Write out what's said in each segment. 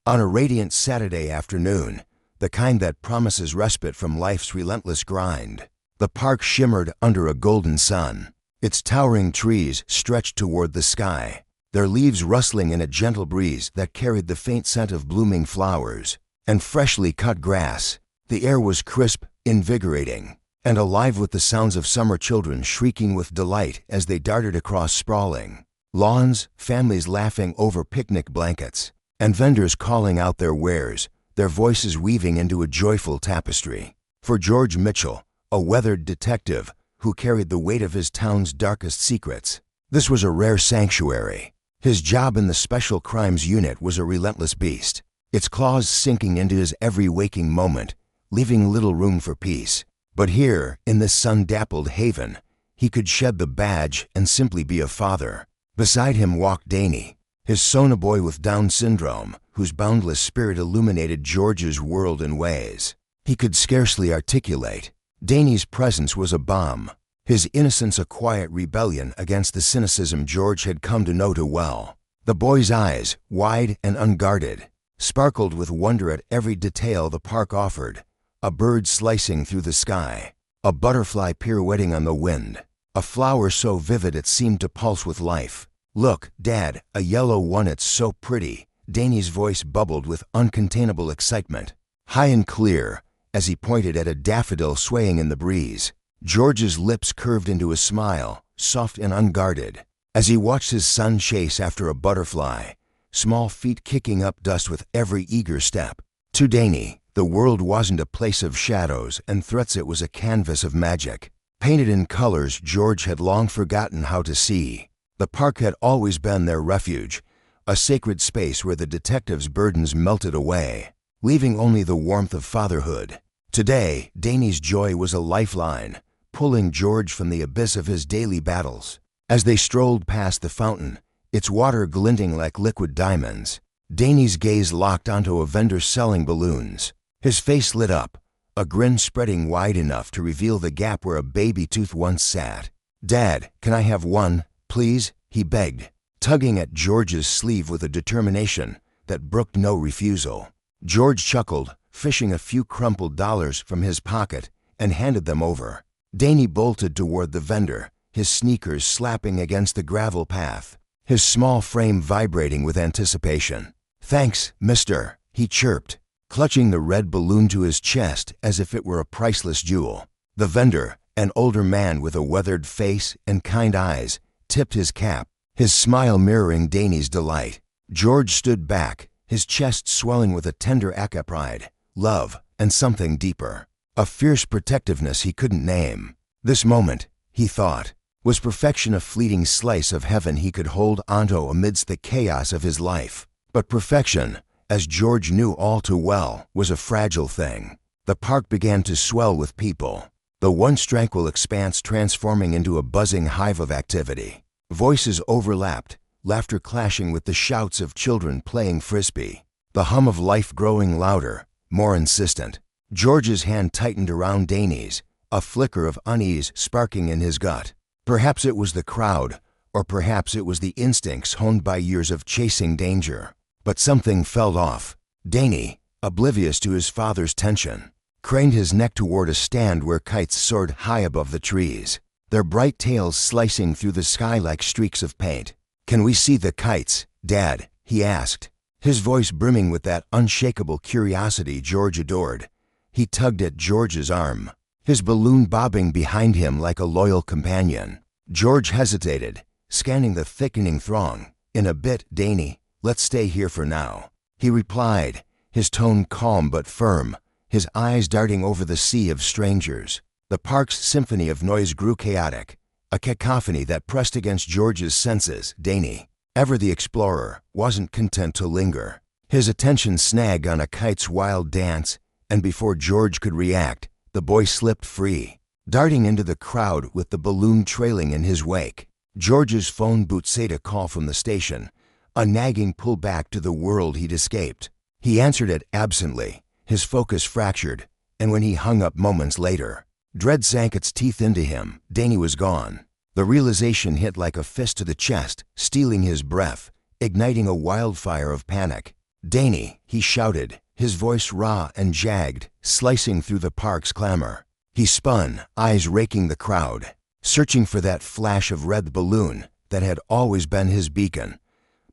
On a radiant Saturday afternoon, the kind that promises respite from life's relentless grind, the park shimmered under a golden sun. Its towering trees stretched toward the sky, their leaves rustling in a gentle breeze that carried the faint scent of blooming flowers and freshly cut grass. The air was crisp, invigorating, and alive with the sounds of summer children shrieking with delight as they darted across sprawling lawns, families laughing over picnic blankets, and vendors calling out their wares, their voices weaving into a joyful tapestry. For George Mitchell, a weathered detective who carried the weight of his town's darkest secrets, this was a rare sanctuary. His job in the Special Crimes Unit was a relentless beast, its claws sinking into his every waking moment, leaving little room for peace. But here, in this sun-dappled haven, he could shed the badge and simply be a father. Beside him walked Danny, his son, a boy with Down syndrome, whose boundless spirit illuminated George's world in ways he could scarcely articulate. Danny's presence was a balm, his innocence a quiet rebellion against the cynicism George had come to know too well. The boy's eyes, wide and unguarded, sparkled with wonder at every detail the park offered: a bird slicing through the sky, a butterfly pirouetting on the wind, a flower so vivid it seemed to pulse with life. "Look, Dad, a yellow one, it's so pretty." Danny's voice bubbled with uncontainable excitement, high and clear, as he pointed at a daffodil swaying in the breeze. George's lips curved into a smile, soft and unguarded, as he watched his son chase after a butterfly, small feet kicking up dust with every eager step. To Danny, the world wasn't a place of shadows and threats, it was a canvas of magic, painted in colors George had long forgotten how to see. The park had always been their refuge, a sacred space where the detective's burdens melted away, leaving only the warmth of fatherhood. Today, Danny's joy was a lifeline, pulling George from the abyss of his daily battles. As they strolled past the fountain, its water glinting like liquid diamonds, Danny's gaze locked onto a vendor selling balloons. His face lit up, a grin spreading wide enough to reveal the gap where a baby tooth once sat. "Dad, can I have one, please?" he begged, tugging at George's sleeve with a determination that brooked no refusal. George chuckled, fishing a few crumpled dollars from his pocket, and handed them over. Danny bolted toward the vendor, his sneakers slapping against the gravel path, his small frame vibrating with anticipation. "Thanks, mister," he chirped, clutching the red balloon to his chest as if it were a priceless jewel. The vendor, an older man with a weathered face and kind eyes, tipped his cap, his smile mirroring Danny's delight. George stood back, his chest swelling with a tender ache of pride, love, and something deeper, a fierce protectiveness he couldn't name. This moment, he thought, was perfection, a fleeting slice of heaven he could hold onto amidst the chaos of his life. But perfection, as George knew all too well, was a fragile thing. The park began to swell with people, the once tranquil expanse transforming into a buzzing hive of activity. Voices overlapped, laughter clashing with the shouts of children playing frisbee, the hum of life growing louder, more insistent. George's hand tightened around Danny's, a flicker of unease sparking in his gut. Perhaps it was the crowd, or perhaps it was the instincts honed by years of chasing danger. But something felt off. Danny, oblivious to his father's tension, craned his neck toward a stand where kites soared high above the trees, their bright tails slicing through the sky like streaks of paint. "Can we see the kites, Dad?" he asked, his voice brimming with that unshakable curiosity George adored. He tugged at George's arm, his balloon bobbing behind him like a loyal companion. George hesitated, scanning the thickening throng. "In a bit, Danny. Let's stay here for now," he replied, his tone calm but firm, his eyes darting over the sea of strangers. The park's symphony of noise grew chaotic, a cacophony that pressed against George's senses. Danny, ever the explorer, wasn't content to linger. His attention snagged on a kite's wild dance, and before George could react, the boy slipped free, darting into the crowd with the balloon trailing in his wake. George's phone bootsed a call from the station, a nagging pull back to the world he'd escaped. He answered it absently, his focus fractured, and when he hung up moments later, dread sank its teeth into him. Danny was gone. The realization hit like a fist to the chest, stealing his breath, igniting a wildfire of panic. "Danny," he shouted, his voice raw and jagged, slicing through the park's clamor. He spun, eyes raking the crowd, searching for that flash of red balloon that had always been his beacon.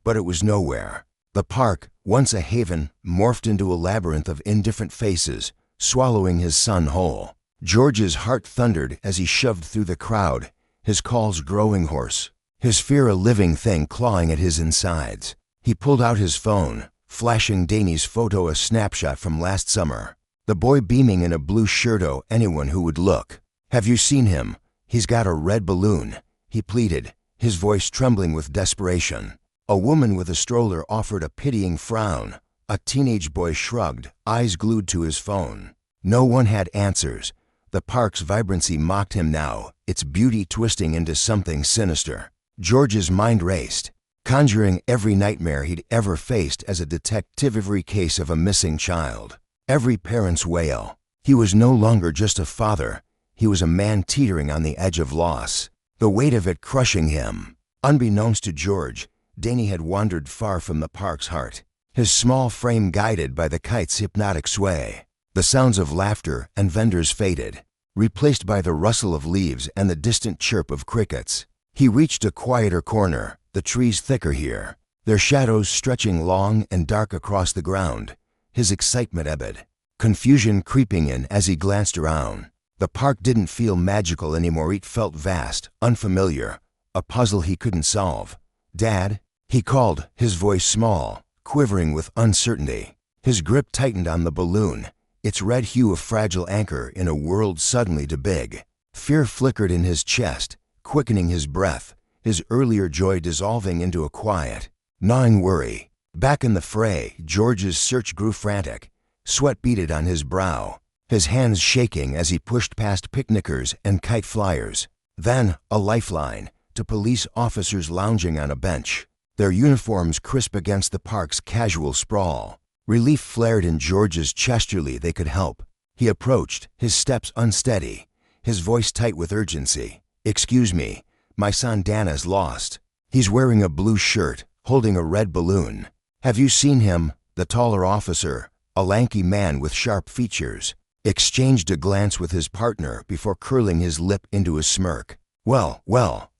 But it was nowhere. The park, once a haven, morphed into a labyrinth of indifferent faces, swallowing his son whole. George's heart thundered as he shoved through the crowd, his calls growing hoarse, his fear a living thing clawing at his insides. He pulled out his phone, flashing Danny's photo, a snapshot from last summer. The boy beaming in a blue shirt. "Oh, anyone who would look. Have you seen him? He's got a red balloon," he pleaded, his voice trembling with desperation. A woman with a stroller offered a pitying frown. A teenage boy shrugged, eyes glued to his phone. No one had answers. The park's vibrancy mocked him now, its beauty twisting into something sinister. George's mind raced, conjuring every nightmare he'd ever faced as a detective, every case of a missing child, every parent's wail. He was no longer just a father. He was a man teetering on the edge of loss, the weight of it crushing him. Unbeknownst to George, Danny had wandered far from the park's heart, his small frame guided by the kite's hypnotic sway. The sounds of laughter and vendors faded, replaced by the rustle of leaves and the distant chirp of crickets. He reached a quieter corner, the trees thicker here, their shadows stretching long and dark across the ground. His excitement ebbed, confusion creeping in as he glanced around. The park didn't feel magical anymore. It felt vast, unfamiliar, a puzzle he couldn't solve. "Dad?" he called, his voice small, quivering with uncertainty. His grip tightened on the balloon, its red hue a fragile anchor in a world suddenly too big. Fear flickered in his chest, quickening his breath, his earlier joy dissolving into a quiet, gnawing worry. Back in the fray, George's search grew frantic. Sweat beaded on his brow, his hands shaking as he pushed past picnickers and kite flyers. Then, a lifeline to police officers lounging on a bench, their uniforms crisp against the park's casual sprawl. Relief flared in George's chest. Surely they could help. He approached, his steps unsteady, his voice tight with urgency. "Excuse me, my son Dana's lost. He's wearing a blue shirt, holding a red balloon. Have you seen him?" The taller officer, a lanky man with sharp features, exchanged a glance with his partner before curling his lip into a smirk. Well,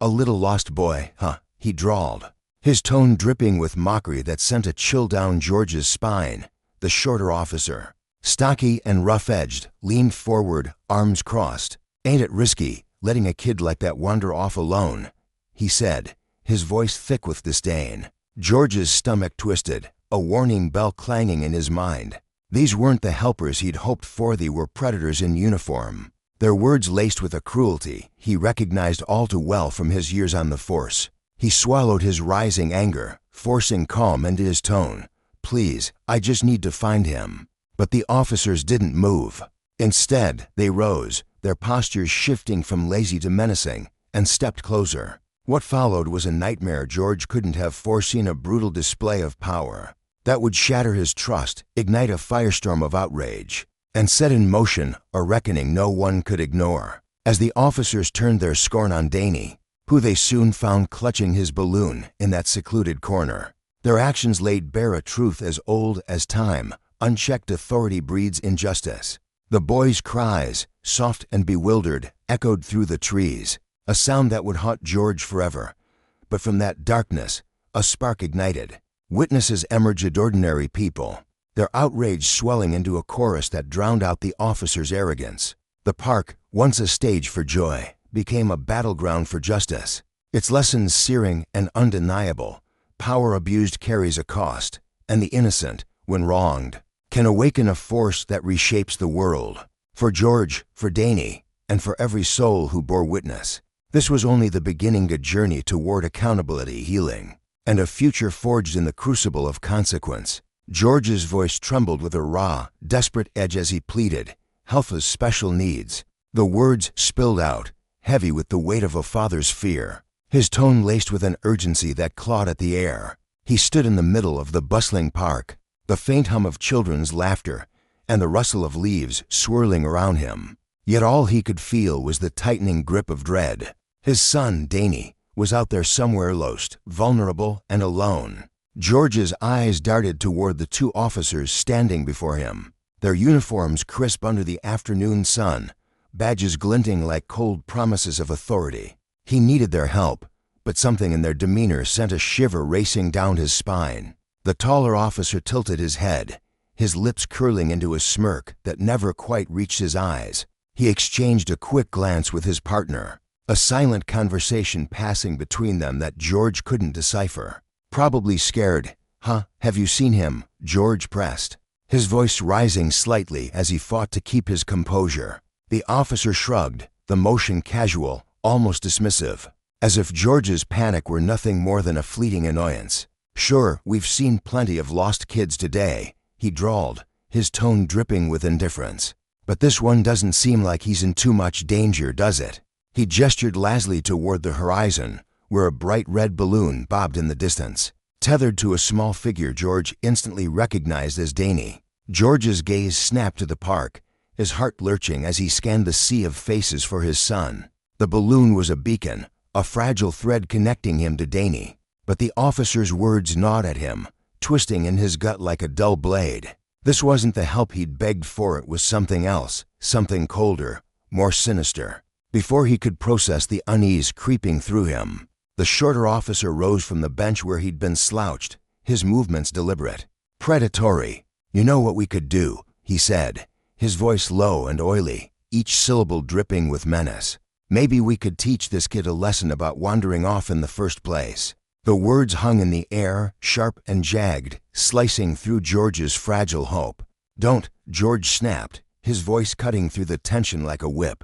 a little lost boy, huh?" he drawled, his tone dripping with mockery that sent a chill down George's spine. The shorter officer, stocky and rough-edged, leaned forward, arms crossed. "Ain't it risky, letting a kid like that wander off alone?" he said, his voice thick with disdain. George's stomach twisted, a warning bell clanging in his mind. These weren't the helpers he'd hoped for. They were predators in uniform, their words laced with a cruelty he recognized all too well from his years on the force. He swallowed his rising anger, forcing calm into his tone. "Please, I just need to find him." But the officers didn't move. Instead, they rose, their postures shifting from lazy to menacing, and stepped closer. What followed was a nightmare. George couldn't have foreseen a brutal display of power that would shatter his trust, ignite a firestorm of outrage, and set in motion a reckoning no one could ignore. As the officers turned their scorn on Danny, who they soon found clutching his balloon in that secluded corner, their actions laid bare a truth as old as time. Unchecked authority breeds injustice. The boy's cries, soft and bewildered, echoed through the trees, a sound that would haunt George forever. But from that darkness, a spark ignited. Witnesses emerged, ordinary people, their outrage swelling into a chorus that drowned out the officers' arrogance. The park, once a stage for joy, became a battleground for justice. Its lessons searing and undeniable. Power abused carries a cost, and the innocent, when wronged, can awaken a force that reshapes the world. For George, for Danny, and for every soul who bore witness, this was only the beginning, a journey toward accountability, healing, and a future forged in the crucible of consequence. George's voice trembled with a raw, desperate edge as he pleaded, "Helfa's special needs." The words spilled out, heavy with the weight of a father's fear, his tone laced with an urgency that clawed at the air. He stood in the middle of the bustling park, the faint hum of children's laughter and the rustle of leaves swirling around him. Yet all he could feel was the tightening grip of dread. His son, Danny, was out there somewhere, lost, vulnerable, and alone. George's eyes darted toward the two officers standing before him, their uniforms crisp under the afternoon sun, badges glinting like cold promises of authority. He needed their help, but something in their demeanor sent a shiver racing down his spine. The taller officer tilted his head, his lips curling into a smirk that never quite reached his eyes. He exchanged a quick glance with his partner, a silent conversation passing between them that George couldn't decipher. "Probably scared, huh? Have you seen him?" George pressed, his voice rising slightly as he fought to keep his composure. The officer shrugged, the motion casual, almost dismissive, as if George's panic were nothing more than a fleeting annoyance. "Sure, we've seen plenty of lost kids today," he drawled, his tone dripping with indifference. "But this one doesn't seem like he's in too much danger, does it?" He gestured lazily toward the horizon, where a bright red balloon bobbed in the distance, tethered to a small figure George instantly recognized as Danny. George's gaze snapped to the park, his heart lurching as he scanned the sea of faces for his son. The balloon was a beacon, a fragile thread connecting him to Danny. But the officer's words gnawed at him, twisting in his gut like a dull blade. This wasn't the help he'd begged for, it was something else, something colder, more sinister. Before he could process the unease creeping through him, the shorter officer rose from the bench where he'd been slouched, his movements deliberate. "Predatory. You know what we could do," he said, his voice low and oily, each syllable dripping with menace. "Maybe we could teach this kid a lesson about wandering off in the first place." The words hung in the air, sharp and jagged, slicing through George's fragile hope. "Don't," George snapped, his voice cutting through the tension like a whip.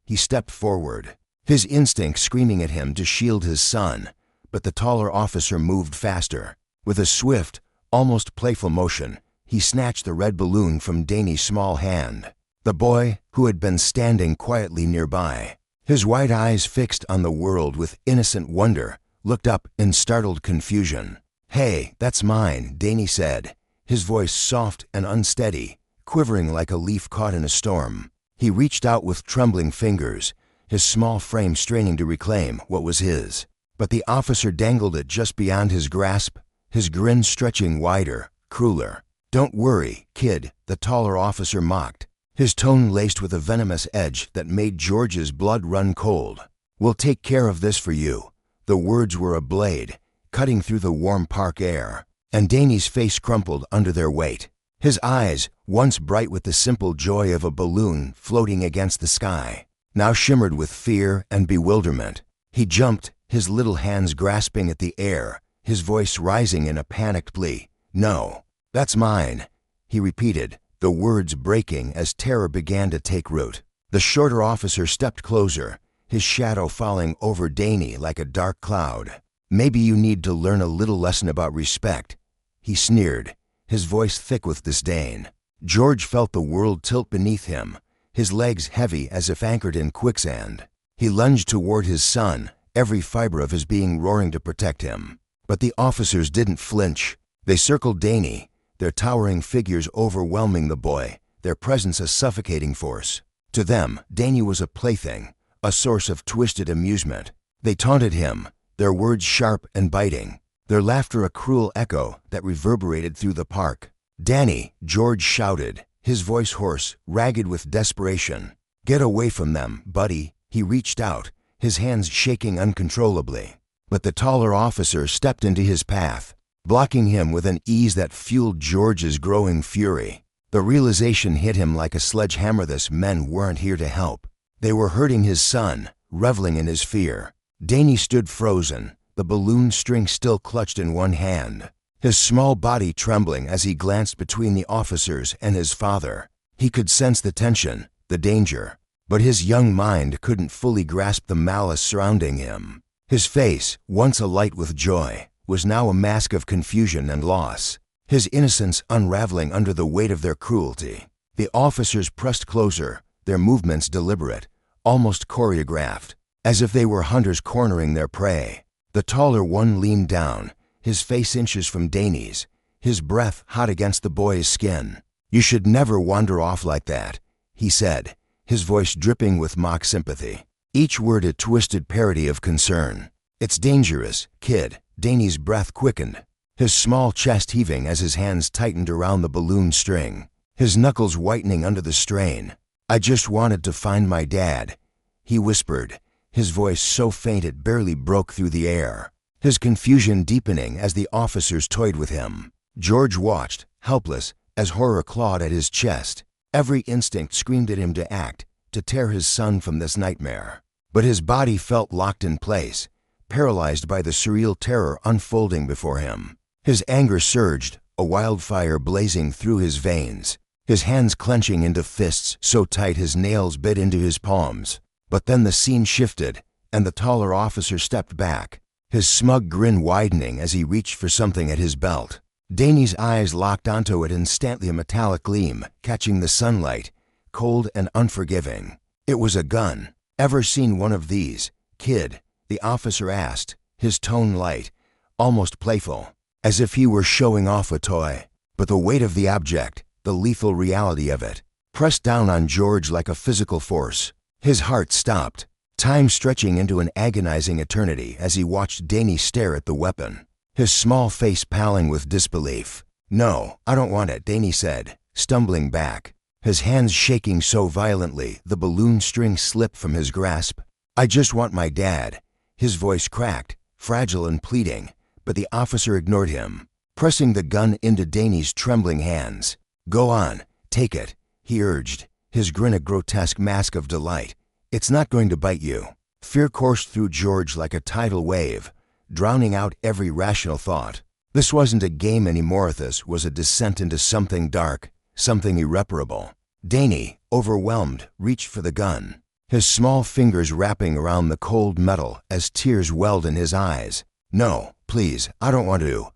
He stepped forward, his instinct screaming at him to shield his son, but the taller officer moved faster. With a swift, almost playful motion, he snatched the red balloon from Danny's small hand. The boy, who had been standing quietly nearby, his wide eyes fixed on the world with innocent wonder, looked up in startled confusion. "Hey, that's mine," Danny said, his voice soft and unsteady, quivering like a leaf caught in a storm. He reached out with trembling fingers, his small frame straining to reclaim what was his. But the officer dangled it just beyond his grasp, his grin stretching wider, crueler. "Don't worry, kid," the taller officer mocked, his tone laced with a venomous edge that made George's blood run cold. "We'll take care of this for you." The words were a blade, cutting through the warm park air, and Danny's face crumpled under their weight. His eyes, once bright with the simple joy of a balloon floating against the sky, now shimmered with fear and bewilderment. He jumped, his little hands grasping at the air, his voice rising in a panicked plea. "No, that's mine," he repeated, the words breaking as terror began to take root. The shorter officer stepped closer, his shadow falling over Danny like a dark cloud. "Maybe you need to learn a little lesson about respect," he sneered, his voice thick with disdain. George felt the world tilt beneath him, his legs heavy as if anchored in quicksand. He lunged toward his son, every fiber of his being roaring to protect him. But the officers didn't flinch. They circled Danny, their towering figures overwhelming the boy, their presence a suffocating force. To them, Danny was a plaything, a source of twisted amusement. They taunted him, their words sharp and biting, their laughter a cruel echo that reverberated through the park. "Danny," George shouted, his voice hoarse, ragged with desperation. "Get away from them, buddy." He reached out, his hands shaking uncontrollably. But the taller officer stepped into his path, blocking him with an ease that fueled George's growing fury. The realization hit him like a sledgehammer: these men weren't here to help. They were hurting his son, reveling in his fear. Danny stood frozen, the balloon string still clutched in one hand, his small body trembling as he glanced between the officers and his father. He could sense the tension, the danger, but his young mind couldn't fully grasp the malice surrounding him. His face, once alight with joy, was now a mask of confusion and loss, his innocence unraveling under the weight of their cruelty. The officers pressed closer, their movements deliberate, almost choreographed, as if they were hunters cornering their prey. The taller one leaned down, his face inches from Danny's, his breath hot against the boy's skin. "You should never wander off like that," he said, his voice dripping with mock sympathy, each word a twisted parody of concern. "It's dangerous, kid." Danny's breath quickened, his small chest heaving as his hands tightened around the balloon string, his knuckles whitening under the strain. "I just wanted to find my dad," he whispered, his voice so faint it barely broke through the air, his confusion deepening as the officers toyed with him. George watched, helpless, as horror clawed at his chest. Every instinct screamed at him to act, to tear his son from this nightmare. But his body felt locked in place, paralyzed by the surreal terror unfolding before him. His anger surged, a wildfire blazing through his veins, his hands clenching into fists so tight his nails bit into his palms. But then the scene shifted, and the taller officer stepped back, his smug grin widening as he reached for something at his belt. Danny's eyes locked onto it, instantly a metallic gleam, catching the sunlight, cold and unforgiving. It was a gun. "Ever seen one of these, kid?" the officer asked, his tone light, almost playful, as if he were showing off a toy. But the weight of the object, the lethal reality of it, pressed down on George like a physical force. His heart stopped, time stretching into an agonizing eternity as he watched Danny stare at the weapon, his small face paling with disbelief. "No, I don't want it," Danny said, stumbling back, his hands shaking so violently the balloon string slipped from his grasp. "I just want my dad." His voice cracked, fragile and pleading, but the officer ignored him, pressing the gun into Danny's trembling hands. "Go on, take it," he urged, his grin a grotesque mask of delight. "It's not going to bite you." Fear coursed through George like a tidal wave, drowning out every rational thought. This wasn't a game anymore, this was a descent into something dark, something irreparable. Danny, overwhelmed, reached for the gun, his small fingers wrapping around the cold metal as tears welled in his eyes. "No, please, I don't want to,"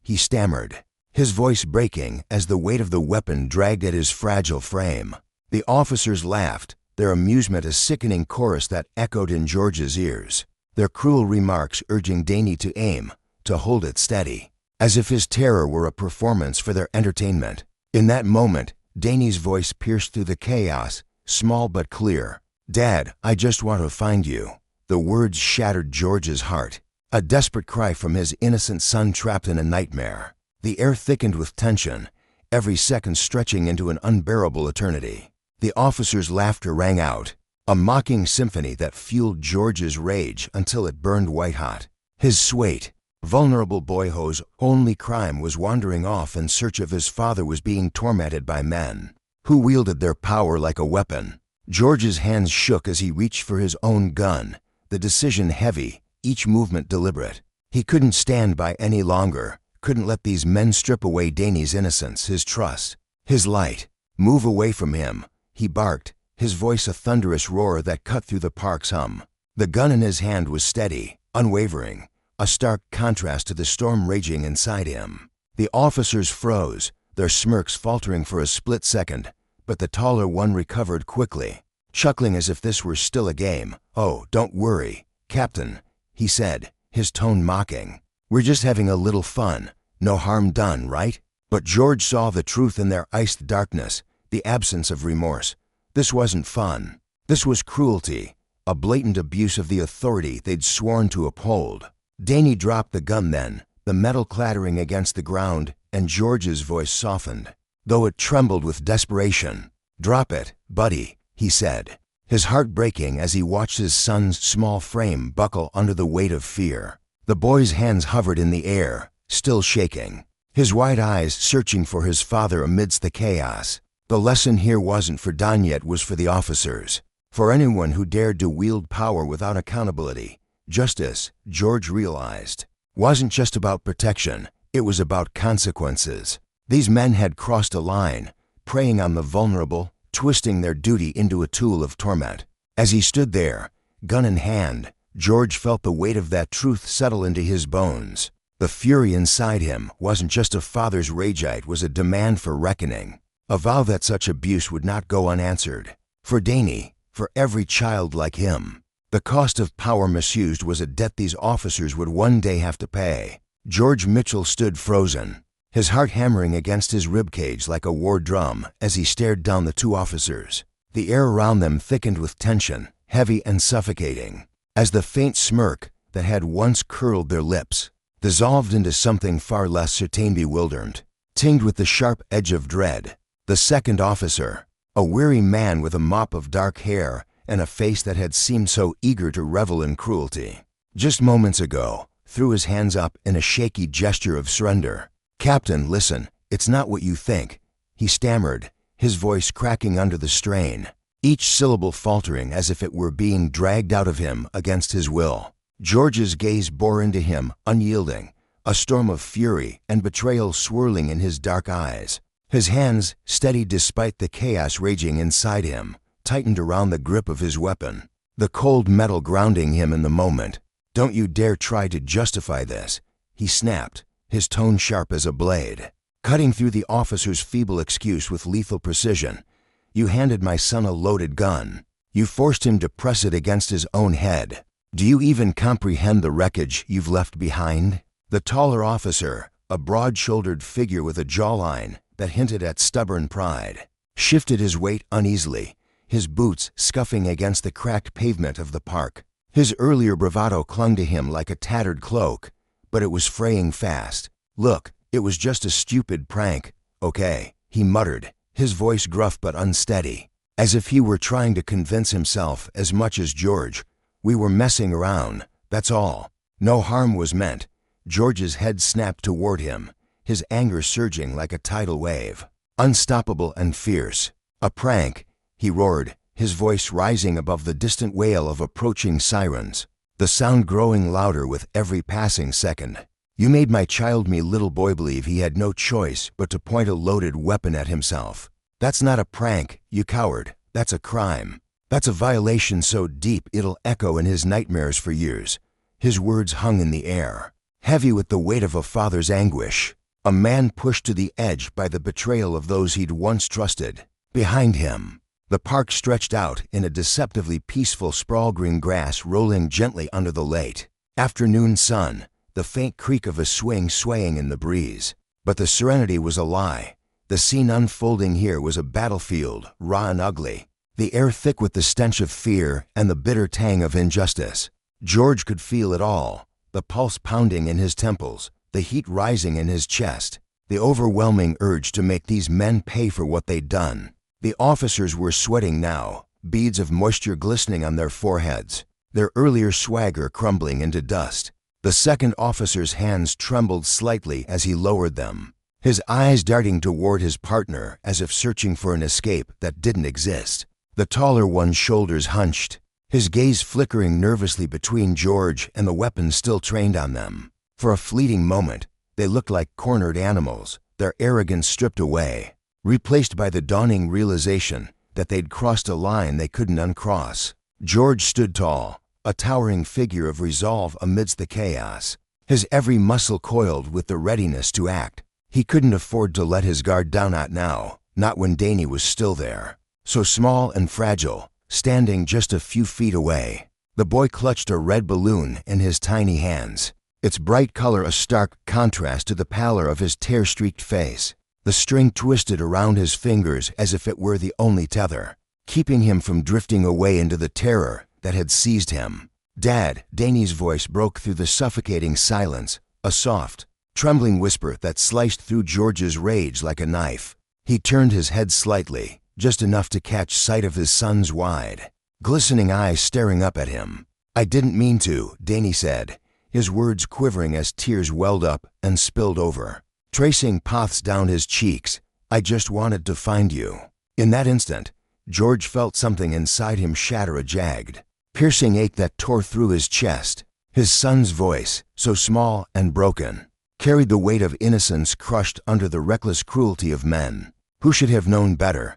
he stammered, his voice breaking as the weight of the weapon dragged at his fragile frame. The officers laughed, their amusement a sickening chorus that echoed in George's ears, their cruel remarks urging Danny to aim, to hold it steady, as if his terror were a performance for their entertainment. In that moment, Danny's voice pierced through the chaos, small but clear. "Dad, I just want to find you." The words shattered George's heart, a desperate cry from his innocent son trapped in a nightmare. The air thickened with tension, every second stretching into an unbearable eternity. The officer's laughter rang out, a mocking symphony that fueled George's rage until it burned white-hot. His swate, vulnerable boyhood's only crime was wandering off in search of his father was being tormented by men who wielded their power like a weapon. George's hands shook as he reached for his own gun, the decision heavy, each movement deliberate. He couldn't stand by any longer, couldn't let these men strip away Danny's innocence, his trust, his light. "Move away from him," he barked, his voice a thunderous roar that cut through the park's hum. The gun in his hand was steady, unwavering, a stark contrast to the storm raging inside him. The officers froze, their smirks faltering for a split second, but the taller one recovered quickly, chuckling as if this were still a game. "Oh, don't worry, Captain," he said, his tone mocking. "We're just having a little fun, no harm done, right?" But George saw the truth in their iced darkness, the absence of remorse. This wasn't fun. This was cruelty, a blatant abuse of the authority they'd sworn to uphold. Danny dropped the gun then, the metal clattering against the ground, and George's voice softened, though it trembled with desperation. "Drop it, buddy," he said, his heart breaking as he watched his son's small frame buckle under the weight of fear. The boy's hands hovered in the air, still shaking, his wide eyes searching for his father amidst the chaos. The lesson here wasn't for Don yet, was for the officers, for anyone who dared to wield power without accountability. Justice, George realized, wasn't just about protection, it was about consequences. These men had crossed a line, preying on the vulnerable, twisting their duty into a tool of torment. As he stood there, gun in hand, George felt the weight of that truth settle into his bones. The fury inside him wasn't just a father's rage, it was a demand for reckoning, a vow that such abuse would not go unanswered. For Danny, for every child like him, the cost of power misused was a debt these officers would one day have to pay. George Mitchell stood frozen, his heart hammering against his ribcage like a war drum as he stared down the two officers. The air around them thickened with tension, heavy and suffocating, as the faint smirk that had once curled their lips, dissolved into something far less certain, bewildered, tinged with the sharp edge of dread. The second officer, a weary man with a mop of dark hair and a face that had seemed so eager to revel in cruelty, just moments ago, threw his hands up in a shaky gesture of surrender. "Captain, listen, it's not what you think," he stammered, his voice cracking under the strain, each syllable faltering as if it were being dragged out of him against his will. George's gaze bore into him, unyielding, a storm of fury and betrayal swirling in his dark eyes. His hands, steady despite the chaos raging inside him, tightened around the grip of his weapon, the cold metal grounding him in the moment. "Don't you dare try to justify this," he snapped, his tone sharp as a blade, cutting through the officer's feeble excuse with lethal precision. "You handed my son a loaded gun. You forced him to press it against his own head. Do you even comprehend the wreckage you've left behind?" The taller officer, a broad-shouldered figure with a jawline that hinted at stubborn pride, shifted his weight uneasily, his boots scuffing against the cracked pavement of the park. His earlier bravado clung to him like a tattered cloak, but it was fraying fast. "Look, it was just a stupid prank, okay?" he muttered, his voice gruff but unsteady, as if he were trying to convince himself as much as George. "We were messing around, that's all. No harm was meant." George's head snapped toward him, his anger surging like a tidal wave, unstoppable and fierce. "A prank," he roared, his voice rising above the distant wail of approaching sirens, the sound growing louder with every passing second. "You made my child, me little boy, believe he had no choice but to point a loaded weapon at himself. That's not a prank, you coward. That's a crime. That's a violation so deep it'll echo in his nightmares for years." His words hung in the air, heavy with the weight of a father's anguish. A man pushed to the edge by the betrayal of those he'd once trusted. Behind him, the park stretched out in a deceptively peaceful sprawl, green grass rolling gently under the late afternoon sun, the faint creak of a swing swaying in the breeze. But the serenity was a lie. The scene unfolding here was a battlefield, raw and ugly, the air thick with the stench of fear and the bitter tang of injustice. George could feel it all, the pulse pounding in his temples, the heat rising in his chest, the overwhelming urge to make these men pay for what they'd done. The officers were sweating now, beads of moisture glistening on their foreheads, their earlier swagger crumbling into dust. The second officer's hands trembled slightly as he lowered them, his eyes darting toward his partner as if searching for an escape that didn't exist. The taller one's shoulders hunched, his gaze flickering nervously between George and the weapon still trained on them. For a fleeting moment, they looked like cornered animals, their arrogance stripped away, replaced by the dawning realization that they'd crossed a line they couldn't uncross. George stood tall, a towering figure of resolve amidst the chaos, his every muscle coiled with the readiness to act. He couldn't afford to let his guard down, not now, not when Danny was still there, so small and fragile, standing just a few feet away. The boy clutched a red balloon in his tiny hands, its bright color a stark contrast to the pallor of his tear-streaked face. The string twisted around his fingers as if it were the only tether, keeping him from drifting away into the terror that had seized him. "Dad," Danny's voice broke through the suffocating silence, a soft, trembling whisper that sliced through George's rage like a knife. He turned his head slightly, just enough to catch sight of his son's wide, glistening eyes staring up at him. "I didn't mean to," Danny said, his words quivering as tears welled up and spilled over, tracing paths down his cheeks. "I just wanted to find you." In that instant, George felt something inside him shatter, a jagged, piercing ache that tore through his chest. His son's voice, so small and broken, carried the weight of innocence crushed under the reckless cruelty of men. Who should have known better?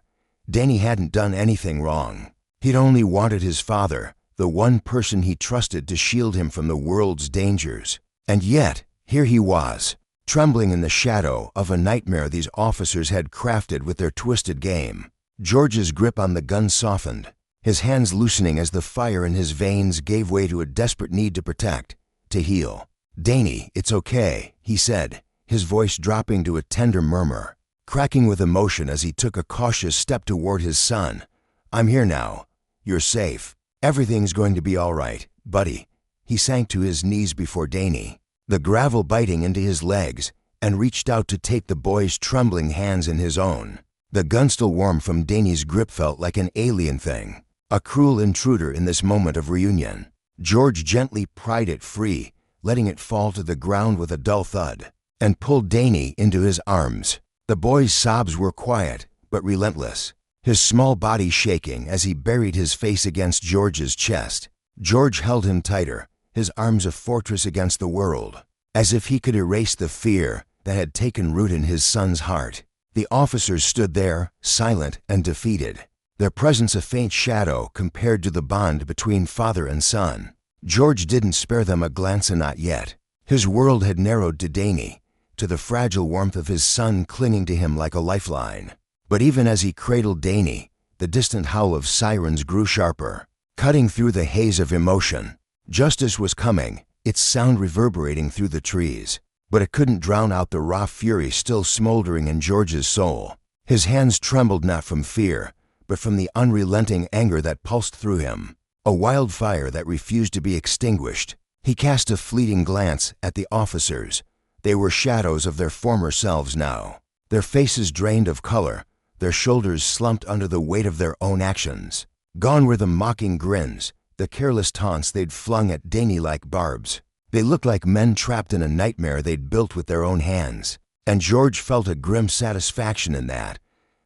Danny hadn't done anything wrong. He'd only wanted his father, the one person he trusted to shield him from the world's dangers. And yet, here he was, trembling in the shadow of a nightmare these officers had crafted with their twisted game. George's grip on the gun softened, his hands loosening as the fire in his veins gave way to a desperate need to protect, to heal. "Danny, it's okay," he said, his voice dropping to a tender murmur, cracking with emotion as he took a cautious step toward his son. "I'm here now. You're safe. Everything's going to be all right, buddy." He sank to his knees before Danny, the gravel biting into his legs, and reached out to take the boy's trembling hands in his own. The gun still warm from Danny's grip felt like an alien thing, a cruel intruder in this moment of reunion. George gently pried it free, letting it fall to the ground with a dull thud, and pulled Danny into his arms. The boy's sobs were quiet, but relentless, his small body shaking as he buried his face against George's chest. George held him tighter, his arms a fortress against the world, as if he could erase the fear that had taken root in his son's heart. The officers stood there, silent and defeated, their presence a faint shadow compared to the bond between father and son. George didn't spare them a glance, and not yet. His world had narrowed to Danny, to the fragile warmth of his son clinging to him like a lifeline. But even as he cradled Danny, the distant howl of sirens grew sharper, cutting through the haze of emotion. Justice was coming, its sound reverberating through the trees, but it couldn't drown out the raw fury still smoldering in George's soul. His hands trembled not from fear, but from the unrelenting anger that pulsed through him, a wildfire that refused to be extinguished. He cast a fleeting glance at the officers. They were shadows of their former selves now, their faces drained of color, their shoulders slumped under the weight of their own actions. Gone were the mocking grins, the careless taunts they'd flung at Danny like barbs. They looked like men trapped in a nightmare they'd built with their own hands, and George felt a grim satisfaction in that.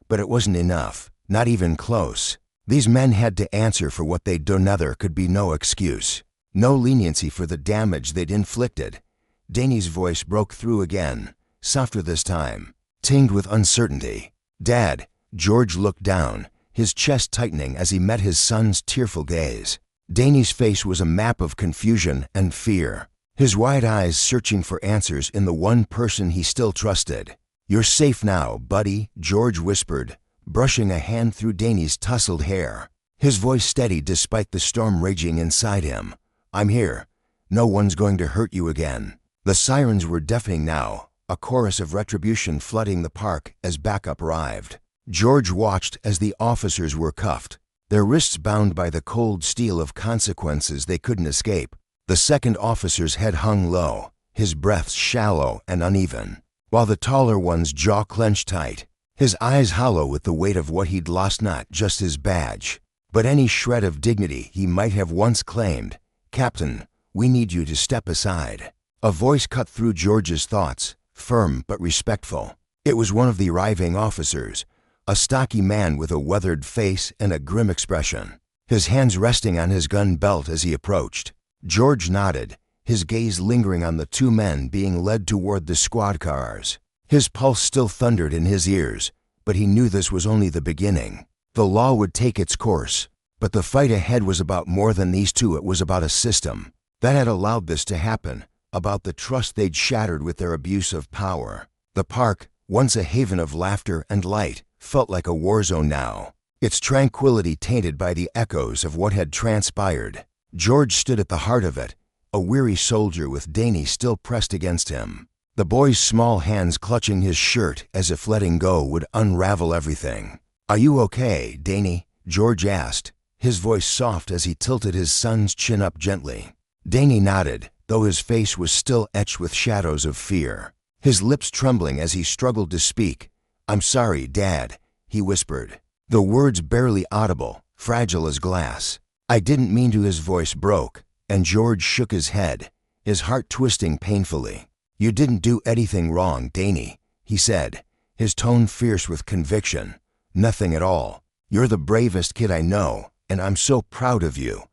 But it wasn't enough, not even close. These men had to answer for what they'd done. There could be no excuse, no leniency for the damage they'd inflicted. Danny's voice broke through again, softer this time, tinged with uncertainty. "Dad," George looked down, his chest tightening as he met his son's tearful gaze. Danny's face was a map of confusion and fear, his wide eyes searching for answers in the one person he still trusted. "You're safe now, buddy," George whispered, brushing a hand through Danny's tousled hair, his voice steady despite the storm raging inside him. "I'm here. No one's going to hurt you again." The sirens were deafening now, a chorus of retribution flooding the park as backup arrived. George watched as the officers were cuffed, their wrists bound by the cold steel of consequences they couldn't escape. The second officer's head hung low, his breath shallow and uneven, while the taller one's jaw clenched tight, his eyes hollow with the weight of what he'd lost, not just his badge, but any shred of dignity he might have once claimed. "Captain, we need you to step aside." A voice cut through George's thoughts, firm but respectful. It was one of the arriving officers, a stocky man with a weathered face and a grim expression, his hands resting on his gun belt as he approached. George nodded, his gaze lingering on the two men being led toward the squad cars. His pulse still thundered in his ears, but he knew this was only the beginning. The law would take its course, but the fight ahead was about more than these two. It was about a system that had allowed this to happen, about the trust they'd shattered with their abuse of power. The park, once a haven of laughter and light, felt like a war zone now, its tranquility tainted by the echoes of what had transpired. George stood at the heart of it, a weary soldier with Danny still pressed against him, the boy's small hands clutching his shirt as if letting go would unravel everything. "Are you okay, Danny?" George asked, his voice soft as he tilted his son's chin up gently. Danny nodded, though his face was still etched with shadows of fear, his lips trembling as he struggled to speak. "I'm sorry, Dad," he whispered, the words barely audible, fragile as glass. "I didn't mean to." His voice broke, and George shook his head, his heart twisting painfully. "You didn't do anything wrong, Danny," he said, his tone fierce with conviction. "Nothing at all. You're the bravest kid I know, and I'm so proud of you."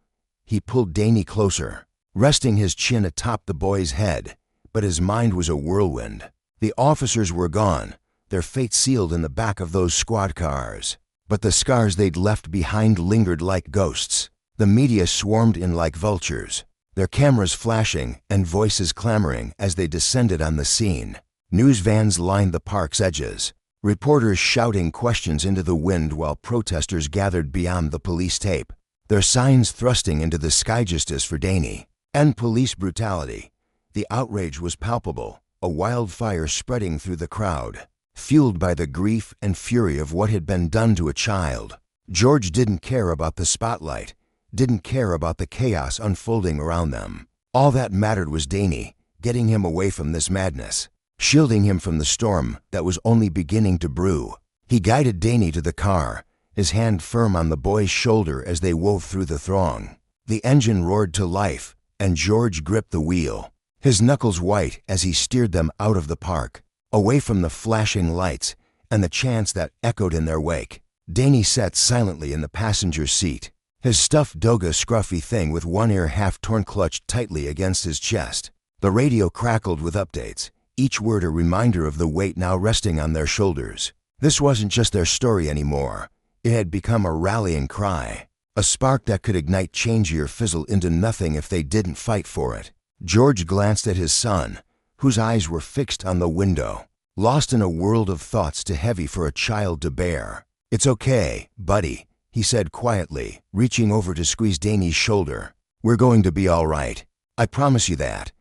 He pulled Danny closer, resting his chin atop the boy's head, but his mind was a whirlwind. The officers were gone, their fate sealed in the back of those squad cars, but the scars they'd left behind lingered like ghosts. The media swarmed in like vultures, their cameras flashing and voices clamoring as they descended on the scene. News vans lined the park's edges, reporters shouting questions into the wind while protesters gathered beyond the police tape, their signs thrusting into the sky. Justice for Danny. End police brutality. The outrage was palpable, a wildfire spreading through the crowd, fueled by the grief and fury of what had been done to a child. George didn't care about the spotlight, didn't care about the chaos unfolding around them. All that mattered was Danny, getting him away from this madness, shielding him from the storm that was only beginning to brew. He guided Danny to the car, his hand firm on the boy's shoulder as they wove through the throng. The engine roared to life, and George gripped the wheel, his knuckles white as he steered them out of the park, away from the flashing lights and the chants that echoed in their wake. Danny sat silently in the passenger's seat, his stuffed doga scruffy thing with one ear half torn clutched tightly against his chest. The radio crackled with updates, each word a reminder of the weight now resting on their shoulders. This wasn't just their story anymore. It had become a rallying cry, a spark that could ignite change or fizzle into nothing if they didn't fight for it. George glanced at his son, whose eyes were fixed on the window, lost in a world of thoughts too heavy for a child to bear. "It's okay, buddy," he said quietly, reaching over to squeeze Danny's shoulder. "We're going to be all right. I promise you that."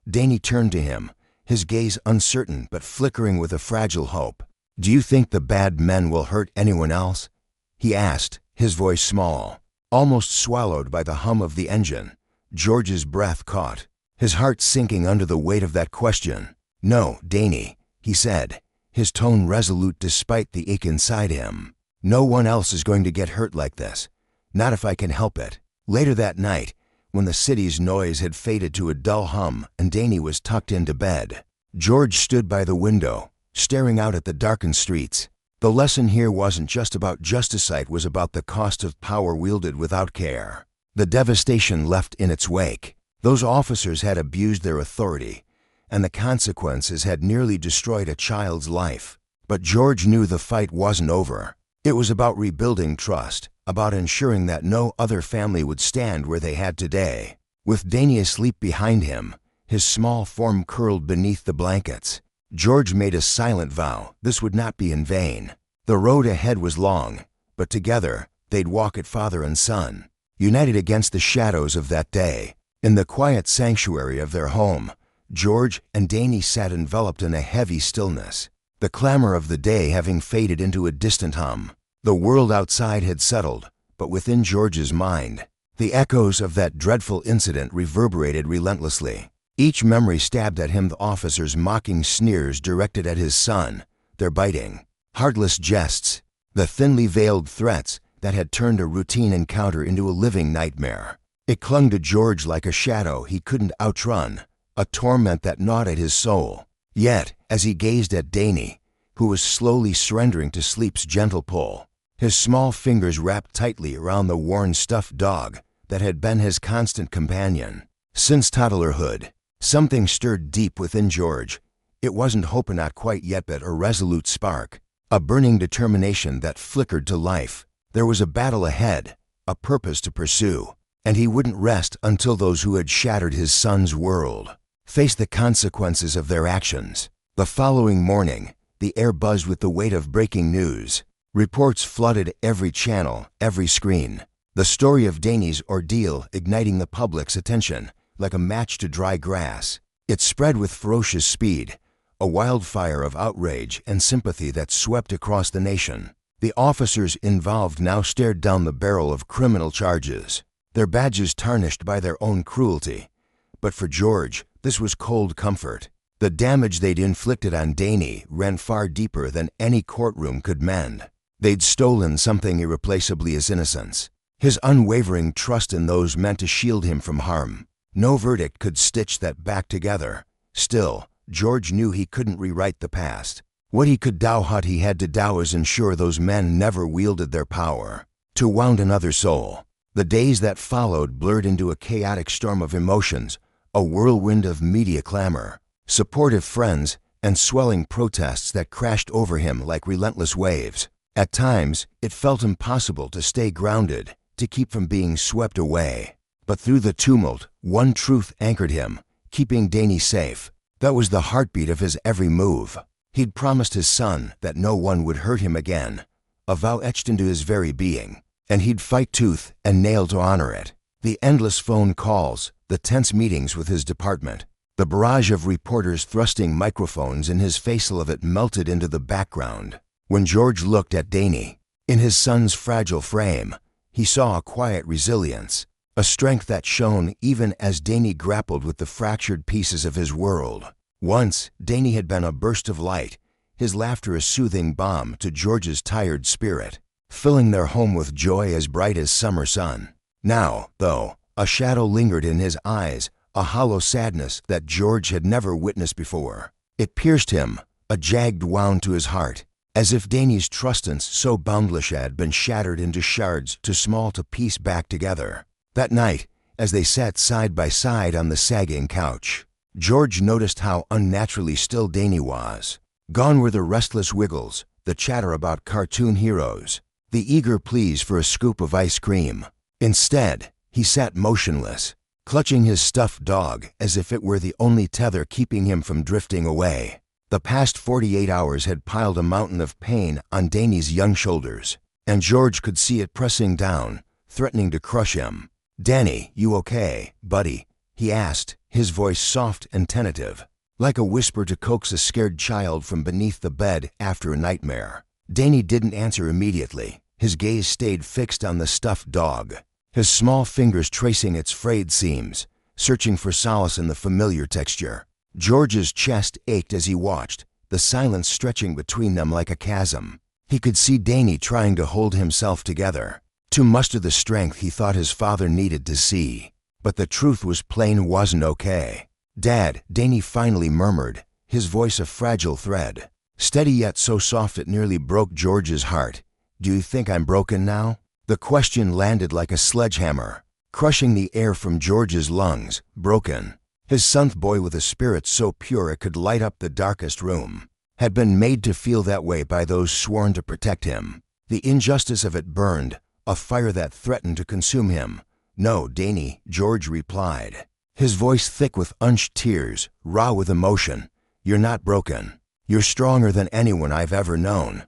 Danny turned to him, his gaze uncertain but flickering with a fragile hope. "Do you think the bad men will hurt anyone else?" he asked, his voice small, almost swallowed by the hum of the engine. George's breath caught, his heart sinking under the weight of that question. "No, Danny," he said, his tone resolute despite the ache inside him. "No one else is going to get hurt like this. Not if I can help it." Later that night, when the city's noise had faded to a dull hum and Danny was tucked into bed, George stood by the window, staring out at the darkened streets. The lesson here wasn't just about justice, it was about the cost of power wielded without care, the devastation left in its wake. Those officers had abused their authority, and the consequences had nearly destroyed a child's life. But George knew the fight wasn't over. It was about rebuilding trust, about ensuring that no other family would stand where they had today. With Danny asleep behind him, his small form curled beneath the blankets, George made a silent vow this would not be in vain. The road ahead was long, but together they'd walk it, father and son, united against the shadows of that day. In the quiet sanctuary of their home, George and Danny sat enveloped in a heavy stillness, the clamor of the day having faded into a distant hum. The world outside had settled, but within George's mind, the echoes of that dreadful incident reverberated relentlessly. Each memory stabbed at him, the officers' mocking sneers directed at his son, their biting, heartless jests, the thinly veiled threats that had turned a routine encounter into a living nightmare. It clung to George like a shadow he couldn't outrun, a torment that gnawed at his soul. Yet, as he gazed at Danny, who was slowly surrendering to sleep's gentle pull, his small fingers wrapped tightly around the worn stuffed dog that had been his constant companion since toddlerhood, something stirred deep within George. It wasn't hope, not quite yet, but a resolute spark, a burning determination that flickered to life. There was a battle ahead, a purpose to pursue, and he wouldn't rest until those who had shattered his son's world faced the consequences of their actions. The following morning, the air buzzed with the weight of breaking news. Reports flooded every channel, every screen. The story of Danny's ordeal igniting the public's attention like a match to dry grass. It spread with ferocious speed, a wildfire of outrage and sympathy that swept across the nation. The officers involved now stared down the barrel of criminal charges, their badges tarnished by their own cruelty. But for George, this was cold comfort. The damage they'd inflicted on Danny ran far deeper than any courtroom could mend. They'd stolen something irreplaceably: his innocence, his unwavering trust in those meant to shield him from harm. No verdict could stitch that back together. Still, George knew he couldn't rewrite the past. What he could do, what he had to do, is ensure those men never wielded their power to wound another soul. The days that followed blurred into a chaotic storm of emotions, a whirlwind of media clamor, supportive friends, and swelling protests that crashed over him like relentless waves. At times, it felt impossible to stay grounded, to keep from being swept away. But through the tumult, one truth anchored him: keeping Danny safe. That was the heartbeat of his every move. He'd promised his son that no one would hurt him again, a vow etched into his very being, and he'd fight tooth and nail to honor it. The endless phone calls, the tense meetings with his department, the barrage of reporters thrusting microphones in his face, all of it melted into the background. When George looked at Danny, in his son's fragile frame, he saw a quiet resilience, a strength that shone even as Danny grappled with the fractured pieces of his world. Once, Danny had been a burst of light, his laughter a soothing balm to George's tired spirit, filling their home with joy as bright as summer sun. Now, though, a shadow lingered in his eyes, a hollow sadness that George had never witnessed before. It pierced him, a jagged wound to his heart, as if Danny's trustance so boundless had been shattered into shards too small to piece back together. That night, as they sat side by side on the sagging couch, George noticed how unnaturally still Danny was. Gone were the restless wiggles, the chatter about cartoon heroes, the eager pleas for a scoop of ice cream. Instead, he sat motionless, clutching his stuffed dog as if it were the only tether keeping him from drifting away. The past 48 hours had piled a mountain of pain on Danny's young shoulders, and George could see it pressing down, threatening to crush him. "Danny, you okay, buddy?" he asked, his voice soft and tentative, like a whisper to coax a scared child from beneath the bed after a nightmare. Danny didn't answer immediately. His gaze stayed fixed on the stuffed dog, his small fingers tracing its frayed seams, searching for solace in the familiar texture. George's chest ached as he watched, the silence stretching between them like a chasm. He could see Danny trying to hold himself together, to muster the strength he thought his father needed to see. But the truth was plain wasn't okay. "Dad," Danny finally murmured, his voice a fragile thread, steady yet so soft it nearly broke George's heart. "Do you think I'm broken now?" The question landed like a sledgehammer, crushing the air from George's lungs. Broken. His son's boy, with a spirit so pure it could light up the darkest room, had been made to feel that way by those sworn to protect him. The injustice of it burned, a fire that threatened to consume him. "No, Danny," George replied, his voice thick with unshed tears, raw with emotion. "You're not broken. You're stronger than anyone I've ever known.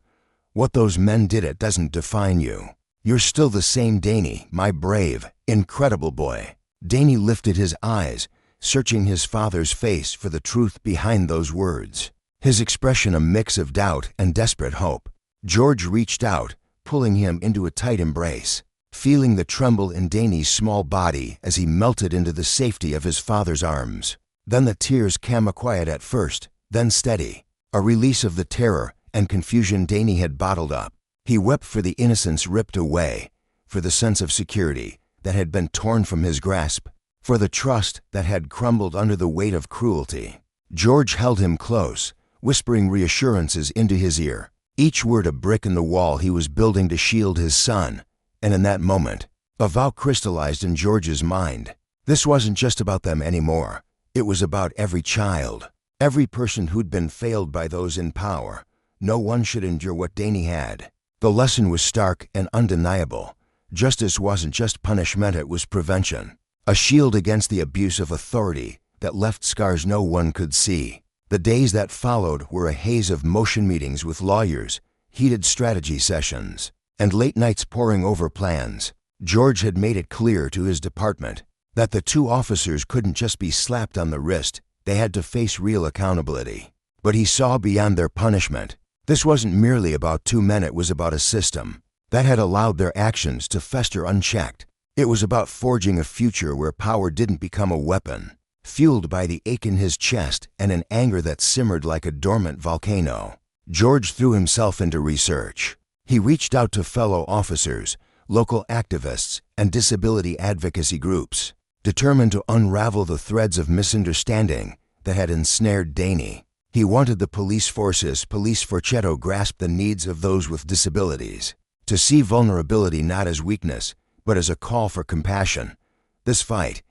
What those men did, it doesn't define you. You're still the same Danny, my brave, incredible boy." Danny lifted his eyes, searching his father's face for the truth behind those words, his expression a mix of doubt and desperate hope. George reached out, pulling him into a tight embrace, feeling the tremble in Danny's small body as he melted into the safety of his father's arms. Then the tears came, quiet at first, then steady, a release of the terror and confusion Danny had bottled up. He wept for the innocence ripped away, for the sense of security that had been torn from his grasp, for the trust that had crumbled under the weight of cruelty. George held him close, whispering reassurances into his ear, each word a brick in the wall he was building to shield his son. And in that moment, a vow crystallized in George's mind. This wasn't just about them anymore. It was about every child, every person who'd been failed by those in power. No one should endure what Danny had. The lesson was stark and undeniable. Justice wasn't just punishment, it was prevention. A shield against the abuse of authority that left scars no one could see. The days that followed were a haze of motion meetings with lawyers, heated strategy sessions, and late nights poring over plans. George had made it clear to his department that the two officers couldn't just be slapped on the wrist, they had to face real accountability. But he saw beyond their punishment. This wasn't merely about two men, it was about a system that had allowed their actions to fester unchecked. It was about forging a future where power didn't become a weapon, fueled by the ache in his chest and an anger that simmered like a dormant volcano. George threw himself into research. He reached out to fellow officers, local activists, and disability advocacy groups, determined to unravel the threads of misunderstanding that had ensnared Danny. He wanted the police forces, Police Forcetto, grasp the needs of those with disabilities, to see vulnerability not as weakness, but as a call for compassion. This fight,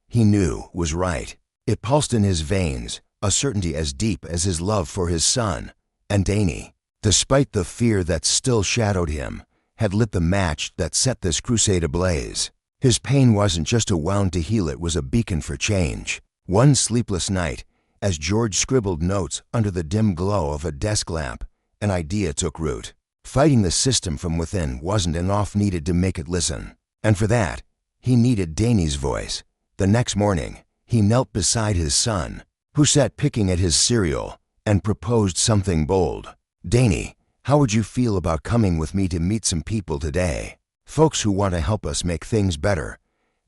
he knew, was right. It pulsed in his veins, a certainty as deep as his love for his son. And Danny, despite the fear that still shadowed him, had lit the match that set this crusade ablaze. His pain wasn't just a wound to heal, it was a beacon for change. One sleepless night, as George scribbled notes under the dim glow of a desk lamp, an idea took root. Fighting the system from within wasn't enough, needed to make it listen. And for that, he needed Danny's voice. The next morning, he knelt beside his son, who sat picking at his cereal, and proposed something bold. "Danny, how would you feel about coming with me to meet some people today? Folks who want to help us make things better.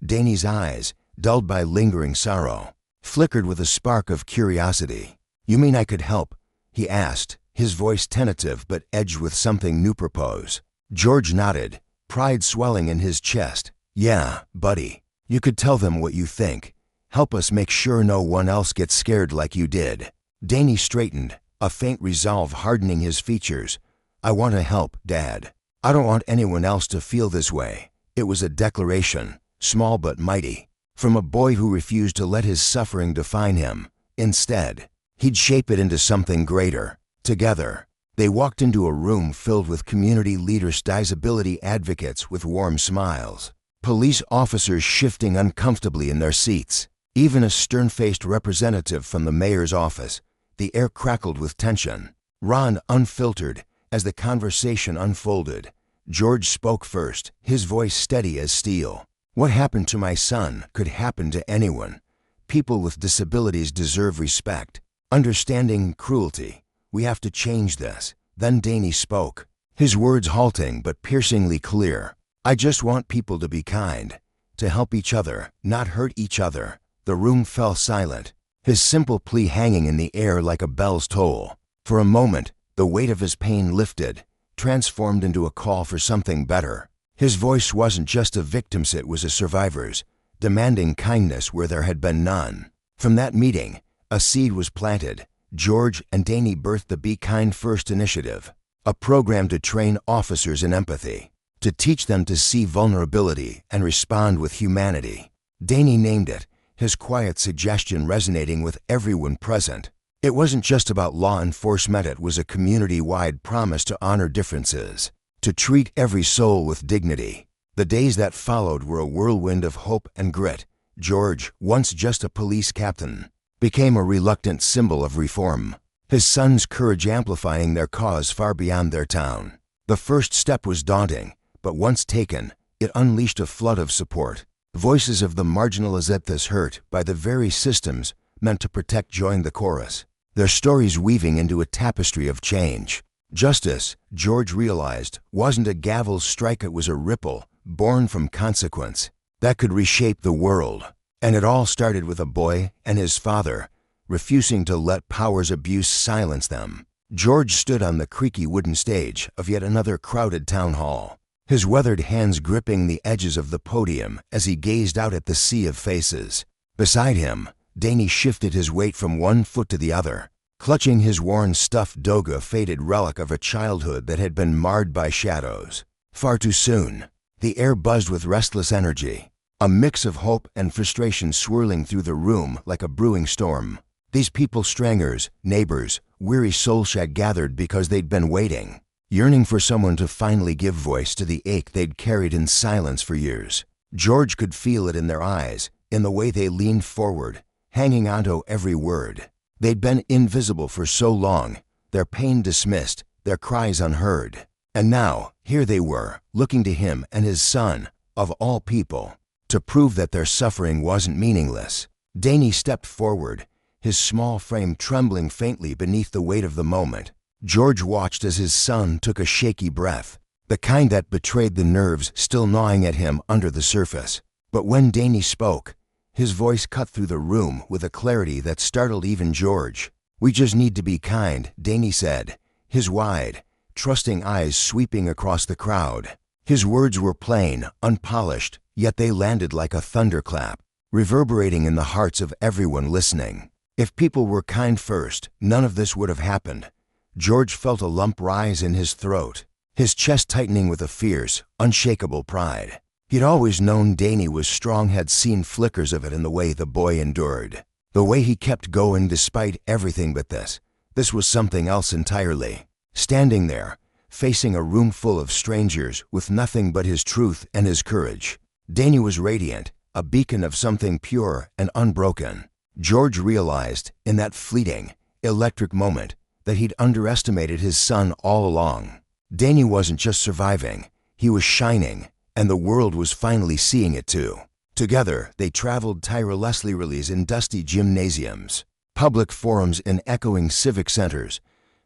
Danny's eyes, dulled by lingering sorrow, flickered with a spark of curiosity. "You mean I could help?" he asked, his voice tentative but edged with something new propose. George nodded, pride swelling in his chest. "Yeah, buddy. You could tell them what you think. Help us make sure no one else gets scared like you did." Danny straightened, a faint resolve hardening his features. "I want to help, Dad. I don't want anyone else to feel this way." It was a declaration, small but mighty, from a boy who refused to let his suffering define him. Instead, he'd shape it into something greater. Together, they walked into a room filled with community leaders, disability advocates with warm smiles, police officers shifting uncomfortably in their seats, even a stern-faced representative from the mayor's office. The air crackled with tension, raw and unfiltered. As the conversation unfolded, George spoke first, his voice steady as steel. "What happened to my son could happen to anyone. People with disabilities deserve respect, understanding, cruelty. We have to change this." Then Danny spoke, his words halting but piercingly clear. "I just want people to be kind, to help each other, not hurt each other." The room fell silent, his simple plea hanging in the air like a bell's toll. For a moment, the weight of his pain lifted, transformed into a call for something better. His voice wasn't just a victim's, it was a survivor's, demanding kindness where there had been none. From that meeting, a seed was planted. George and Danny birthed the Be Kind First initiative, a program to train officers in empathy, to teach them to see vulnerability and respond with humanity. Danny named it, his quiet suggestion resonating with everyone present. It wasn't just about law enforcement, it was a community-wide promise to honor differences, to treat every soul with dignity. The days that followed were a whirlwind of hope and grit. George, once just a police captain, became a reluctant symbol of reform, his son's courage amplifying their cause far beyond their town. The first step was daunting, but once taken, it unleashed a flood of support. Voices of the marginalized, hurt by the very systems meant to protect, joined the chorus, their stories weaving into a tapestry of change. Justice, George realized, wasn't a gavel strike, it was a ripple, born from consequence, that could reshape the world. And it all started with a boy and his father, refusing to let power's abuse silence them. George stood on the creaky wooden stage of yet another crowded town hall, his weathered hands gripping the edges of the podium as he gazed out at the sea of faces. Beside him, Danny shifted his weight from one foot to the other, clutching his worn stuffed dog, a faded relic of a childhood that had been marred by shadows. Far too soon, the air buzzed with restless energy, a mix of hope and frustration swirling through the room like a brewing storm. These people, strangers, neighbors, weary souls, had gathered because they'd been waiting, yearning for someone to finally give voice to the ache they'd carried in silence for years. George could feel it in their eyes, in the way they leaned forward, hanging onto every word. They'd been invisible for so long, their pain dismissed, their cries unheard. And now, here they were, looking to him and his son, of all people, to prove that their suffering wasn't meaningless. Danny stepped forward, his small frame trembling faintly beneath the weight of the moment. George watched as his son took a shaky breath, the kind that betrayed the nerves still gnawing at him under the surface. But when Danny spoke, his voice cut through the room with a clarity that startled even George. "We just need to be kind," Danny said, his wide, trusting eyes sweeping across the crowd. His words were plain, unpolished, yet they landed like a thunderclap, reverberating in the hearts of everyone listening. If people were kind first, none of this would have happened. George felt a lump rise in his throat, his chest tightening with a fierce, unshakable pride. He'd always known Danny was strong, had seen flickers of it in the way the boy endured, the way he kept going despite everything, but this was something else entirely. Standing there, facing a room full of strangers with nothing but his truth and his courage, Danny was radiant, a beacon of something pure and unbroken. George realized, in that fleeting, electric moment, that he'd underestimated his son all along. Danny wasn't just surviving, he was shining, and the world was finally seeing it too. Together, they traveled tirelessly, in dusty gymnasiums, public forums in echoing civic centers,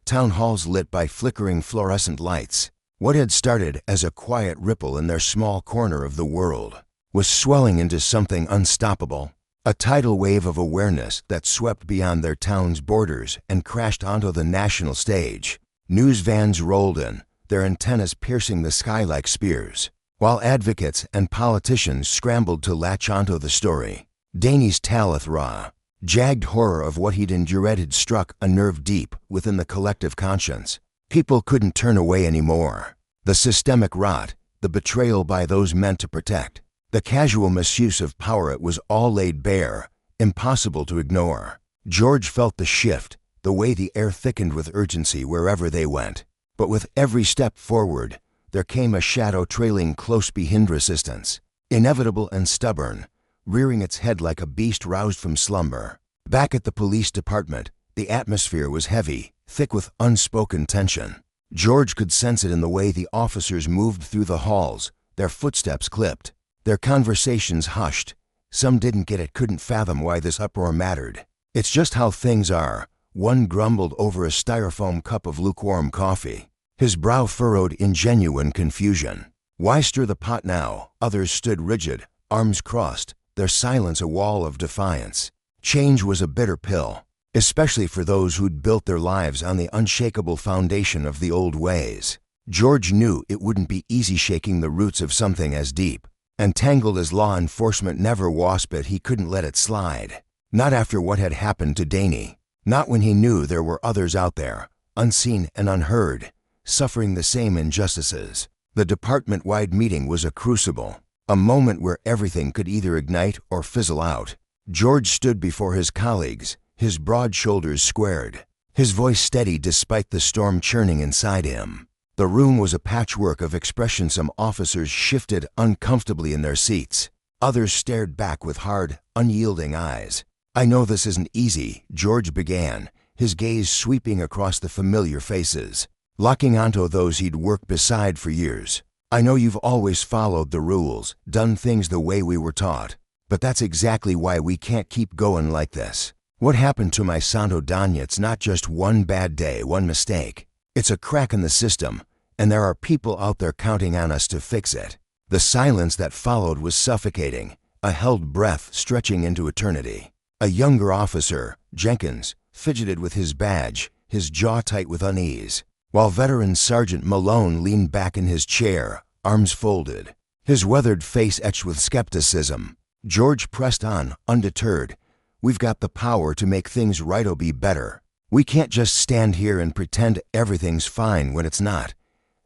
town halls lit by flickering fluorescent lights. What had started as a quiet ripple in their small corner of the world was swelling into something unstoppable. A tidal wave of awareness that swept beyond their town's borders and crashed onto the national stage. News vans rolled in, their antennas piercing the sky like spears, while advocates and politicians scrambled to latch onto the story. Danny's Talith raw, jagged horror of what he'd endured had struck a nerve deep within the collective conscience. People couldn't turn away anymore. The systemic rot, the betrayal by those meant to protect, the casual misuse of power, it was all laid bare, impossible to ignore. George felt the shift, the way the air thickened with urgency wherever they went. But with every step forward, there came a shadow trailing close behind resistance, inevitable and stubborn, rearing its head like a beast roused from slumber. Back at the police department, the atmosphere was heavy, thick with unspoken tension. George could sense it in the way the officers moved through the halls, their footsteps clipped, their conversations hushed. Some didn't get it, couldn't fathom why this uproar mattered. It's just how things are, one grumbled over a styrofoam cup of lukewarm coffee, his brow furrowed in genuine confusion. Why stir the pot now? Others stood rigid, arms crossed, their silence a wall of defiance. Change was a bitter pill, especially for those who'd built their lives on the unshakable foundation of the old ways. George knew it wouldn't be easy shaking the roots of something as deep and tangled as law enforcement never wasped it. He couldn't let it slide. Not after what had happened to Danny. Not when he knew there were others out there, unseen and unheard, suffering the same injustices. The department-wide meeting was a crucible, a moment where everything could either ignite or fizzle out. George stood before his colleagues, his broad shoulders squared, his voice steady despite the storm churning inside him. The room was a patchwork of expression. Some officers shifted uncomfortably in their seats. Others stared back with hard, unyielding eyes. "I know this isn't easy," George began, his gaze sweeping across the familiar faces, locking onto those he'd worked beside for years. "I know you've always followed the rules, done things the way we were taught. But that's exactly why we can't keep going like this. What happened to my Santo Danya? It's not just one bad day, one mistake. It's a crack in the system, and there are people out there counting on us to fix it." The silence that followed was suffocating, a held breath stretching into eternity. A younger officer, Jenkins, fidgeted with his badge, his jaw tight with unease, while veteran Sergeant Malone leaned back in his chair, arms folded, his weathered face etched with skepticism. George pressed on, undeterred. "We've got the power to make things right or be better. We can't just stand here and pretend everything's fine when it's not."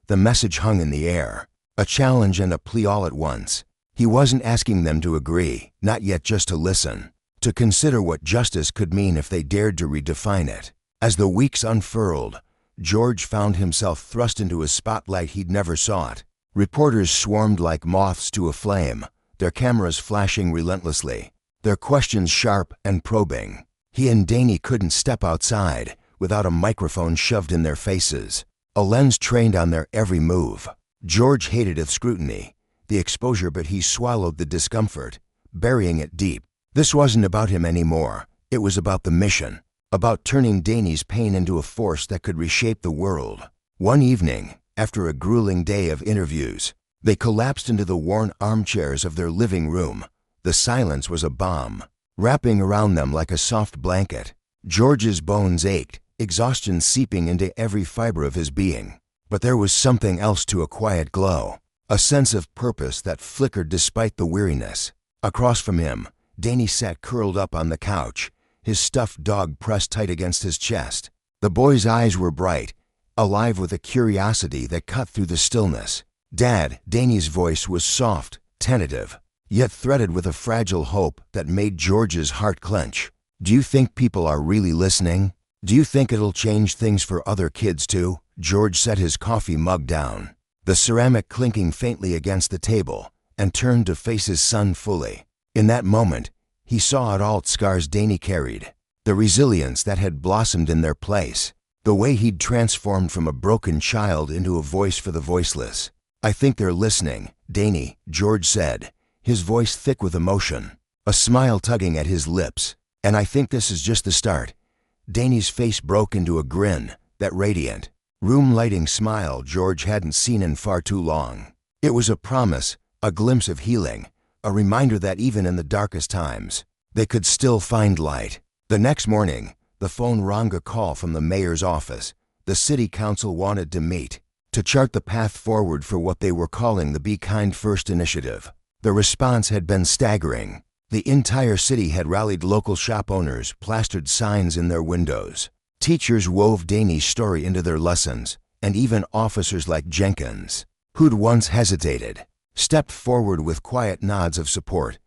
The message hung in the air, a challenge and a plea all at once. He wasn't asking them to agree, not yet, just to listen, to consider what justice could mean if they dared to redefine it. As the weeks unfurled, George found himself thrust into a spotlight he'd never sought. Reporters swarmed like moths to a flame, their cameras flashing relentlessly, their questions sharp and probing. He and Danny couldn't step outside without a microphone shoved in their faces, a lens trained on their every move. George hated the scrutiny, the exposure, but he swallowed the discomfort, burying it deep. This wasn't about him anymore. It was about the mission, about turning Danny's pain into a force that could reshape the world. One evening, after a grueling day of interviews, they collapsed into the worn armchairs of their living room. The silence was a bomb, wrapping around them like a soft blanket. George's bones ached, exhaustion seeping into every fiber of his being. But there was something else, to a quiet glow, a sense of purpose that flickered despite the weariness. Across from him, Danny sat curled up on the couch, his stuffed dog pressed tight against his chest. The boy's eyes were bright, alive with a curiosity that cut through the stillness. "Dad," Danny's voice was soft, tentative, yet threaded with a fragile hope that made George's heart clench. "Do you think people are really listening? Do you think it'll change things for other kids too?" George set his coffee mug down, the ceramic clinking faintly against the table, and turned to face his son fully. In that moment, he saw it all: scars Danny carried, the resilience that had blossomed in their place, the way he'd transformed from a broken child into a voice for the voiceless. "I think they're listening, Danny," George said, his voice thick with emotion, a smile tugging at his lips. "And I think this is just the start." Danny's face broke into a grin, that radiant, room-lighting smile George hadn't seen in far too long. It was a promise, a glimpse of healing, a reminder that even in the darkest times, they could still find light. The next morning, the phone rang a call from the mayor's office. The city council wanted to meet, to chart the path forward for what they were calling the Be Kind First initiative. The response had been staggering. The entire city had rallied local shop owners, plastered signs in their windows. Teachers wove Danny's story into their lessons, and even officers like Jenkins, who'd once hesitated, stepped forward with quiet nods of support.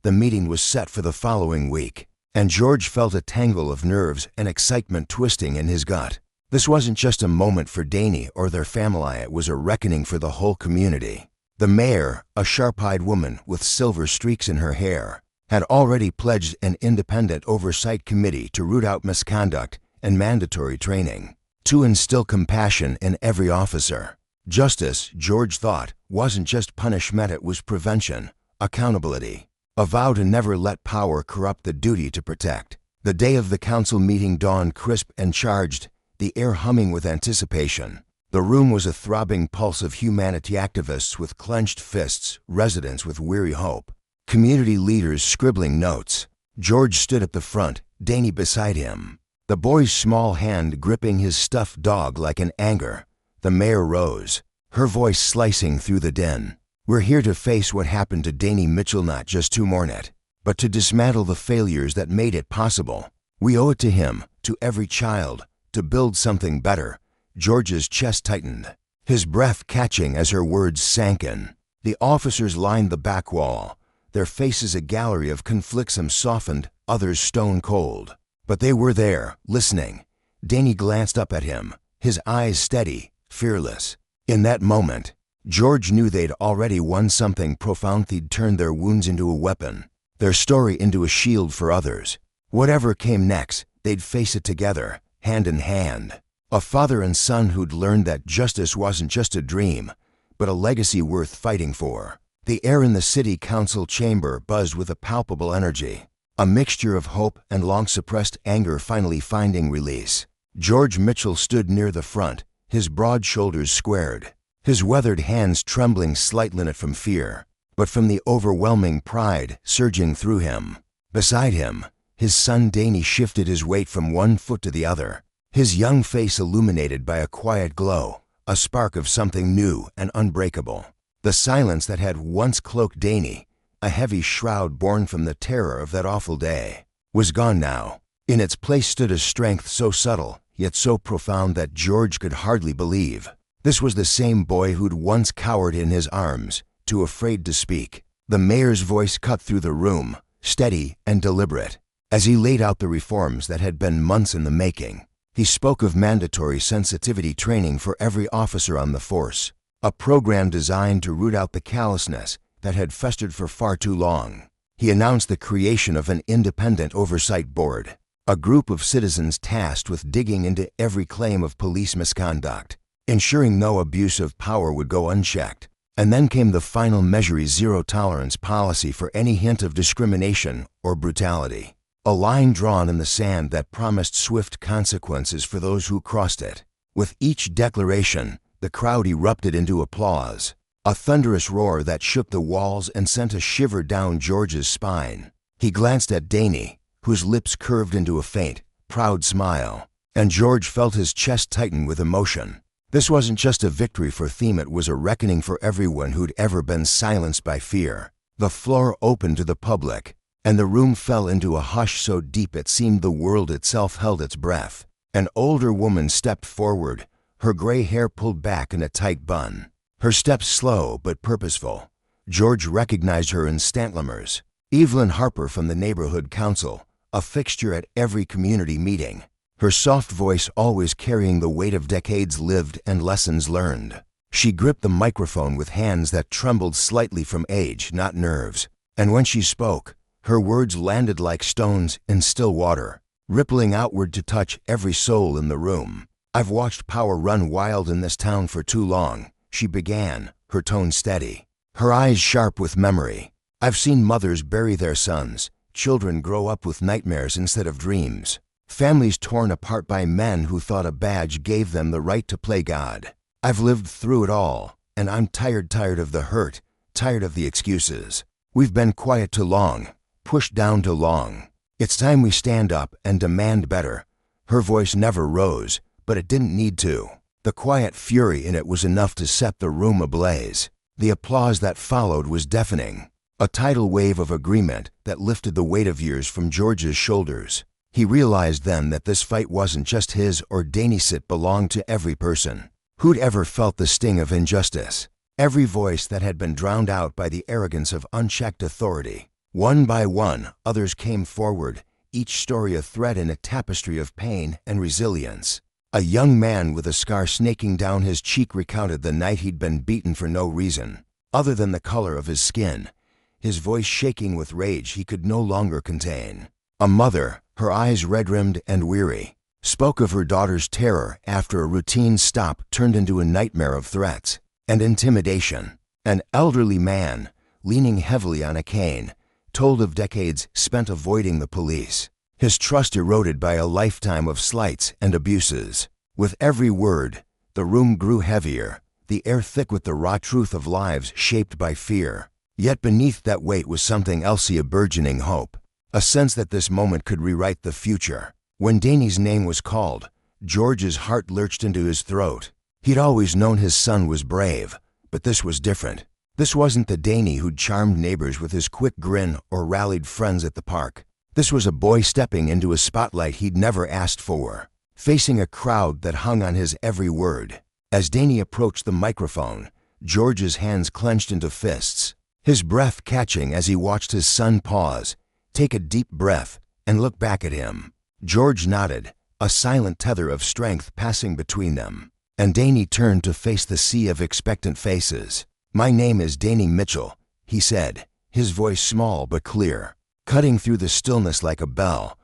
The meeting was set for the following week, and George felt a tangle of nerves and excitement twisting in his gut. This wasn't just a moment for Danny or their family, it was a reckoning for the whole community. The mayor, a sharp-eyed woman with silver streaks in her hair, had already pledged an independent oversight committee to root out misconduct and mandatory training, to instill compassion in every officer. Justice, George thought, wasn't just punishment, it was prevention, accountability, a vow to never let power corrupt the duty to protect. The day of the council meeting dawned crisp and charged, the air humming with anticipation. The room was a throbbing pulse of humanity, activists with clenched fists, residents with weary hope, community leaders scribbling notes. George stood at the front, Danny beside him, the boy's small hand gripping his stuffed dog like an anger. The mayor rose, her voice slicing through the din. We're here to face what happened to Danny Mitchell, not just to mourn it, but to dismantle the failures that made it possible. We owe it to him, to every child, to build something better. George's chest tightened, his breath catching as her words sank in. The officers lined the back wall, their faces a gallery of conflict, some softened, others stone cold. But they were there, listening. Danny glanced up at him, his eyes steady, fearless. In that moment, George knew they'd already won something profound. They'd turned their wounds into a weapon, their story into a shield for others. Whatever came next, they'd face it together, hand in hand. A father and son who'd learned that justice wasn't just a dream, but a legacy worth fighting for. The air in the city council chamber buzzed with a palpable energy, a mixture of hope and long-suppressed anger finally finding release. George Mitchell stood near the front, his broad shoulders squared, his weathered hands trembling slightly, not from fear, but from the overwhelming pride surging through him. Beside him, his son Danny shifted his weight from one foot to the other, his young face illuminated by a quiet glow, a spark of something new and unbreakable. The silence that had once cloaked Danny, a heavy shroud born from the terror of that awful day, was gone now. In its place stood a strength so subtle, yet so profound that George could hardly believe. This was the same boy who'd once cowered in his arms, too afraid to speak. The mayor's voice cut through the room, steady and deliberate, as he laid out the reforms that had been months in the making. He spoke of mandatory sensitivity training for every officer on the force, a program designed to root out the callousness that had festered for far too long. He announced the creation of an independent oversight board, a group of citizens tasked with digging into every claim of police misconduct, ensuring no abuse of power would go unchecked. And then came the final measure, zero-tolerance policy for any hint of discrimination or brutality, a line drawn in the sand that promised swift consequences for those who crossed it. With each declaration, the crowd erupted into applause, a thunderous roar that shook the walls and sent a shiver down George's spine. He glanced at Danny, whose lips curved into a faint, proud smile, and George felt his chest tighten with emotion. This wasn't just a victory for them, it was a reckoning for everyone who'd ever been silenced by fear. The floor opened to the public, and the room fell into a hush so deep it seemed the world itself held its breath. An older woman stepped forward, her gray hair pulled back in a tight bun, her steps slow but purposeful. George recognized her in Stantlemers, Evelyn Harper from the neighborhood council, a fixture at every community meeting, her soft voice always carrying the weight of decades lived and lessons learned. She gripped the microphone with hands that trembled slightly from age, not nerves, and when she spoke, her words landed like stones in still water, rippling outward to touch every soul in the room. I've watched power run wild in this town for too long, she began, her tone steady, her eyes sharp with memory. I've seen mothers bury their sons, children grow up with nightmares instead of dreams, families torn apart by men who thought a badge gave them the right to play God. I've lived through it all, and I'm tired of the hurt, tired of the excuses. We've been quiet too long, pushed down too long. It's time we stand up and demand better." Her voice never rose, but it didn't need to. The quiet fury in it was enough to set the room ablaze. The applause that followed was deafening, a tidal wave of agreement that lifted the weight of years from George's shoulders. He realized then that this fight wasn't just his or Danny's, it belonged to every person who'd ever felt the sting of injustice, every voice that had been drowned out by the arrogance of unchecked authority. One by one, others came forward, each story a thread in a tapestry of pain and resilience. A young man with a scar snaking down his cheek recounted the night he'd been beaten for no reason other than the color of his skin, his voice shaking with rage he could no longer contain. A mother, her eyes red-rimmed and weary, spoke of her daughter's terror after a routine stop turned into a nightmare of threats and intimidation. An elderly man, leaning heavily on a cane, told of decades spent avoiding the police, his trust eroded by a lifetime of slights and abuses. With every word, the room grew heavier, the air thick with the raw truth of lives shaped by fear. Yet beneath that weight was something else, a burgeoning hope, a sense that this moment could rewrite the future. When Danny's name was called, George's heart lurched into his throat. He'd always known his son was brave, but this was different. This wasn't the Danny who'd charmed neighbors with his quick grin or rallied friends at the park. This was a boy stepping into a spotlight he'd never asked for, facing a crowd that hung on his every word. As Danny approached the microphone, George's hands clenched into fists, his breath catching as he watched his son pause, take a deep breath, and look back at him. George nodded, a silent tether of strength passing between them, and Danny turned to face the sea of expectant faces. "My name is Danny Mitchell," he said, his voice small but clear, cutting through the stillness like a bell.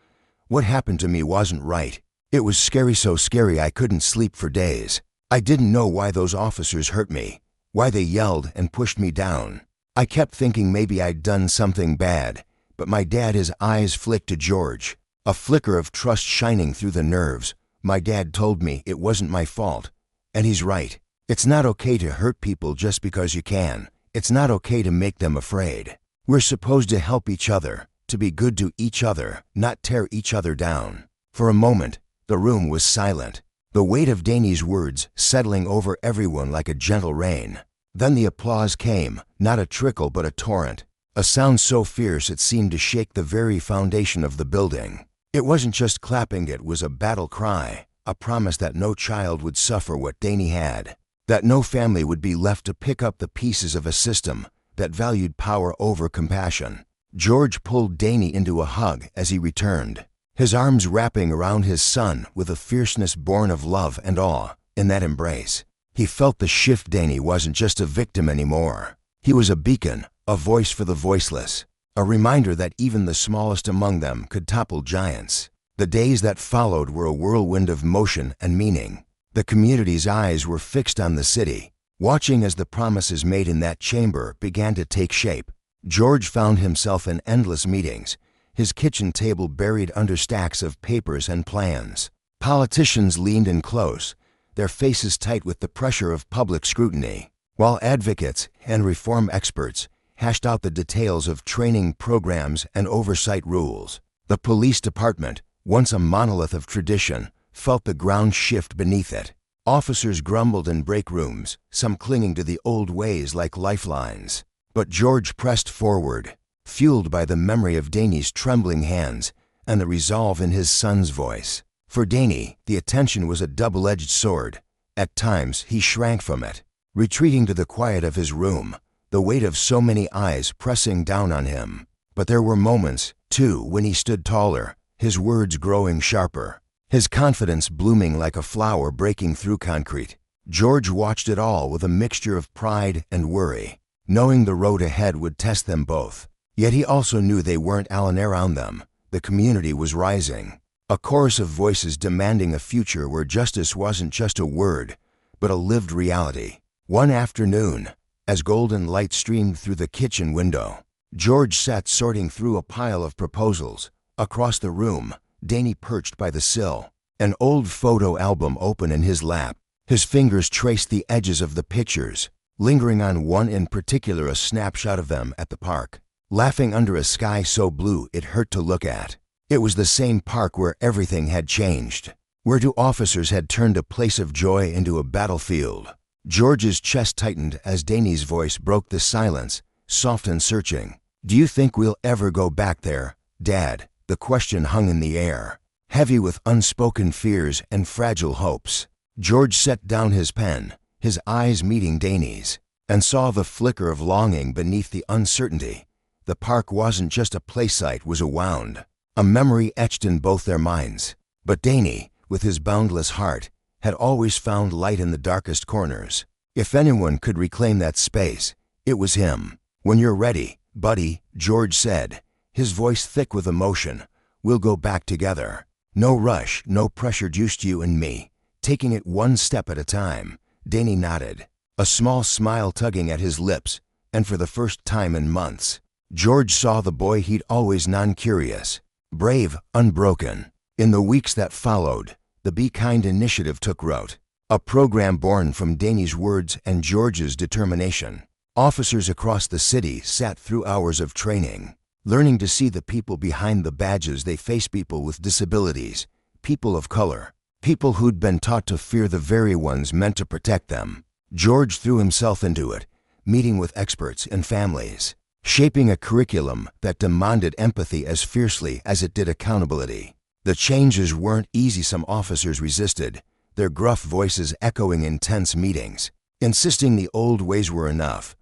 "What happened to me wasn't right. It was scary, so scary I couldn't sleep for days. I didn't know why those officers hurt me, why they yelled and pushed me down. I kept thinking maybe I'd done something bad, but my dad," his eyes flicked to George, a flicker of trust shining through the nerves. "My dad told me it wasn't my fault, and he's right. It's not okay to hurt people just because you can. It's not okay to make them afraid. We're supposed to help each other, to be good to each other, not tear each other down." For a moment, the room was silent, the weight of Danny's words settling over everyone like a gentle rain. Then the applause came, not a trickle but a torrent, a sound so fierce it seemed to shake the very foundation of the building. It wasn't just clapping, it was a battle cry, a promise that no child would suffer what Danny had, that no family would be left to pick up the pieces of a system that valued power over compassion. George pulled Danny into a hug as he returned, his arms wrapping around his son with a fierceness born of love and awe. In that embrace, he felt the shift. Danny wasn't just a victim anymore. He was a beacon, a voice for the voiceless, a reminder that even the smallest among them could topple giants. The days that followed were a whirlwind of motion and meaning. The community's eyes were fixed on the city, watching as the promises made in that chamber began to take shape. George found himself in endless meetings, his kitchen table buried under stacks of papers and plans. Politicians leaned in close, their faces tight with the pressure of public scrutiny, while advocates and reform experts hashed out the details of training programs and oversight rules. The police department, once a monolith of tradition, felt the ground shift beneath it. Officers grumbled in break rooms, some clinging to the old ways like lifelines. But George pressed forward, fueled by the memory of Danny's trembling hands and the resolve in his son's voice. For Danny, the attention was a double-edged sword. At times, he shrank from it, retreating to the quiet of his room, the weight of so many eyes pressing down on him. But there were moments, too, when he stood taller, his words growing sharper, his confidence blooming like a flower breaking through concrete. George watched it all with a mixture of pride and worry, knowing the road ahead would test them both. Yet he also knew they weren't alone around them. The community was rising, a chorus of voices demanding a future where justice wasn't just a word, but a lived reality. One afternoon, as golden light streamed through the kitchen window, George sat sorting through a pile of proposals. Across the room, Danny perched by the sill, an old photo album open in his lap. His fingers traced the edges of the pictures, lingering on one in particular, a snapshot of them at the park. laughing under a sky so blue it hurt to look at. It was the same park where everything had changed, where two officers had turned a place of joy into a battlefield. George's chest tightened as Danny's voice broke the silence, soft and searching. "Do you think we'll ever go back there, Dad?" The question hung in the air, heavy with unspoken fears and fragile hopes. George set down his pen, his eyes meeting Danny's, and saw the flicker of longing beneath the uncertainty. The park wasn't just a playsite, it was a wound, a memory etched in both their minds. But Danny, with his boundless heart, had always found light in the darkest corners. If anyone could reclaim that space, it was him. "When you're ready, buddy," George said, his voice thick with emotion, "we'll go back together. No rush, no pressure, just you and me, taking it one step at a time." Danny nodded, a small smile tugging at his lips, and for the first time in months, George saw the boy he'd always known, curious, brave, unbroken. In the weeks that followed, the Be Kind initiative took root, a program born from Danny's words and George's determination. Officers across the city sat through hours of training, learning to see the people behind the badges they face, people with disabilities, people of color, people who'd been taught to fear the very ones meant to protect them. George threw himself into it, meeting with experts and families, shaping a curriculum that demanded empathy as fiercely as it did accountability. The changes weren't easy. Some officers resisted, their gruff voices echoing in tense meetings, insisting the old ways were enough.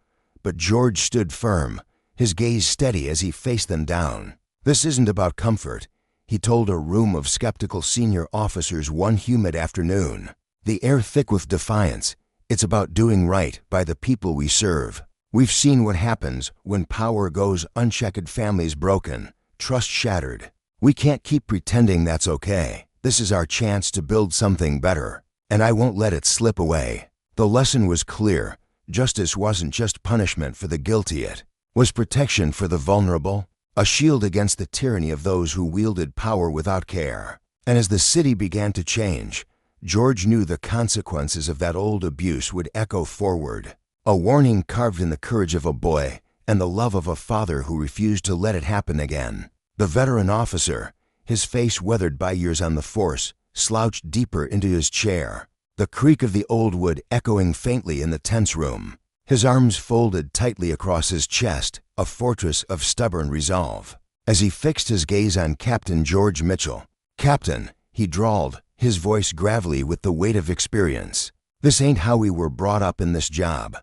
But George stood firm, his gaze steady as he faced them down. "This isn't about comfort," he told a room of skeptical senior officers one humid afternoon, the air thick with defiance. "It's about doing right by the people we serve. We've seen what happens when power goes unchecked, families broken, trust shattered. We can't keep pretending that's okay. This is our chance to build something better, and I won't let it slip away." The lesson was clear. Justice wasn't just punishment for the guilty, it was protection for the vulnerable, a shield against the tyranny of those who wielded power without care. And as the city began to change, George knew the consequences of that old abuse would echo forward, a warning carved in the courage of a boy and the love of a father who refused to let it happen again. The veteran officer, his face weathered by years on the force, slouched deeper into his chair, the creak of the old wood echoing faintly in the tense room, his arms folded tightly across his chest, a fortress of stubborn resolve. As he fixed his gaze on Captain George Mitchell, "Captain," he drawled, his voice gravelly with the weight of experience, "this ain't how we were brought up in this job.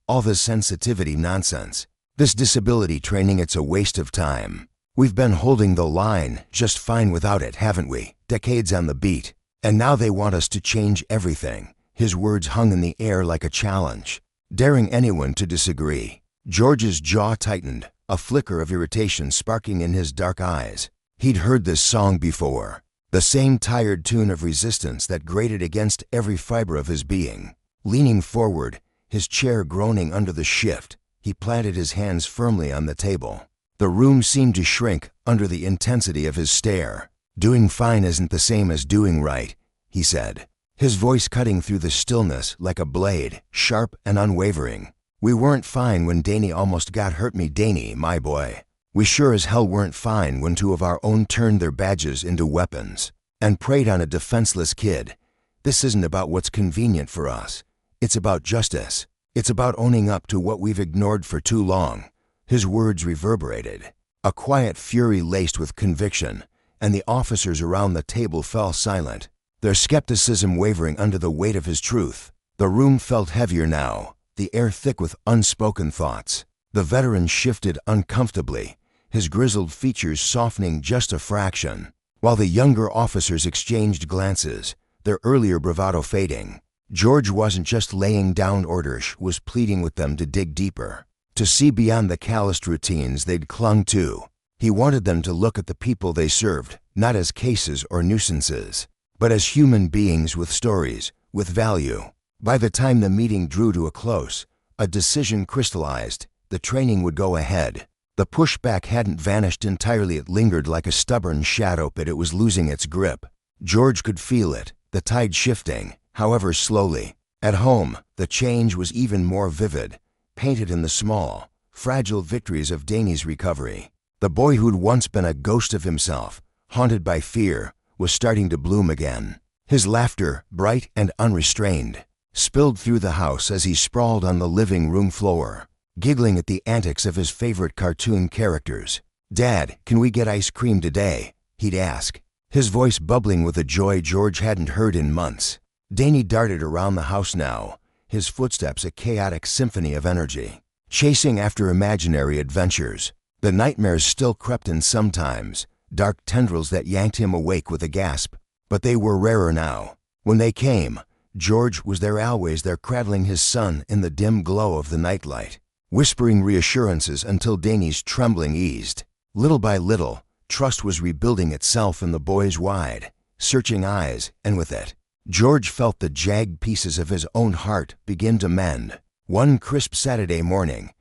All this sensitivity nonsense, this disability training, it's a waste of time. We've been holding the line just fine without it, haven't we? Decades on the beat. And now they want us to change everything." His words hung in the air like a challenge, daring anyone to disagree. George's jaw tightened, a flicker of irritation sparking in his dark eyes. He'd heard this song before, the same tired tune of resistance that grated against every fiber of his being. Leaning forward, his chair groaning under the shift, he planted his hands firmly on the table. The room seemed to shrink under the intensity of his stare. "Doing fine isn't the same as doing right," he said, his voice cutting through the stillness like a blade, sharp and unwavering. "We weren't fine when Danny almost got hurt. Me, Danny, my boy. We sure as hell weren't fine when two of our own turned their badges into weapons and preyed on a defenseless kid. This isn't about what's convenient for us. It's about justice. It's about owning up to what we've ignored for too long." His words reverberated, a quiet fury laced with conviction, and the officers around the table fell silent, their skepticism wavering under the weight of his truth. The room felt heavier now, the air thick with unspoken thoughts. The veteran shifted uncomfortably, his grizzled features softening just a fraction, while the younger officers exchanged glances, their earlier bravado fading. George wasn't just laying down orders, was pleading with them to dig deeper, to see beyond the calloused routines they'd clung to. He wanted them to look at the people they served, not as cases or nuisances, but as human beings with stories, with value. By the time the meeting drew to a close, a decision crystallized. The training would go ahead. The pushback hadn't vanished entirely. It lingered like a stubborn shadow, but it was losing its grip. George could feel it, the tide shifting, however slowly. At home, the change was even more vivid, painted in the small, fragile victories of Danny's recovery. The boy who'd once been a ghost of himself, haunted by fear, was starting to bloom again. His laughter, bright and unrestrained, spilled through the house as he sprawled on the living room floor, giggling at the antics of his favorite cartoon characters. "Dad, can we get ice cream today?" he'd ask, his voice bubbling with a joy George hadn't heard in months. Danny darted around the house now, his footsteps a chaotic symphony of energy, chasing after imaginary adventures. The nightmares still crept in sometimes, dark tendrils that yanked him awake with a gasp, but they were rarer now. When they came, George was there always, there cradling his son in the dim glow of the nightlight, whispering reassurances until Danny's trembling eased. Little by little, trust was rebuilding itself in the boy's wide, searching eyes, and with it, George felt the jagged pieces of his own heart begin to mend. One crisp Saturday morning,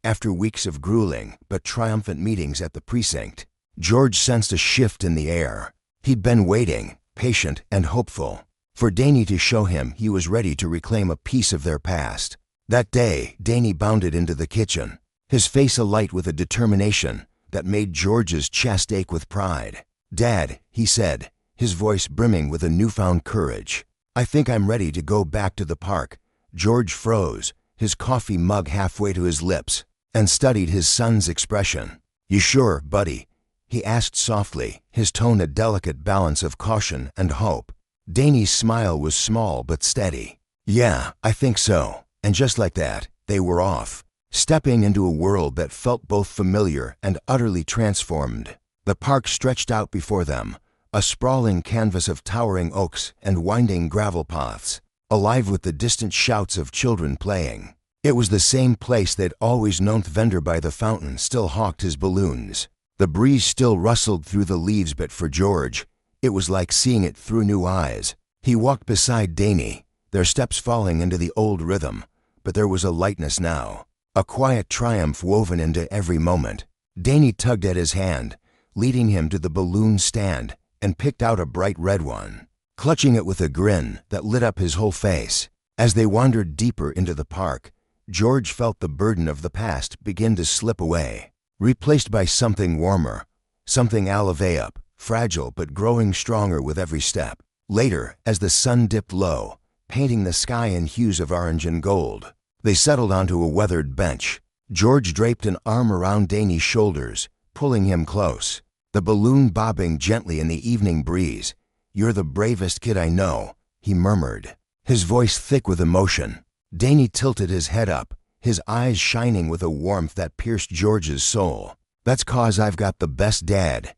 after weeks of grueling but triumphant meetings at the precinct, George sensed a shift in the air. He'd been waiting, patient and hopeful, for Danny to show him he was ready to reclaim a piece of their past. That day, Danny bounded into the kitchen, his face alight with a determination that made George's chest ache with pride. "Dad," he said, his voice brimming with a newfound courage, "I think I'm ready to go back to the park." George froze, his coffee mug halfway to his lips, and studied his son's expression. "You sure, buddy?" he asked softly, his tone a delicate balance of caution and hope. Danny's smile was small but steady. "Yeah, I think so." And just like that, they were off, stepping into a world that felt both familiar and utterly transformed. The park stretched out before them, a sprawling canvas of towering oaks and winding gravel paths, alive with the distant shouts of children playing. It was the same place they'd always known. The vendor by the fountain still hawked his balloons. The breeze still rustled through the leaves, but for George, it was like seeing it through new eyes. He walked beside Danny, their steps falling into the old rhythm, but there was a lightness now, a quiet triumph woven into every moment. Danny tugged at his hand, leading him to the balloon stand, and picked out a bright red one, clutching it with a grin that lit up his whole face. As they wandered deeper into the park, George felt the burden of the past begin to slip away, replaced by something warmer, something up, fragile but growing stronger with every step. Later, as the sun dipped low, painting the sky in hues of orange and gold, they settled onto a weathered bench. George draped an arm around Danny's shoulders, pulling him close, the balloon bobbing gently in the evening breeze. "You're the bravest kid I know," he murmured, his voice thick with emotion. Danny tilted his head up, his eyes shining with a warmth that pierced George's soul. "That's 'cause I've got the best dad,"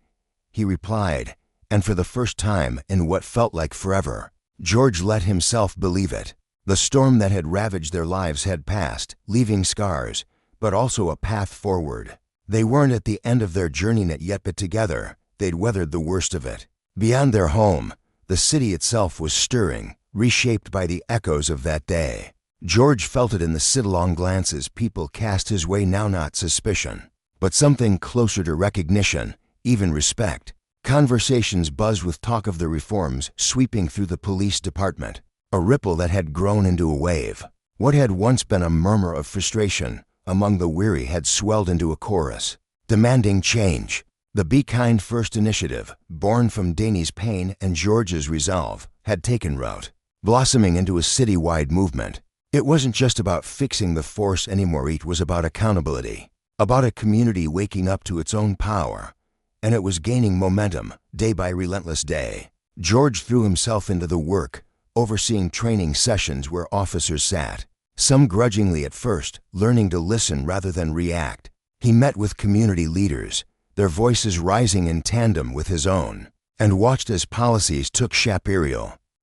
he replied, and for the first time in what felt like forever, George let himself believe it. The storm that had ravaged their lives had passed, leaving scars, but also a path forward. They weren't at the end of their journey yet, but together, they'd weathered the worst of it. Beyond their home, the city itself was stirring, reshaped by the echoes of that day. George felt it in the sidelong glances people cast his way now, not suspicion, but something closer to recognition, even respect. Conversations buzzed with talk of the reforms sweeping through the police department, a ripple that had grown into a wave. What had once been a murmur of frustration among the weary had swelled into a chorus, demanding change. The Be Kind First initiative, born from Danny's pain and George's resolve, had taken root, blossoming into a citywide movement. It wasn't just about fixing the force anymore, it was about accountability, about a community waking up to its own power. And it was gaining momentum, day by relentless day. George threw himself into the work, overseeing training sessions where officers sat, some grudgingly at first, learning to listen rather than react. He met with community leaders, their voices rising in tandem with his own, and watched as policies took shape,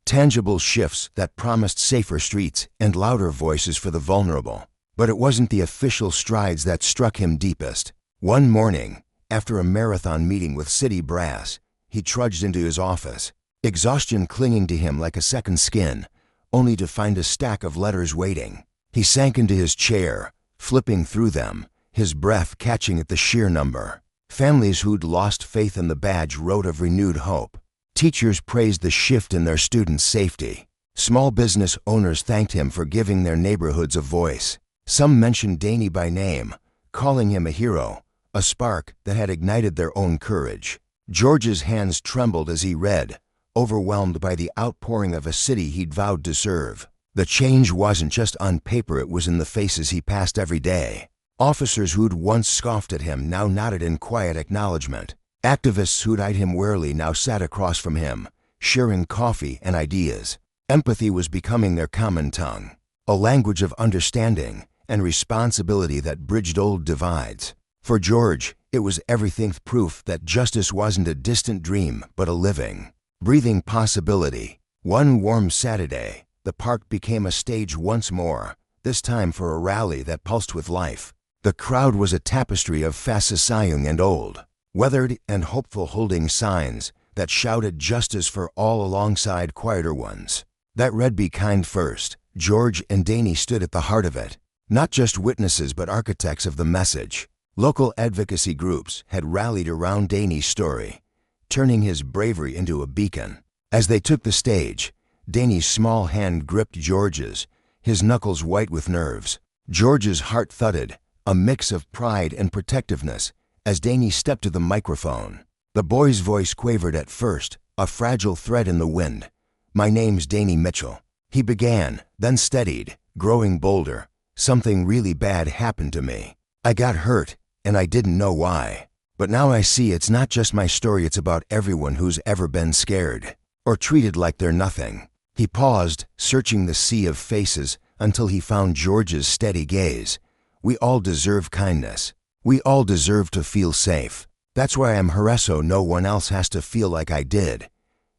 tangible shifts that promised safer streets and louder voices for the vulnerable. But it wasn't the official strides that struck him deepest. One morning, after a marathon meeting with city brass, he trudged into his office, exhaustion clinging to him like a second skin, only to find a stack of letters waiting. He sank into his chair, flipping through them, his breath catching at the sheer number. Families who'd lost faith in the badge wrote of renewed hope. Teachers praised the shift in their students' safety. Small business owners thanked him for giving their neighborhoods a voice. Some mentioned Danny by name, calling him a hero, a spark that had ignited their own courage. George's hands trembled as he read, overwhelmed by the outpouring of a city he'd vowed to serve. The change wasn't just on paper, it was in the faces he passed every day. Officers who'd once scoffed at him now nodded in quiet acknowledgement. Activists who'd eyed him warily now sat across from him, sharing coffee and ideas. Empathy was becoming their common tongue, a language of understanding and responsibility that bridged old divides. For George, it was everything, proof that justice wasn't a distant dream but a living, breathing possibility. One warm Saturday, the park became a stage once more, this time for a rally that pulsed with life. The crowd was a tapestry of fast young and old, weathered and hopeful, holding signs that shouted justice for all alongside quieter ones that read "Be kind" first. George and Danny stood at the heart of it, not just witnesses but architects of the message. Local advocacy groups had rallied around Danny's story, turning his bravery into a beacon. As they took the stage, Danny's small hand gripped George's, his knuckles white with nerves. George's heart thudded, a mix of pride and protectiveness, as Danny stepped to the microphone. The boy's voice quavered at first, a fragile thread in the wind. "My name's Danny Mitchell," he began, then steadied, growing bolder. "Something really bad happened to me. I got hurt, and I didn't know why. But now I see it's not just my story, it's about everyone who's ever been scared, or treated like they're nothing." He paused, searching the sea of faces until he found George's steady gaze. "We all deserve kindness. We all deserve to feel safe. That's why I'm here so no one else has to feel like I did."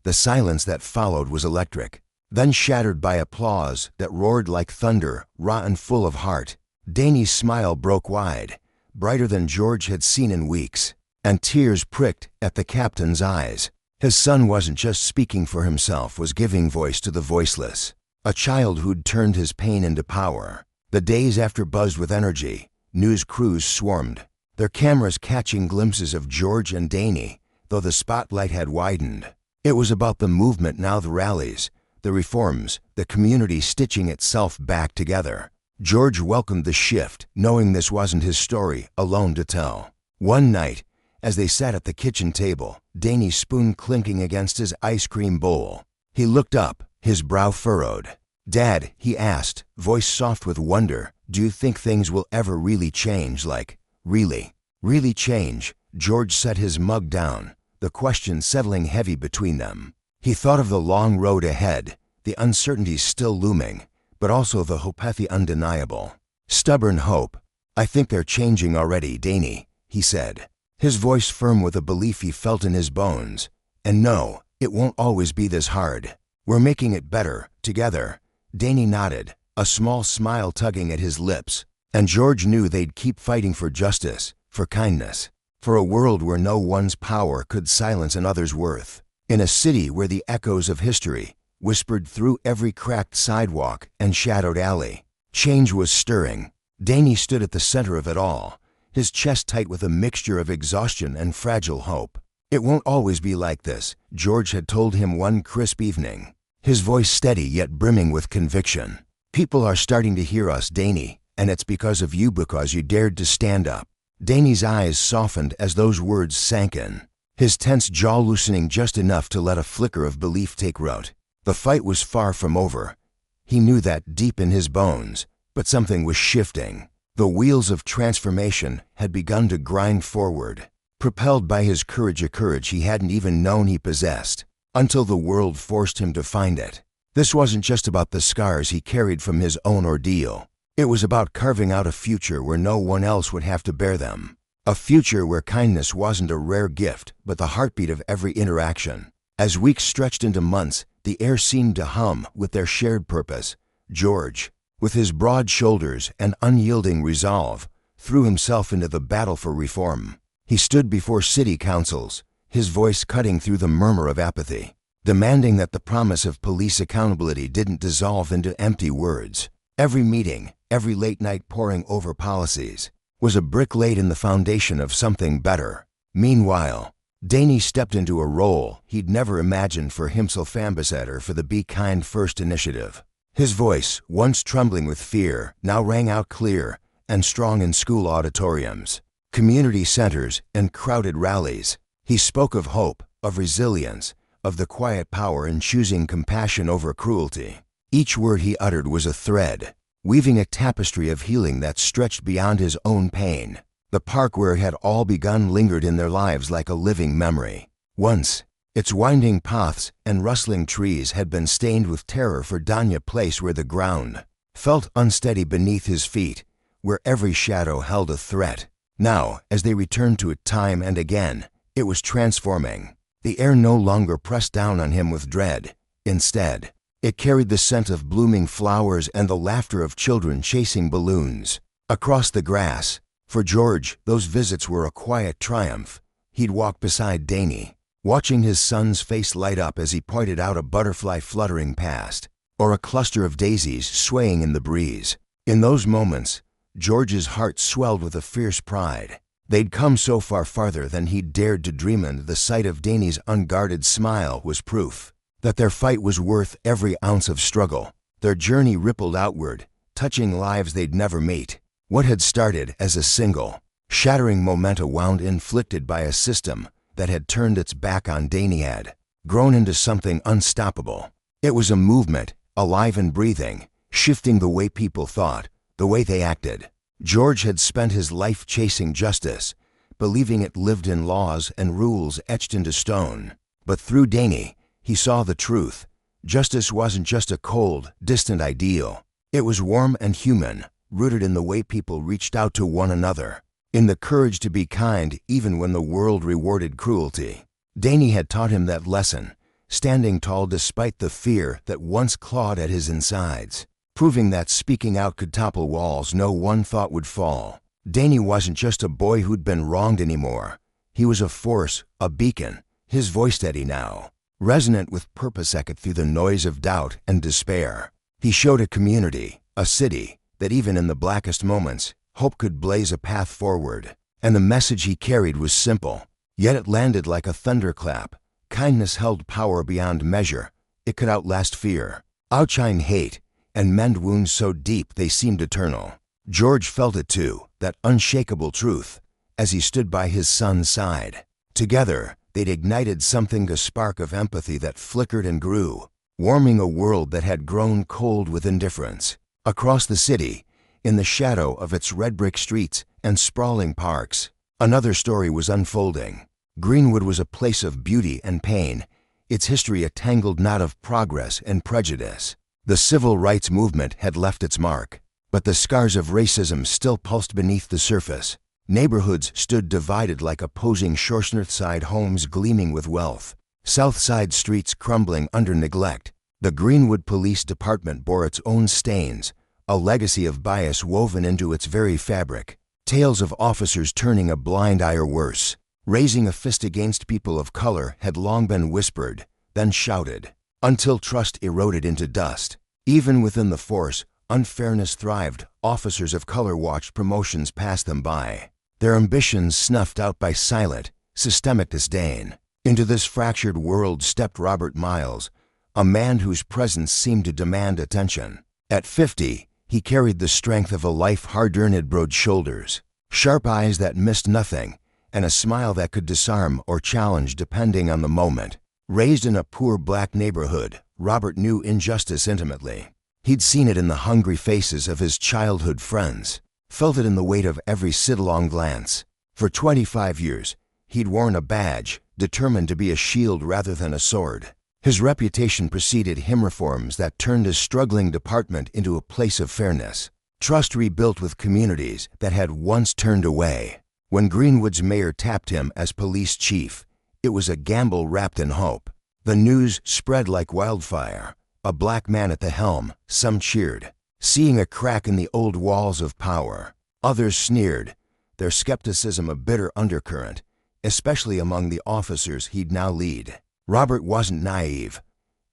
The silence that followed was electric, then shattered by applause that roared like thunder, raw and full of heart. Danny's smile broke wide, brighter than George had seen in weeks, and tears pricked at the captain's eyes. His son wasn't just speaking for himself, was giving voice to the voiceless, a child who'd turned his pain into power. The days after buzzed with energy. News crews swarmed, their cameras catching glimpses of George and Danny, though the spotlight had widened. It was about the movement now, the rallies, the reforms, the community stitching itself back together. George welcomed the shift, knowing this wasn't his story alone to tell. One night, as they sat at the kitchen table, Danny's spoon clinking against his ice cream bowl, he looked up, his brow furrowed. "Dad," he asked, voice soft with wonder, "do you think things will ever really change? Like, really change?" George set his mug down, the question settling heavy between them. He thought of the long road ahead, the uncertainties still looming, but also the hope, the undeniable, stubborn hope. "I think they're changing already, Danny," he said, his voice firm with a belief he felt in his bones. "And no, it won't always be this hard. We're making it better, together." Danny nodded, a small smile tugging at his lips, and George knew they'd keep fighting for justice, for kindness, for a world where no one's power could silence another's worth. In a city where the echoes of history whispered through every cracked sidewalk and shadowed alley, change was stirring. Danny stood at the center of it all, his chest tight with a mixture of exhaustion and fragile hope. "It won't always be like this," George had told him one crisp evening, his voice steady yet brimming with conviction. "People are starting to hear us, Danny, and it's because of you, because you dared to stand up." Danny's eyes softened as those words sank in, his tense jaw loosening just enough to let a flicker of belief take root. The fight was far from over. He knew that deep in his bones, but something was shifting. The wheels of transformation had begun to grind forward, propelled by his courage, a courage he hadn't even known he possessed, until the world forced him to find it. This wasn't just about the scars he carried from his own ordeal. It was about carving out a future where no one else would have to bear them. A future where kindness wasn't a rare gift, but the heartbeat of every interaction. As weeks stretched into months, the air seemed to hum with their shared purpose. George, with his broad shoulders and unyielding resolve, threw himself into the battle for reform. He stood before city councils, his voice cutting through the murmur of apathy, demanding that the promise of police accountability didn't dissolve into empty words. Every meeting, every late night poring over policies, was a brick laid in the foundation of something better. Meanwhile, Danny stepped into a role he'd never imagined for himself, ambassador for the Be Kind First initiative. His voice, once trembling with fear, now rang out clear, and strong in school auditoriums, community centers, and crowded rallies. He spoke of hope, of resilience, of the quiet power in choosing compassion over cruelty. Each word he uttered was a thread, weaving a tapestry of healing that stretched beyond his own pain. The park where it had all begun lingered in their lives like a living memory. Once, its winding paths and rustling trees had been stained with terror for Danya Place, where the ground felt unsteady beneath his feet, where every shadow held a threat. Now, as they returned to it time and again, it was transforming. The air no longer pressed down on him with dread. Instead, it carried the scent of blooming flowers and the laughter of children chasing balloons across the grass. For George, those visits were a quiet triumph. He'd walk beside Danny, watching his son's face light up as he pointed out a butterfly fluttering past, or a cluster of daisies swaying in the breeze. In those moments, George's heart swelled with a fierce pride. They'd come so far farther than he'd dared to dream, and the sight of Danny's unguarded smile was proof that their fight was worth every ounce of struggle. Their journey rippled outward, touching lives they'd never meet. What had started as a single, shattering memento wound inflicted by a system that had turned its back on Danny had grown into something unstoppable. It was a movement, alive and breathing, shifting the way people thought, the way they acted. George had spent his life chasing justice, believing it lived in laws and rules etched into stone. But through Danny, he saw the truth. Justice wasn't just a cold, distant ideal. It was warm and human, rooted in the way people reached out to one another, in the courage to be kind even when the world rewarded cruelty. Danny had taught him that lesson, standing tall despite the fear that once clawed at his insides, proving that speaking out could topple walls no one thought would fall. Danny wasn't just a boy who'd been wronged anymore. He was a force, a beacon, his voice steady now, resonant with purpose echoed through the noise of doubt and despair. He showed a community, a city, that even in the blackest moments, hope could blaze a path forward. And the message he carried was simple, yet it landed like a thunderclap. Kindness held power beyond measure. It could outlast fear, outshine hate, and mend wounds so deep they seemed eternal. George felt it too, that unshakable truth, as he stood by his son's side. Together, they'd ignited something, a spark of empathy that flickered and grew, warming a world that had grown cold with indifference. Across the city, in the shadow of its red brick streets and sprawling parks, another story was unfolding. Greenwood was a place of beauty and pain, its history a tangled knot of progress and prejudice. The civil rights movement had left its mark, but the scars of racism still pulsed beneath the surface. Neighborhoods stood divided like opposing shores, north side homes gleaming with wealth, south side streets crumbling under neglect. The Greenwood Police Department bore its own stains, a legacy of bias woven into its very fabric. Tales of officers turning a blind eye or worse, raising a fist against people of color had long been whispered, then shouted, until trust eroded into dust. Even within the force, unfairness thrived. Officers of color watched promotions pass them by, their ambitions snuffed out by silent, systemic disdain. Into this fractured world stepped Robert Miles, a man whose presence seemed to demand attention. At 50, he carried the strength of a life hard-earned, broad shoulders, sharp eyes that missed nothing, and a smile that could disarm or challenge depending on the moment. Raised in a poor black neighborhood, Robert knew injustice intimately. He'd seen it in the hungry faces of his childhood friends, felt it in the weight of every sidelong glance. For 25 years, he'd worn a badge, determined to be a shield rather than a sword. His reputation preceded him, reforms that turned his struggling department into a place of fairness, trust rebuilt with communities that had once turned away. When Greenwood's mayor tapped him as police chief, it was a gamble wrapped in hope. The news spread like wildfire. A black man at the helm, some cheered, seeing a crack in the old walls of power. Others sneered, their skepticism a bitter undercurrent, especially among the officers he'd now lead. Robert wasn't naive.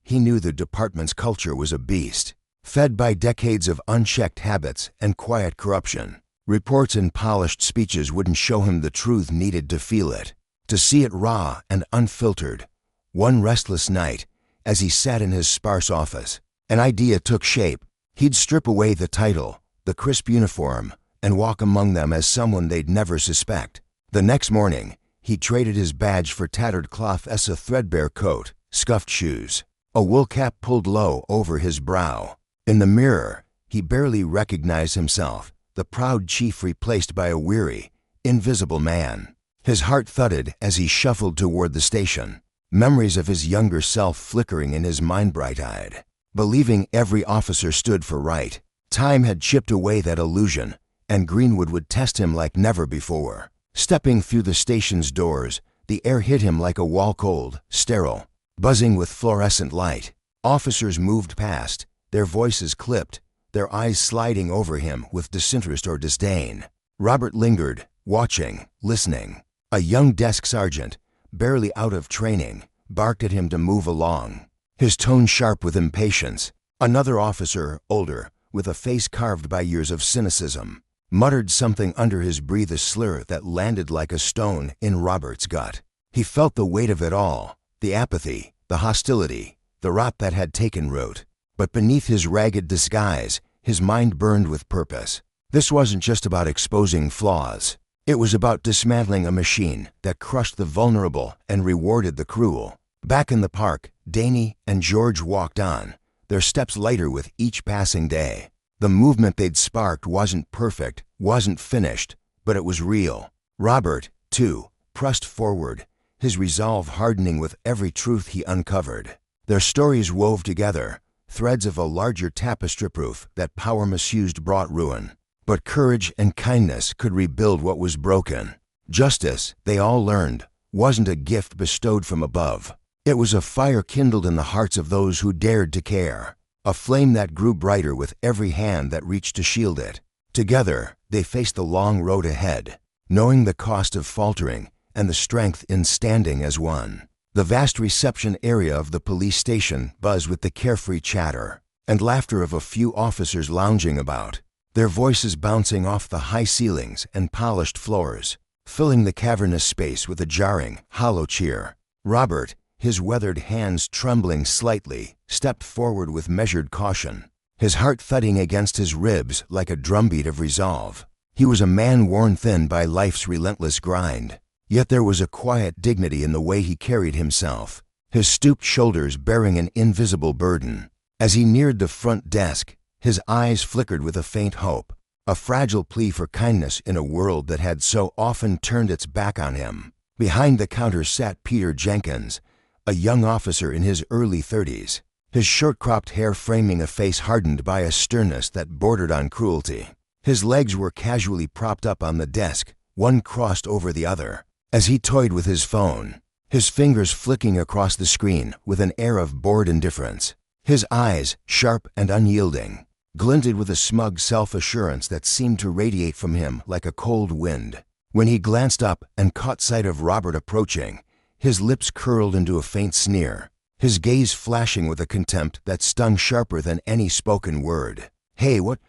He knew the department's culture was a beast, fed by decades of unchecked habits and quiet corruption. Reports and polished speeches wouldn't show him the truth needed to feel it, to see it raw and unfiltered. One restless night, as he sat in his sparse office, an idea took shape. He'd strip away the title, the crisp uniform, and walk among them as someone they'd never suspect. The next morning, he traded his badge for tattered cloth as a threadbare coat, scuffed shoes, a wool cap pulled low over his brow. In the mirror, he barely recognized himself, the proud chief replaced by a weary, invisible man. His heart thudded as he shuffled toward the station, memories of his younger self flickering in his mind bright-eyed. Believing every officer stood for right, time had chipped away that illusion, and Greenwood would test him like never before. Stepping through the station's doors, the air hit him like a wall-cold, sterile, buzzing with fluorescent light. Officers moved past, their voices clipped, their eyes sliding over him with disinterest or disdain. Robert lingered, watching, listening. A young desk sergeant, barely out of training, barked at him to move along, his tone sharp with impatience. Another officer, older, with a face carved by years of cynicism, muttered something under his breath, a slur that landed like a stone in Robert's gut. He felt the weight of it all, the apathy, the hostility, the rot that had taken root. But beneath his ragged disguise, his mind burned with purpose. This wasn't just about exposing flaws. It was about dismantling a machine that crushed the vulnerable and rewarded the cruel. Back in the park, Danny and George walked on, their steps lighter with each passing day. The movement they'd sparked wasn't perfect, wasn't finished, but it was real. Robert, too, pressed forward, his resolve hardening with every truth he uncovered. Their stories wove together, threads of a larger tapestry proof that power misused brought ruin. But courage and kindness could rebuild what was broken. Justice, they all learned, wasn't a gift bestowed from above. It was a fire kindled in the hearts of those who dared to care, a flame that grew brighter with every hand that reached to shield it. Together, they faced the long road ahead, knowing the cost of faltering and the strength in standing as one. The vast reception area of the police station buzzed with the carefree chatter and laughter of a few officers lounging about, their voices bouncing off the high ceilings and polished floors, filling the cavernous space with a jarring, hollow cheer. Robert, his weathered hands trembling slightly, stepped forward with measured caution, his heart thudding against his ribs like a drumbeat of resolve. He was a man worn thin by life's relentless grind, yet there was a quiet dignity in the way he carried himself, his stooped shoulders bearing an invisible burden. As he neared the front desk, his eyes flickered with a faint hope, a fragile plea for kindness in a world that had so often turned its back on him. Behind the counter sat Peter Jenkins, a young officer in his early 30s, his short-cropped hair framing a face hardened by a sternness that bordered on cruelty. His legs were casually propped up on the desk, one crossed over the other, as he toyed with his phone, his fingers flicking across the screen with an air of bored indifference. His eyes, sharp and unyielding, glinted with a smug self-assurance that seemed to radiate from him like a cold wind. When he glanced up and caught sight of Robert approaching, his lips curled into a faint sneer, his gaze flashing with a contempt that stung sharper than any spoken word. "Hey, what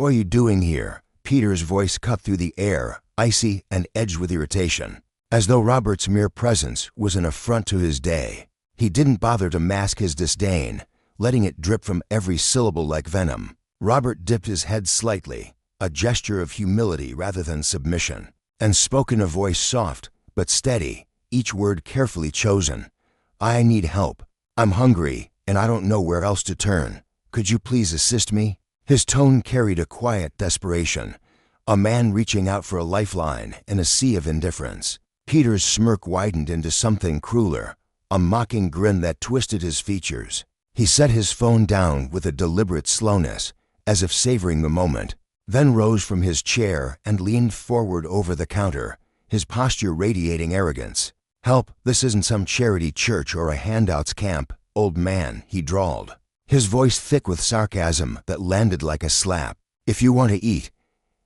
are you doing here?" Peter's voice cut through the air, icy and edged with irritation, as though Robert's mere presence was an affront to his day. He didn't bother to mask his disdain, letting it drip from every syllable like venom. Robert dipped his head slightly, a gesture of humility rather than submission, and spoke in a voice soft but steady, each word carefully chosen. "I need help. I'm hungry, and I don't know where else to turn. Could you please assist me?" His tone carried a quiet desperation, a man reaching out for a lifeline in a sea of indifference. Peter's smirk widened into something crueler, a mocking grin that twisted his features. He set his phone down with a deliberate slowness, as if savoring the moment, then rose from his chair and leaned forward over the counter, his posture radiating arrogance. "Help, this isn't some charity church or a handouts camp, old man," he drawled, his voice thick with sarcasm that landed like a slap. "If you want to eat,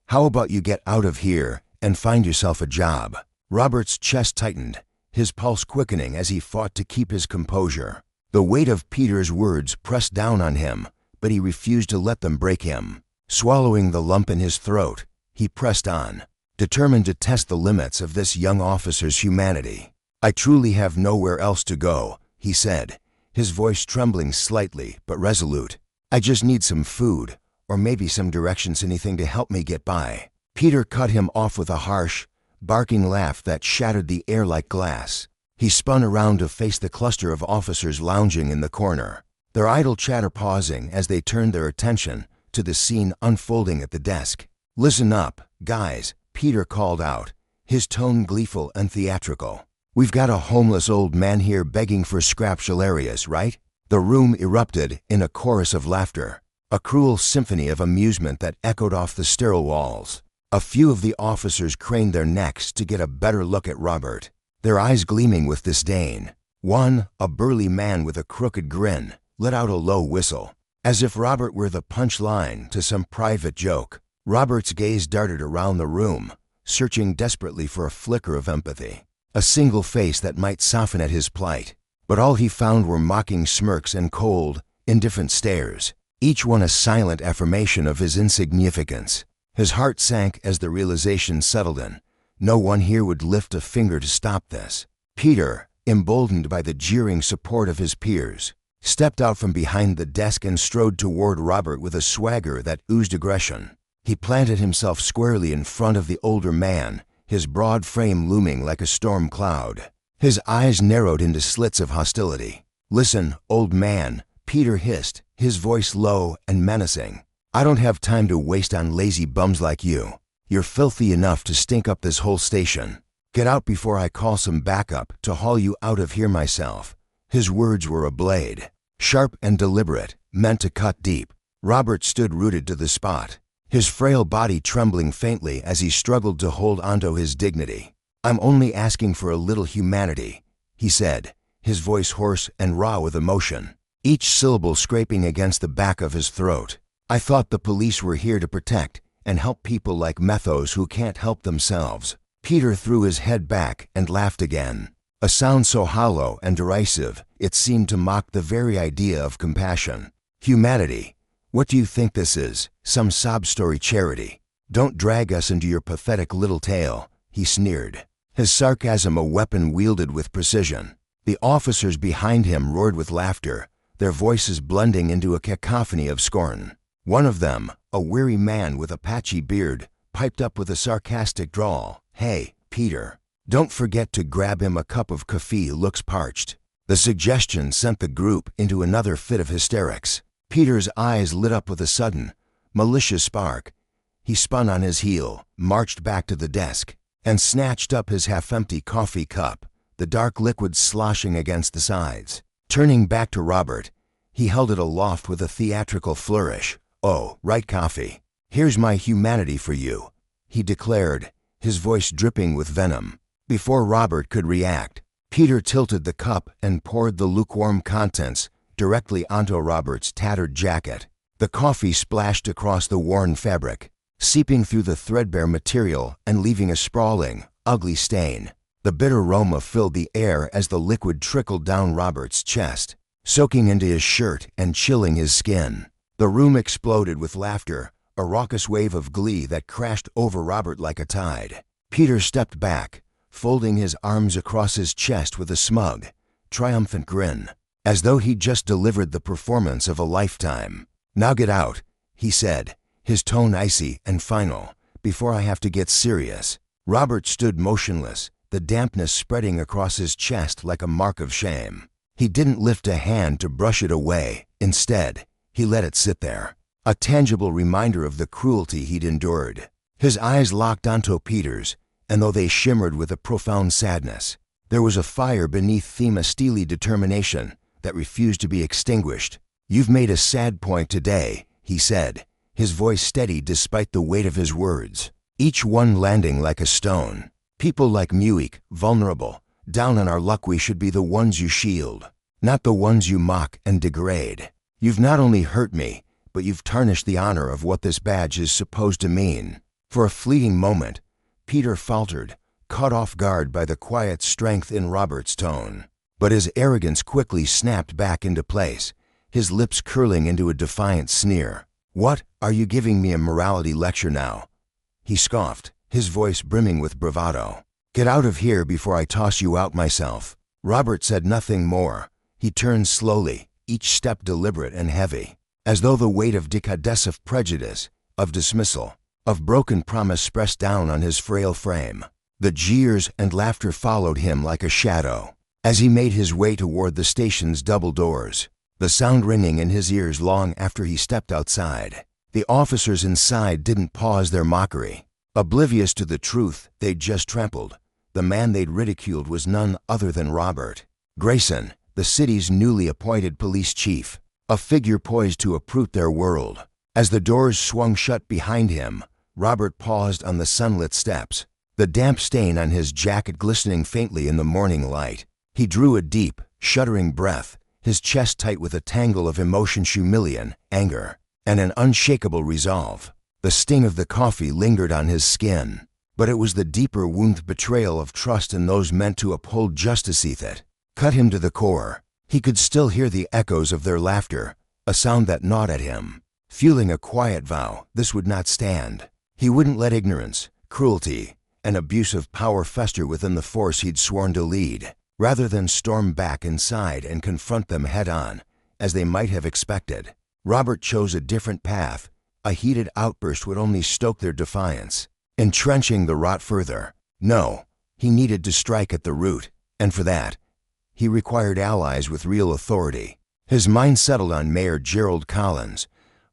how about you get out of here and find yourself a job?" Robert's chest tightened, his pulse quickening as he fought to keep his composure. The weight of Peter's words pressed down on him, but he refused to let them break him. Swallowing the lump in his throat, he pressed on, determined to test the limits of this young officer's humanity. "I truly have nowhere else to go," he said, his voice trembling slightly but resolute. "I just need some food, or maybe some directions, anything to help me get by." Peter cut him off with a harsh, barking laugh that shattered the air like glass. He spun around to face the cluster of officers lounging in the corner, their idle chatter pausing as they turned their attention to the scene unfolding at the desk. "Listen up, guys," Peter called out, his tone gleeful and theatrical. "We've got a homeless old man here begging for scraps hilarious, right?" The room erupted in a chorus of laughter, a cruel symphony of amusement that echoed off the sterile walls. A few of the officers craned their necks to get a better look at Robert, their eyes gleaming with disdain. One, a burly man with a crooked grin, let out a low whistle, as if Robert were the punchline to some private joke. Robert's gaze darted around the room, searching desperately for a flicker of empathy, a single face that might soften at his plight. But all he found were mocking smirks and cold, indifferent stares, each one a silent affirmation of his insignificance. His heart sank as the realization settled in. No one here would lift a finger to stop this. Peter, emboldened by the jeering support of his peers, stepped out from behind the desk and strode toward Robert with a swagger that oozed aggression. He planted himself squarely in front of the older man, his broad frame looming like a storm cloud. His eyes narrowed into slits of hostility. "Listen, old man," Peter hissed, his voice low and menacing. "I don't have time to waste on lazy bums like you. You're filthy enough to stink up this whole station. Get out before I call some backup to haul you out of here myself." His words were a blade, sharp and deliberate, meant to cut deep. Robert stood rooted to the spot, his frail body trembling faintly as he struggled to hold onto his dignity. "I'm only asking for a little humanity," he said, his voice hoarse and raw with emotion, each syllable scraping against the back of his throat. "I thought the police were here to protect and help people like Methos who can't help themselves." Peter threw his head back and laughed again, a sound so hollow and derisive it seemed to mock the very idea of compassion. "Humanity? What do you think this is, some sob story charity? Don't drag us into your pathetic little tale," he sneered, his sarcasm a weapon wielded with precision. The officers behind him roared with laughter, their voices blending into a cacophony of scorn. One of them, a weary man with a patchy beard, piped up with a sarcastic drawl, "Hey, Peter, don't forget to grab him a cup of coffee, looks parched." The suggestion sent the group into another fit of hysterics. Peter's eyes lit up with a sudden, malicious spark. He spun on his heel, marched back to the desk, and snatched up his half-empty coffee cup, the dark liquid sloshing against the sides. Turning back to Robert, he held it aloft with a theatrical flourish. "Oh, right coffee. Here's my humanity for you," he declared, his voice dripping with venom. Before Robert could react, Peter tilted the cup and poured the lukewarm contents directly onto Robert's tattered jacket. The coffee splashed across the worn fabric, seeping through the threadbare material and leaving a sprawling, ugly stain. The bitter aroma filled the air as the liquid trickled down Robert's chest, soaking into his shirt and chilling his skin. The room exploded with laughter, a raucous wave of glee that crashed over Robert like a tide. Peter stepped back, folding his arms across his chest with a smug, triumphant grin, as though he'd just delivered the performance of a lifetime. "Now get out," he said, his tone icy and final, "before I have to get serious." Robert stood motionless, the dampness spreading across his chest like a mark of shame. He didn't lift a hand to brush it away. Instead, he let it sit there, a tangible reminder of the cruelty he'd endured. His eyes locked onto Peter's, and though they shimmered with a profound sadness, there was a fire beneath them, a steely determination that refused to be extinguished. "You've made a sad point today," he said, his voice steady despite the weight of his words, each one landing like a stone. "People like Muick, vulnerable, down on our luck, we should be the ones you shield, not the ones you mock and degrade. You've not only hurt me, but you've tarnished the honor of what this badge is supposed to mean." For a fleeting moment, Peter faltered, caught off guard by the quiet strength in Robert's tone. But his arrogance quickly snapped back into place, his lips curling into a defiant sneer. "What, are you giving me a morality lecture now?" he scoffed, his voice brimming with bravado. "Get out of here before I toss you out myself." Robert said nothing more. He turned slowly, each step deliberate and heavy, as though the weight of decadessive prejudice, of dismissal, of broken promise pressed down on his frail frame. The jeers and laughter followed him like a shadow as he made his way toward the station's double doors, the sound ringing in his ears long after he stepped outside. The officers inside didn't pause their mockery. Oblivious to the truth they'd just trampled, the man they'd ridiculed was none other than Robert Grayson, the city's newly appointed police chief, a figure poised to uproot their world. As the doors swung shut behind him, Robert paused on the sunlit steps, the damp stain on his jacket glistening faintly in the morning light. He drew a deep, shuddering breath, his chest tight with a tangle of emotion: humiliation, anger, and an unshakable resolve. The sting of the coffee lingered on his skin, but it was the deeper wound, betrayal of trust in those meant to uphold justice, that cut him to the core. He could still hear the echoes of their laughter, a sound that gnawed at him, fueling a quiet vow this would not stand. He wouldn't let ignorance, cruelty, and abuse of power fester within the force he'd sworn to lead. Rather than storm back inside and confront them head-on, as they might have expected, Robert chose a different path. A heated outburst would only stoke their defiance, entrenching the rot further. No, he needed to strike at the root, and for that, he required allies with real authority. His mind settled on Mayor Gerald Collins,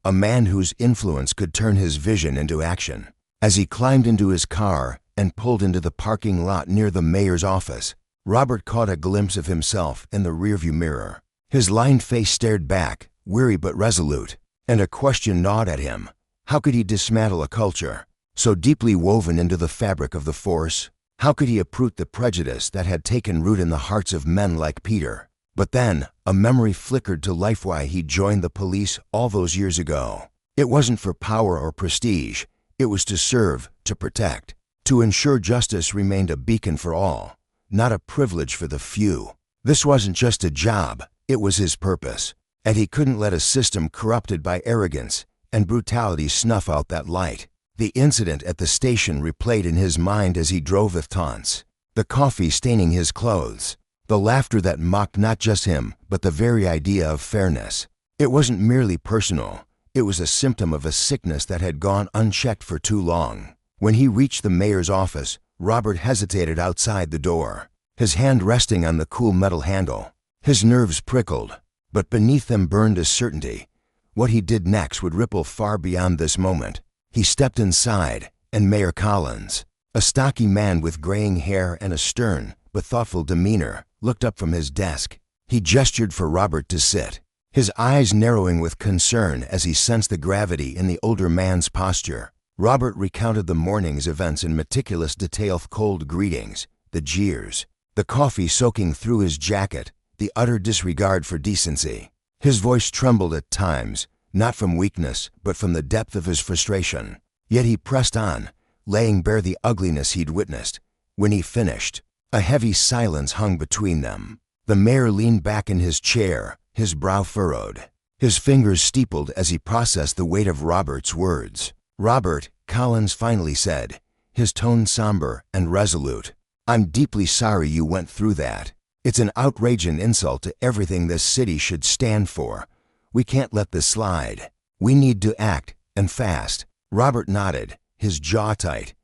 a man whose influence could turn his vision into action. As he climbed into his car and pulled into the parking lot near the mayor's office, Robert caught a glimpse of himself in the rearview mirror. His lined face stared back, weary but resolute, and a question gnawed at him. How could he dismantle a culture so deeply woven into the fabric of the force? How could he uproot the prejudice that had taken root in the hearts of men like Peter? But then, a memory flickered to life: why he joined the police all those years ago. It wasn't for power or prestige. It was to serve, to protect, to ensure justice remained a beacon for all, not a privilege for the few. This wasn't just a job, it was his purpose, and he couldn't let a system corrupted by arrogance and brutality snuff out that light. The incident at the station replayed in his mind as he drove with taunts, the coffee staining his clothes, the laughter that mocked not just him, but the very idea of fairness. It wasn't merely personal, it was a symptom of a sickness that had gone unchecked for too long. When he reached the mayor's office, Robert hesitated outside the door, his hand resting on the cool metal handle. His nerves prickled, but beneath them burned a certainty. What he did next would ripple far beyond this moment. He stepped inside, and Mayor Collins, a stocky man with graying hair and a stern but thoughtful demeanor, looked up from his desk. He gestured for Robert to sit, his eyes narrowing with concern as he sensed the gravity in the older man's posture. Robert recounted the morning's events in meticulous detail: cold greetings, the jeers, the coffee soaking through his jacket, the utter disregard for decency. His voice trembled at times, not from weakness, but from the depth of his frustration. Yet he pressed on, laying bare the ugliness he'd witnessed. When he finished, a heavy silence hung between them. The mayor leaned back in his chair, his brow furrowed, his fingers steepled as he processed the weight of Robert's words. "Robert," Collins finally said, his tone somber and resolute, "I'm deeply sorry you went through that. It's an outrage and insult to everything this city should stand for. We can't let this slide. We need to act, and fast." Robert nodded, his jaw tight.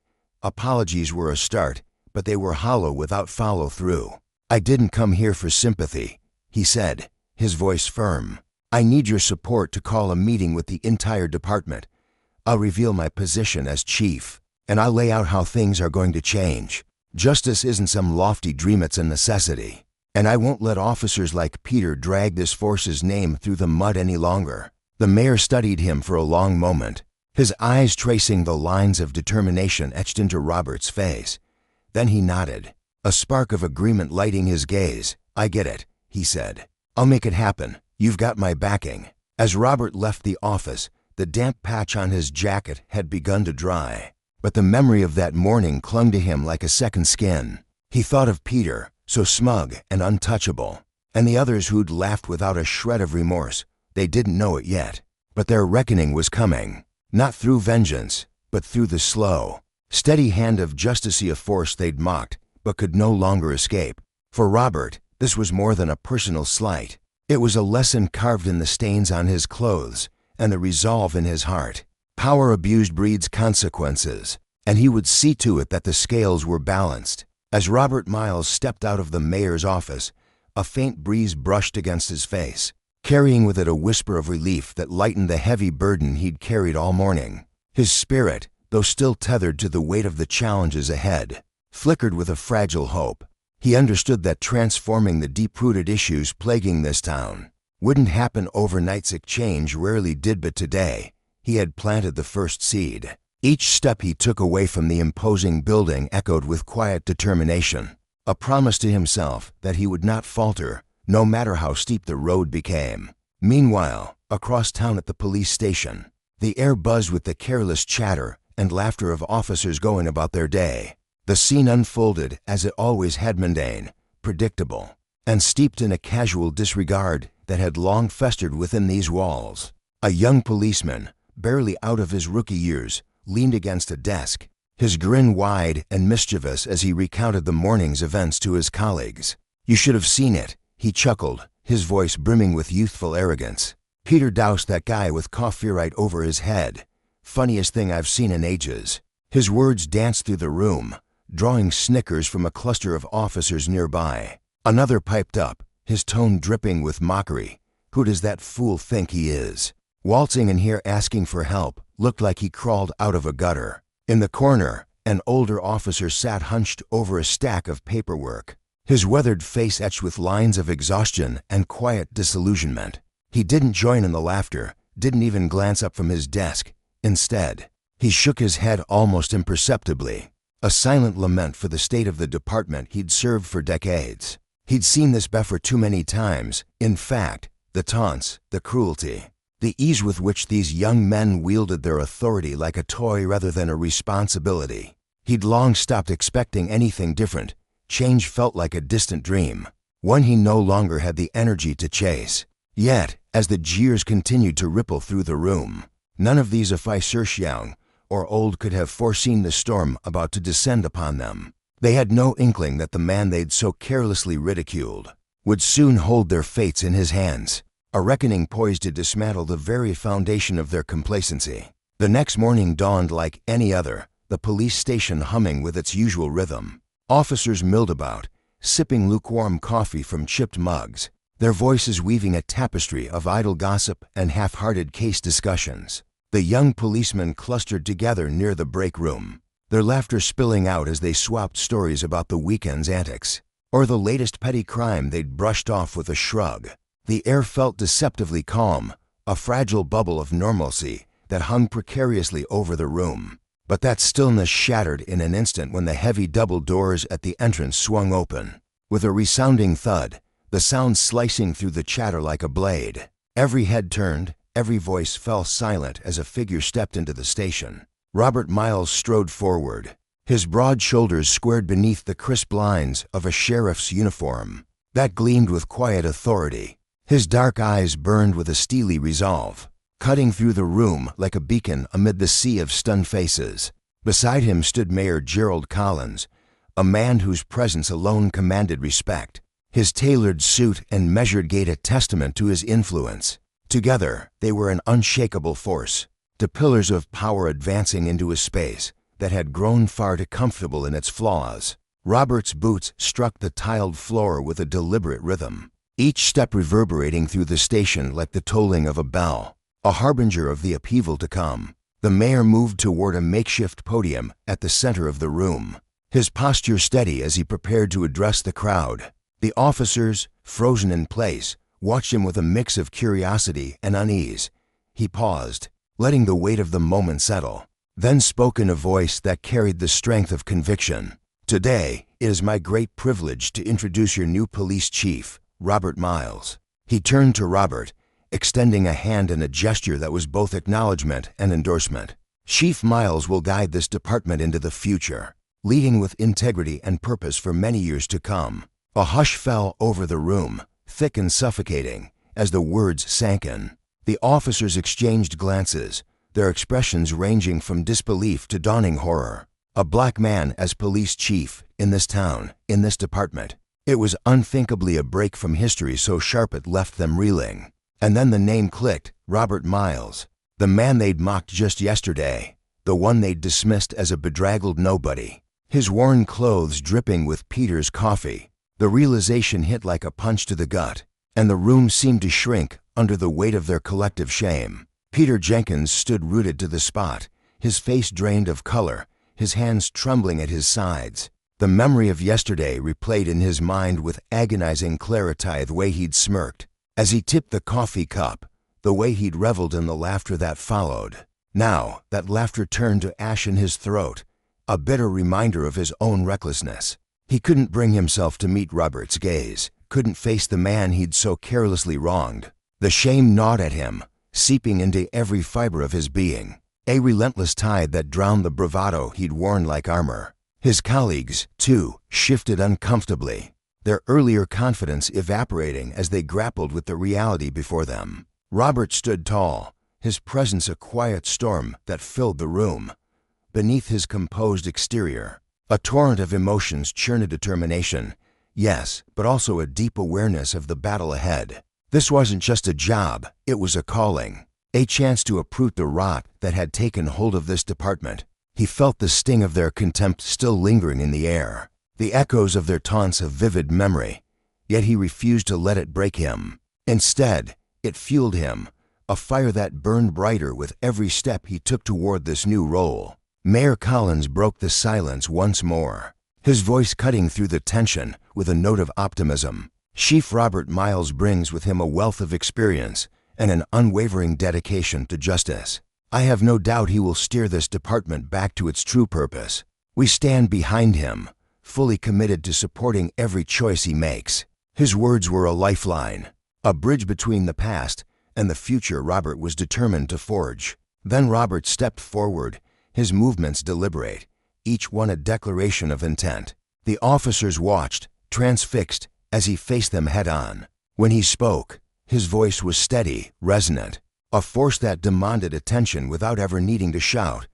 Apologies were a start, but they were hollow without follow-through. "I didn't come here for sympathy," he said, his voice firm. "I need your support to call a meeting with the entire department. I'll reveal my position as chief, and I'll lay out how things are going to change. Justice isn't some lofty dream, it's a necessity. And I won't let officers like Peter drag this force's name through the mud any longer." The mayor studied him for a long moment, his eyes tracing the lines of determination etched into Robert's face. Then he nodded, a spark of agreement lighting his gaze. "I get it," he said. "I'll make it happen. You've got my backing." As Robert left the office, the damp patch on his jacket had begun to dry, but the memory of that morning clung to him like a second skin. He thought of Peter, so smug and untouchable, and the others who'd laughed without a shred of remorse. They didn't know it yet, but their reckoning was coming, not through vengeance, but through the slow, steady hand of justice, a force they'd mocked but could no longer escape. For Robert, this was more than a personal slight. It was a lesson carved in the stains on his clothes and the resolve in his heart. Power abused breeds consequences, and he would see to it that the scales were balanced. As Robert Miles stepped out of the mayor's office, a faint breeze brushed against his face, carrying with it a whisper of relief that lightened the heavy burden he'd carried all morning. His spirit, though still tethered to the weight of the challenges ahead, flickered with a fragile hope. He understood that transforming the deep-rooted issues plaguing this town wouldn't happen overnight. Sick change rarely did, but today he had planted the first seed. Each step he took away from the imposing building echoed with quiet determination, a promise to himself that he would not falter, no matter how steep the road became. Meanwhile, across town at the police station, the air buzzed with the careless chatter and laughter of officers going about their day. The scene unfolded as it always had, mundane, predictable, and steeped in a casual disregard that had long festered within these walls. A young policeman, barely out of his rookie years, leaned against a desk, his grin wide and mischievous as he recounted the morning's events to his colleagues. "You should have seen it," he chuckled, his voice brimming with youthful arrogance. "Peter doused that guy with coffee right over his head. Funniest thing I've seen in ages." His words danced through the room, drawing snickers from a cluster of officers nearby. Another piped up, his tone dripping with mockery. "Who does that fool think he is? Waltzing in here asking for help, looked like he crawled out of a gutter." In the corner, an older officer sat hunched over a stack of paperwork, his weathered face etched with lines of exhaustion and quiet disillusionment. He didn't join in the laughter, didn't even glance up from his desk. Instead, he shook his head almost imperceptibly, a silent lament for the state of the department he'd served for decades. He'd seen this before too many times. In fact, the taunts, the cruelty, the ease with which these young men wielded their authority like a toy rather than a responsibility. He'd long stopped expecting anything different. Change felt like a distant dream, one he no longer had the energy to chase. Yet, as the jeers continued to ripple through the room, none of these officers, young or old, could have foreseen the storm about to descend upon them. They had no inkling that the man they'd so carelessly ridiculed would soon hold their fates in his hands, a reckoning poised to dismantle the very foundation of their complacency. The next morning dawned like any other, the police station humming with its usual rhythm. Officers milled about, sipping lukewarm coffee from chipped mugs, their voices weaving a tapestry of idle gossip and half-hearted case discussions. The young policemen clustered together near the break room, their laughter spilling out as they swapped stories about the weekend's antics, or the latest petty crime they'd brushed off with a shrug. The air felt deceptively calm, a fragile bubble of normalcy that hung precariously over the room. But that stillness shattered in an instant when the heavy double doors at the entrance swung open. With a resounding thud, the sound slicing through the chatter like a blade. Every head turned, every voice fell silent as a figure stepped into the station. Robert Miles strode forward, his broad shoulders squared beneath the crisp lines of a sheriff's uniform that gleamed with quiet authority. His dark eyes burned with a steely resolve, cutting through the room like a beacon amid the sea of stunned faces. Beside him stood Mayor Gerald Collins, a man whose presence alone commanded respect, his tailored suit and measured gait a testament to his influence. Together, they were an unshakable force, the pillars of power advancing into a space that had grown far too comfortable in its flaws. Robert's boots struck the tiled floor with a deliberate rhythm, each step reverberating through the station like the tolling of a bell, a harbinger of the upheaval to come. The mayor moved toward a makeshift podium at the center of the room, his posture steady as he prepared to address the crowd. The officers, frozen in place, watched him with a mix of curiosity and unease. He paused, letting the weight of the moment settle, then spoke in a voice that carried the strength of conviction. "Today, it is my great privilege to introduce your new police chief, Robert Miles." He turned to Robert, extending a hand in a gesture that was both acknowledgement and endorsement. "Chief Miles will guide this department into the future, leading with integrity and purpose for many years to come." A hush fell over the room, thick and suffocating, as the words sank in. The officers exchanged glances, their expressions ranging from disbelief to dawning horror. A black man as police chief in this town, in this department. It was unthinkably a break from history so sharp it left them reeling. And then the name clicked, Robert Miles. The man they'd mocked just yesterday, the one they'd dismissed as a bedraggled nobody. His worn clothes dripping with Peter's coffee. The realization hit like a punch to the gut, and the room seemed to shrink under the weight of their collective shame. Peter Jenkins stood rooted to the spot, his face drained of color, his hands trembling at his sides. The memory of yesterday replayed in his mind with agonizing clarity, the way he'd smirked as he tipped the coffee cup, the way he'd reveled in the laughter that followed. Now, that laughter turned to ash in his throat, a bitter reminder of his own recklessness. He couldn't bring himself to meet Robert's gaze, couldn't face the man he'd so carelessly wronged. The shame gnawed at him, seeping into every fiber of his being, a relentless tide that drowned the bravado he'd worn like armor. His colleagues, too, shifted uncomfortably, their earlier confidence evaporating as they grappled with the reality before them. Robert stood tall, his presence a quiet storm that filled the room. Beneath his composed exterior, a torrent of emotions churned determination, yes, but also a deep awareness of the battle ahead. This wasn't just a job, it was a calling, a chance to uproot the rot that had taken hold of this department. He felt the sting of their contempt still lingering in the air, the echoes of their taunts a vivid memory, yet he refused to let it break him. Instead, it fueled him, a fire that burned brighter with every step he took toward this new role. Mayor Collins broke the silence once more, his voice cutting through the tension with a note of optimism. Chief Robert Miles brings with him a wealth of experience and an unwavering dedication to justice. I have no doubt he will steer this department back to its true purpose. We stand behind him, fully committed to supporting every choice he makes. His words were a lifeline, a bridge between the past and the future Robert was determined to forge. Then Robert stepped forward, his movements deliberate, each one a declaration of intent. The officers watched, transfixed, as he faced them head-on. When he spoke, his voice was steady, resonant, a force that demanded attention without ever needing to shout.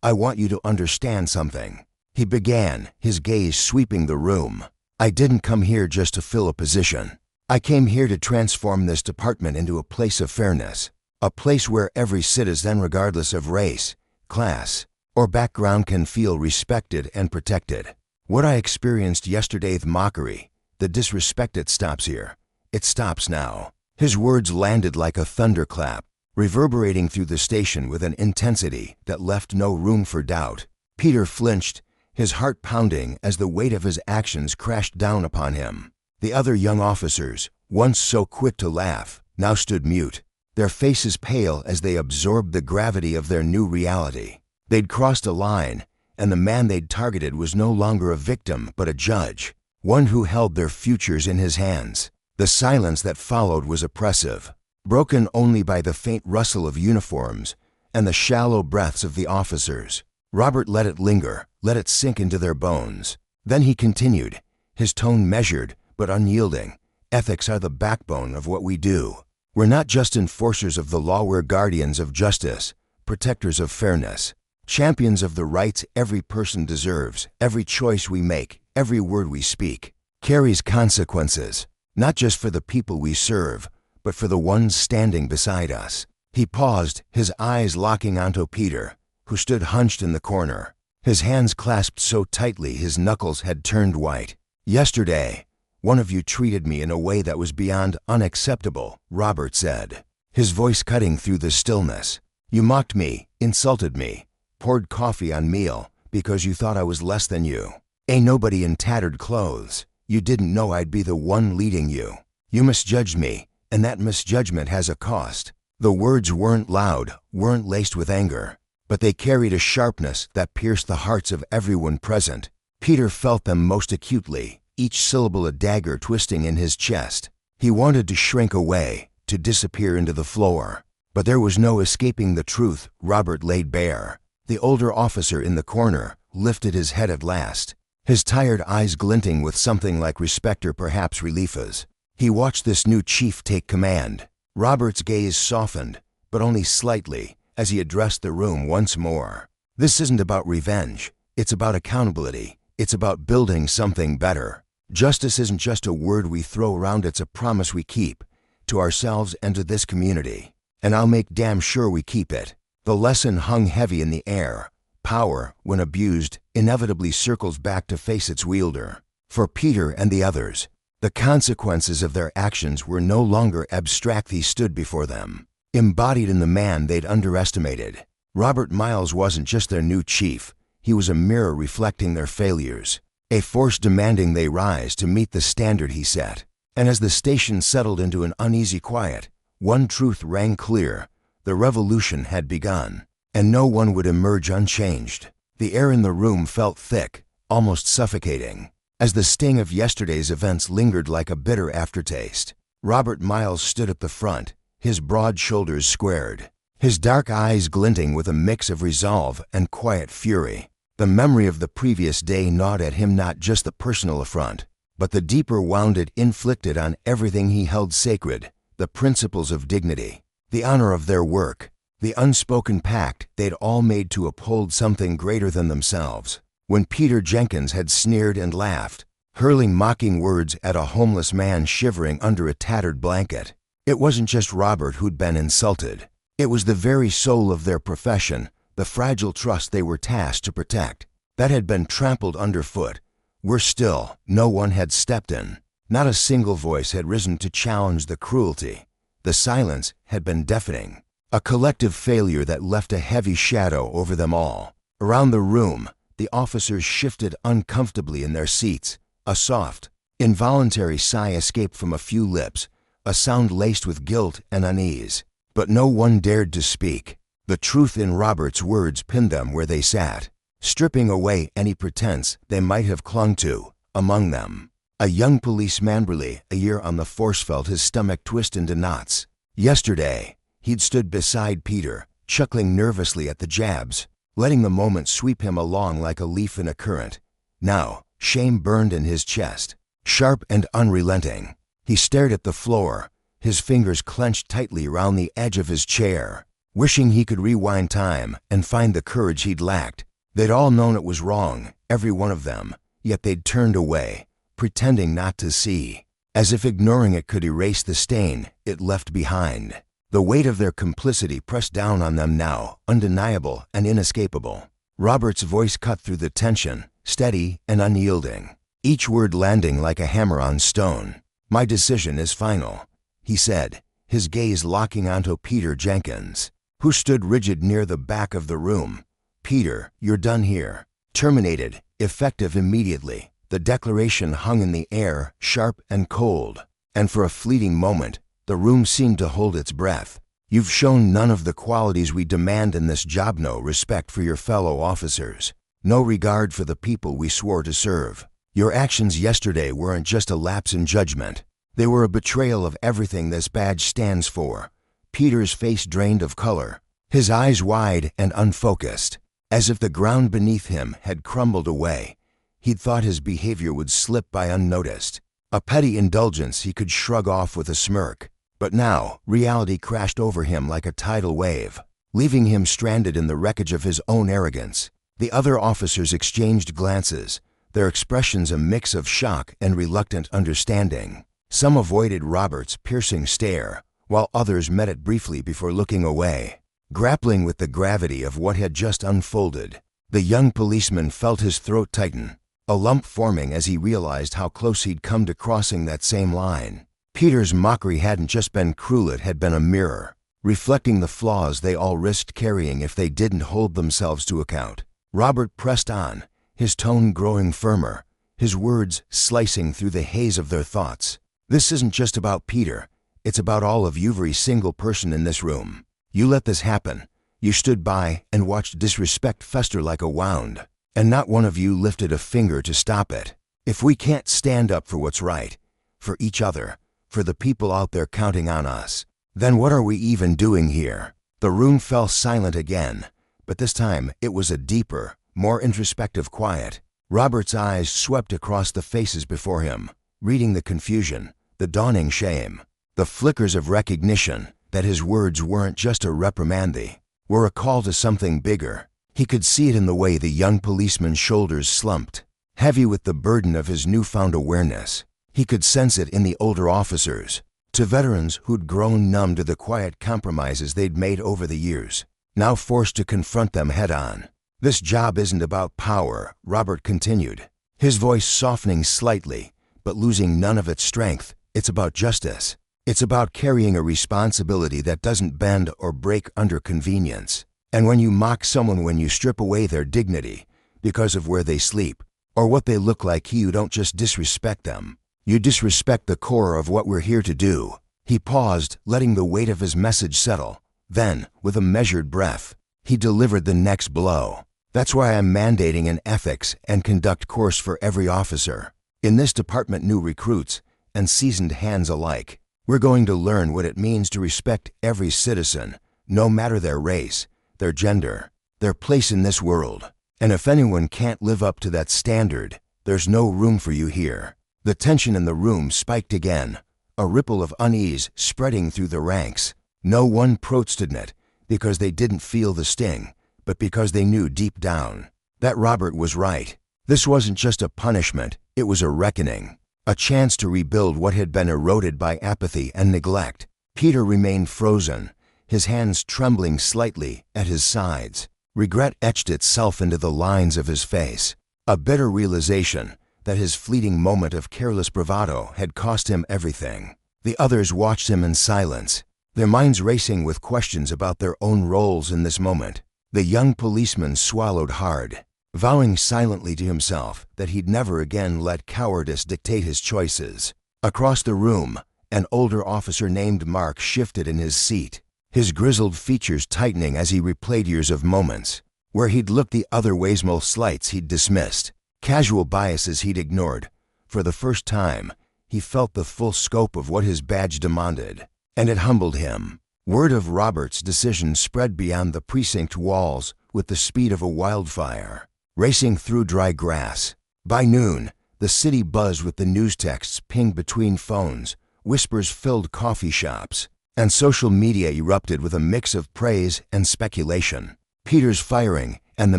I want you to understand something. He began, his gaze sweeping the room. I didn't come here just to fill a position. I came here to transform this department into a place of fairness, a place where every citizen, regardless of race, class, or background, can feel respected and protected. What I experienced yesterday's mockery, the disrespect, it stops here. It stops now. His words landed like a thunderclap, reverberating through the station with an intensity that left no room for doubt. Peter flinched, his heart pounding as the weight of his actions crashed down upon him. The other young officers, once so quick to laugh, now stood mute, their faces pale as they absorbed the gravity of their new reality. They'd crossed a line, and the man they'd targeted was no longer a victim but a judge, one who held their futures in his hands. The silence that followed was oppressive, broken only by the faint rustle of uniforms and the shallow breaths of the officers. Robert let it linger, let it sink into their bones. Then he continued, his tone measured but unyielding. Ethics are the backbone of what we do. We're not just enforcers of the law, we're guardians of justice, protectors of fairness, champions of the rights every person deserves. Every choice we make, every word we speak, carries consequences, not just for the people we serve, but for the ones standing beside us. He paused, his eyes locking onto Peter, who stood hunched in the corner, his hands clasped so tightly his knuckles had turned white. Yesterday, one of you treated me in a way that was beyond unacceptable, Robert said, his voice cutting through the stillness. You mocked me, insulted me, poured coffee on meal because you thought I was less than you. A nobody in tattered clothes. You didn't know I'd be the one leading you. You misjudged me, and that misjudgment has a cost. The words weren't loud, weren't laced with anger, but they carried a sharpness that pierced the hearts of everyone present. Peter felt them most acutely, each syllable a dagger twisting in his chest. He wanted to shrink away, to disappear into the floor. But there was no escaping the truth Robert laid bare. The older officer in the corner lifted his head at last, his tired eyes glinting with something like respect or perhaps relief as he watched this new chief take command. Robert's gaze softened, but only slightly, as he addressed the room once more. This isn't about revenge. It's about accountability. It's about building something better. Justice isn't just a word we throw around, it's a promise we keep, to ourselves and to this community. and I'll make damn sure we keep it." The lesson hung heavy in the air. Power, when abused, inevitably circles back to face its wielder. For Peter and the others, the consequences of their actions were no longer abstract. They stood before them, embodied in the man they'd underestimated. Robert Miles wasn't just their new chief. He was a mirror reflecting their failures, a force demanding they rise to meet the standard he set. And as the station settled into an uneasy quiet, one truth rang clear: the revolution had begun, and no one would emerge unchanged. The air in the room felt thick, almost suffocating, as the sting of yesterday's events lingered like a bitter aftertaste. Robert Miles stood at the front, his broad shoulders squared, his dark eyes glinting with a mix of resolve and quiet fury. The memory of the previous day gnawed at him, not just the personal affront, but the deeper wound it inflicted on everything he held sacred: the principles of dignity, the honor of their work, the unspoken pact they'd all made to uphold something greater than themselves. When Peter Jenkins had sneered and laughed, hurling mocking words at a homeless man shivering under a tattered blanket, it wasn't just Robert who'd been insulted. It was the very soul of their profession, the fragile trust they were tasked to protect, that had been trampled underfoot. Worse still, no one had stepped in. Not a single voice had risen to challenge the cruelty. The silence had been deafening, a collective failure that left a heavy shadow over them all. Around the room, the officers shifted uncomfortably in their seats. A soft, involuntary sigh escaped from a few lips, a sound laced with guilt and unease. But no one dared to speak. The truth in Robert's words pinned them where they sat, stripping away any pretense they might have clung to. Among them, a young policeman, barely a year on the force, felt his stomach twist into knots. Yesterday, he'd stood beside Peter, chuckling nervously at the jabs, letting the moment sweep him along like a leaf in a current. Now, shame burned in his chest, sharp and unrelenting. He stared at the floor, his fingers clenched tightly around the edge of his chair, wishing he could rewind time and find the courage he'd lacked. They'd all known it was wrong, every one of them, yet they'd turned away, pretending not to see, as if ignoring it could erase the stain it left behind. The weight of their complicity pressed down on them now, undeniable and inescapable. Robert's voice cut through the tension, steady and unyielding, each word landing like a hammer on stone. "My decision is final," he said, his gaze locking onto Peter Jenkins, who stood rigid near the back of the room. "Peter, you're done here. Terminated, effective immediately." The declaration hung in the air, sharp and cold, and for a fleeting moment, the room seemed to hold its breath. "You've shown none of the qualities we demand in this job: no respect for your fellow officers, no regard for the people we swore to serve. Your actions yesterday weren't just a lapse in judgment. They were a betrayal of everything this badge stands for." Peter's face drained of color, his eyes wide and unfocused, as if the ground beneath him had crumbled away. He'd thought his behavior would slip by unnoticed, a petty indulgence he could shrug off with a smirk. But now, reality crashed over him like a tidal wave, leaving him stranded in the wreckage of his own arrogance. The other officers exchanged glances, their expressions a mix of shock and reluctant understanding. Some avoided Robert's piercing stare, while others met it briefly before looking away. Grappling with the gravity of what had just unfolded, the young policeman felt his throat tighten, a lump forming as he realized how close he'd come to crossing that same line. Peter's mockery hadn't just been cruel, it had been a mirror, reflecting the flaws they all risked carrying if they didn't hold themselves to account. Robert pressed on, his tone growing firmer, his words slicing through the haze of their thoughts. "This isn't just about Peter. It's about all of you, every single person in this room. You let this happen. You stood by and watched disrespect fester like a wound, and not one of you lifted a finger to stop it. If we can't stand up for what's right, for each other, for the people out there counting on us, then what are we even doing here?" The room fell silent again, but this time it was a deeper, more introspective quiet. Robert's eyes swept across the faces before him, reading the confusion, the dawning shame, the flickers of recognition that his words weren't just a reprimand, they were a call to something bigger. He could see it in the way the young policeman's shoulders slumped, heavy with the burden of his newfound awareness. He could sense it in the older officers, To veterans who'd grown numb to the quiet compromises they'd made over the years, now forced to confront them head-on. "This job isn't about power," Robert continued, his voice softening slightly, but losing none of its strength. "It's about justice. It's about carrying a responsibility that doesn't bend or break under convenience. And when you mock someone, when you strip away their dignity because of where they sleep or what they look like, you don't just disrespect them. You disrespect the core of what we're here to do." He paused, letting the weight of his message settle. Then, with a measured breath, he delivered the next blow. "That's why I'm mandating an ethics and conduct course for every officer. In this department, new recruits and seasoned hands alike, we're going to learn what it means to respect every citizen, no matter their race, their gender, their place in this world. And if anyone can't live up to that standard, there's no room for you here." The tension in the room spiked again, a ripple of unease spreading through the ranks. No one protested it because they didn't feel the sting, but because they knew deep down that Robert was right. This wasn't just a punishment, it was a reckoning, a chance to rebuild what had been eroded by apathy and neglect. Peter remained frozen, his hands trembling slightly at his sides. Regret etched itself into the lines of his face, a bitter realization that his fleeting moment of careless bravado had cost him everything. The others watched him in silence, their minds racing with questions about their own roles in this moment. The young policeman swallowed hard, vowing silently to himself that he'd never again let cowardice dictate his choices. Across the room, an older officer named Mark shifted in his seat, his grizzled features tightening as he replayed years of moments where he'd looked the other way, small slights he'd dismissed, casual biases he'd ignored. For the first time, he felt the full scope of what his badge demanded, and it humbled him. Word of Robert's decision spread beyond the precinct walls with the speed of a wildfire, racing through dry grass. By noon, the city buzzed with the news texts pinged between phones, whispers filled coffee shops, and social media erupted with a mix of praise and speculation. Peter's firing and the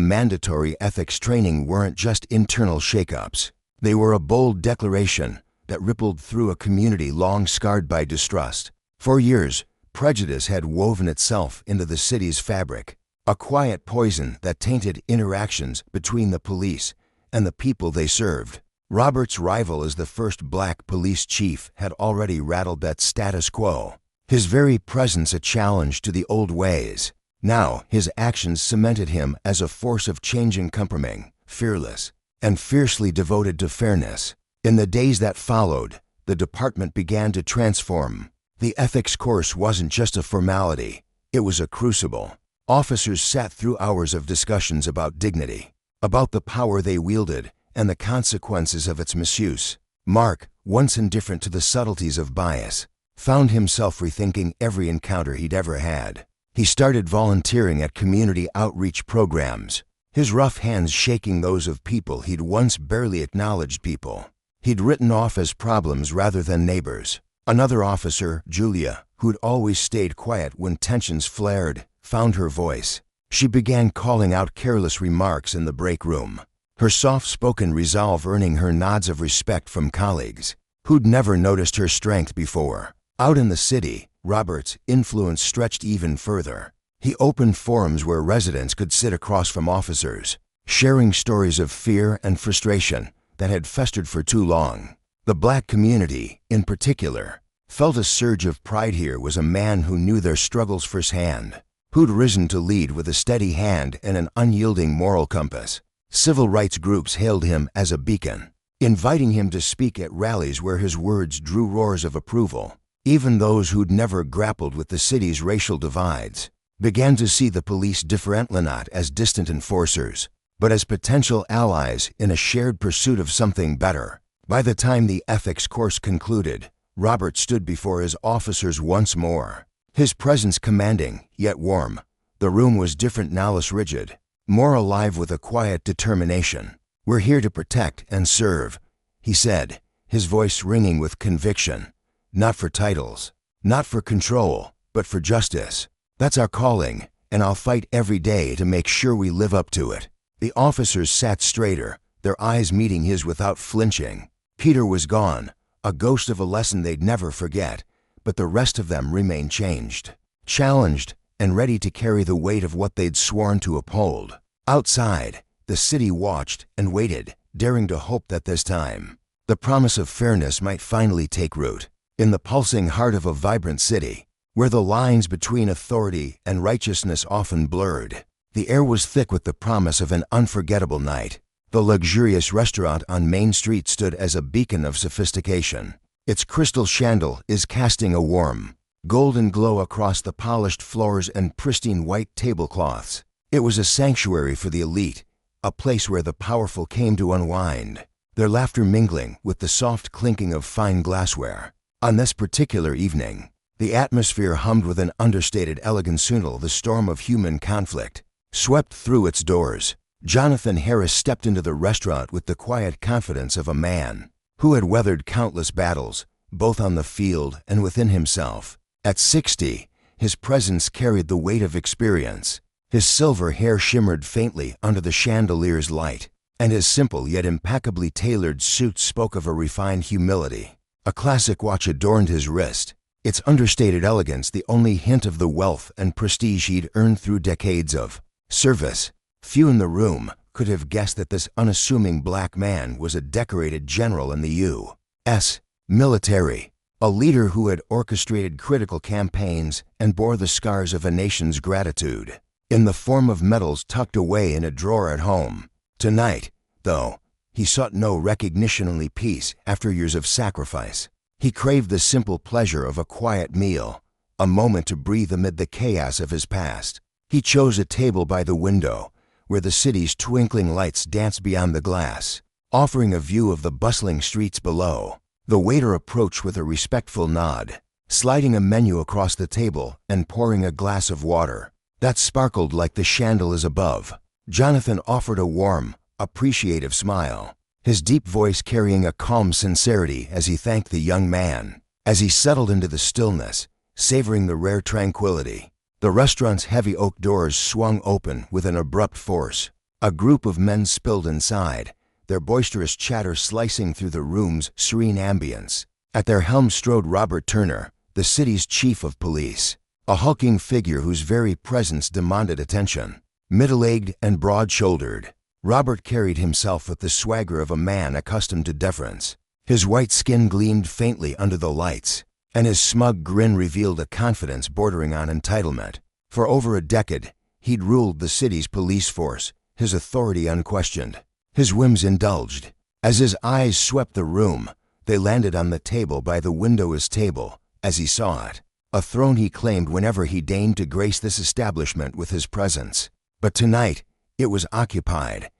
mandatory ethics training weren't just internal shakeups. They were a bold declaration that rippled through a community long scarred by distrust. For years, prejudice had woven itself into the city's fabric, a quiet poison that tainted interactions between the police and the people they served. Robert's rival as the first black police chief had already rattled that status quo, his very presence a challenge to the old ways. Now, his actions cemented him as a force of change, uncompromising, fearless, and fiercely devoted to fairness. In the days that followed, the department began to transform. The ethics course wasn't just a formality, it was a crucible. Officers sat through hours of discussions about dignity, about the power they wielded, and the consequences of its misuse. Mark, once indifferent to the subtleties of bias, found himself rethinking every encounter he'd ever had. He started volunteering at community outreach programs, his rough hands shaking those of people he'd once barely acknowledged. People he'd written off as problems rather than neighbors. Another officer, Julia, who'd always stayed quiet when tensions flared, found her voice. She began calling out careless remarks in the break room, her soft-spoken resolve earning her nods of respect from colleagues who'd never noticed her strength before. Out in the city, Robert's influence stretched even further. He opened forums where residents could sit across from officers, sharing stories of fear and frustration that had festered for too long. The black community, in particular, felt a surge of pride. Here was a man who knew their struggles firsthand, who'd risen to lead with a steady hand and an unyielding moral compass. Civil rights groups hailed him as a beacon, inviting him to speak at rallies where his words drew roars of approval. Even those who'd never grappled with the city's racial divides began to see the police differently, not as distant enforcers, but as potential allies in a shared pursuit of something better. By the time the ethics course concluded, Robert stood before his officers once more, his presence commanding, yet warm. The room was different now, less rigid, more alive with a quiet determination. "We're here to protect and serve," he said, his voice ringing with conviction. "Not for titles, not for control, but for justice. That's our calling, and I'll fight every day to make sure we live up to it." The officers sat straighter, their eyes meeting his without flinching. Peter was gone, a ghost of a lesson they'd never forget, but the rest of them remained changed, challenged, and ready to carry the weight of what they'd sworn to uphold. Outside, the city watched and waited, daring to hope that this time, the promise of fairness might finally take root. In the pulsing heart of a vibrant city, where the lines between authority and righteousness often blurred, the air was thick with the promise of an unforgettable night. The luxurious restaurant on Main Street stood as a beacon of sophistication. Its crystal chandelier is casting a warm, golden glow across the polished floors and pristine white tablecloths. It was a sanctuary for the elite, a place where the powerful came to unwind, their laughter mingling with the soft clinking of fine glassware. On this particular evening, the atmosphere hummed with an understated elegance. The storm of human conflict swept through its doors. Jonathan Harris stepped into the restaurant with the quiet confidence of a man who had weathered countless battles, both on the field and within himself. At 60, his presence carried the weight of experience. His silver hair shimmered faintly under the chandelier's light, and his simple yet impeccably tailored suit spoke of a refined humility. A classic watch adorned his wrist, its understated elegance the only hint of the wealth and prestige he'd earned through decades of service. Few in the room could have guessed that this unassuming black man was a decorated general in the U.S. military, a leader who had orchestrated critical campaigns and bore the scars of a nation's gratitude in the form of medals tucked away in a drawer at home. Tonight, though, he sought no recognition, only peace after years of sacrifice. He craved the simple pleasure of a quiet meal, a moment to breathe amid the chaos of his past. He chose a table by the window, where the city's twinkling lights danced beyond the glass, offering a view of the bustling streets below. The waiter approached with a respectful nod, sliding a menu across the table and pouring a glass of water that sparkled like the chandeliers above. Jonathan offered a warm, appreciative smile, his deep voice carrying a calm sincerity as he thanked the young man. As he settled into the stillness, savoring the rare tranquility, the restaurant's heavy oak doors swung open with an abrupt force. A group of men spilled inside, their boisterous chatter slicing through the room's serene ambience. At their helm strode Robert Turner, the city's chief of police, a hulking figure whose very presence demanded attention. Middle-aged and broad-shouldered, Robert carried himself with the swagger of a man accustomed to deference. His white skin gleamed faintly under the lights, and his smug grin revealed a confidence bordering on entitlement. For over a decade, he'd ruled the city's police force, his authority unquestioned, his whims indulged. As his eyes swept the room, they landed on the table by the windowless table, as he saw it, a throne he claimed whenever he deigned to grace this establishment with his presence. But tonight, it was occupied,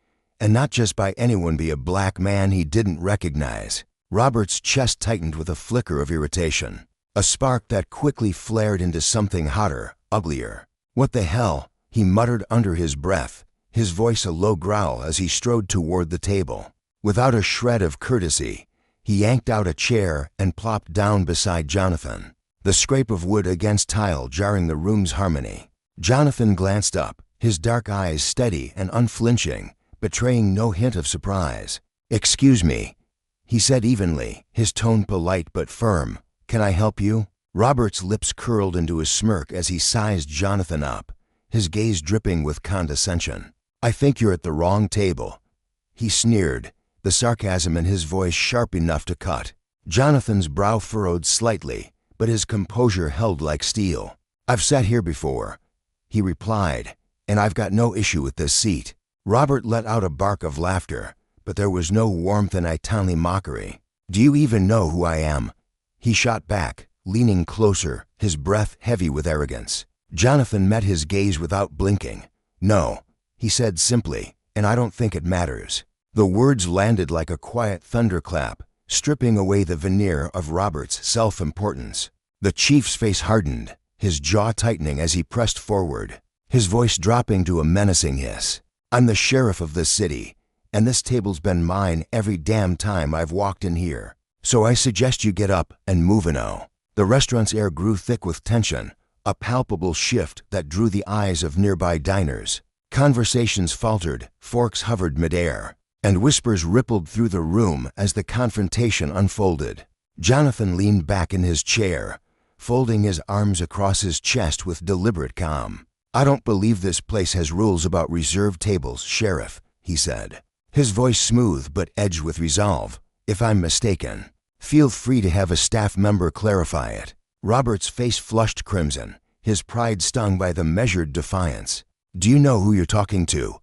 and not just by anyone but a black man he didn't recognize. Robert's chest tightened with a flicker of irritation, a spark that quickly flared into something hotter, uglier. "What the hell?" he muttered under his breath, his voice a low growl as he strode toward the table. Without a shred of courtesy, he yanked out a chair and plopped down beside Jonathan, the scrape of wood against tile jarring the room's harmony. Jonathan glanced up, his dark eyes steady and unflinching, betraying no hint of surprise. "Excuse me," he said evenly, his tone polite but firm. "Can I help you?" Robert's lips curled into a smirk as he sized Jonathan up, his gaze dripping with condescension. "I think you're at the wrong table," he sneered, the sarcasm in his voice sharp enough to cut. Jonathan's brow furrowed slightly, but his composure held like steel. "I've sat here before," he replied, "and I've got no issue with this seat." Robert let out a bark of laughter, but there was no warmth in it, only mockery. "Do you even know who I am?" he shot back, leaning closer, his breath heavy with arrogance. Jonathan met his gaze without blinking. "No," he said simply, "and I don't think it matters." The words landed like a quiet thunderclap, stripping away the veneer of Robert's self-importance. The chief's face hardened, his jaw tightening as he pressed forward, his voice dropping to a menacing hiss. "I'm the sheriff of this city, and this table's been mine every damn time I've walked in here. So I suggest you get up and move now." The restaurant's air grew thick with tension, a palpable shift that drew the eyes of nearby diners. Conversations faltered, forks hovered midair, and whispers rippled through the room as the confrontation unfolded. Jonathan leaned back in his chair, folding his arms across his chest with deliberate calm. "I don't believe this place has rules about reserved tables, Sheriff," he said, his voice smooth but edged with resolve. "If I'm mistaken, feel free to have a staff member clarify it." Robert's face flushed crimson, his pride stung by the measured defiance. "Do you know who you're talking to?"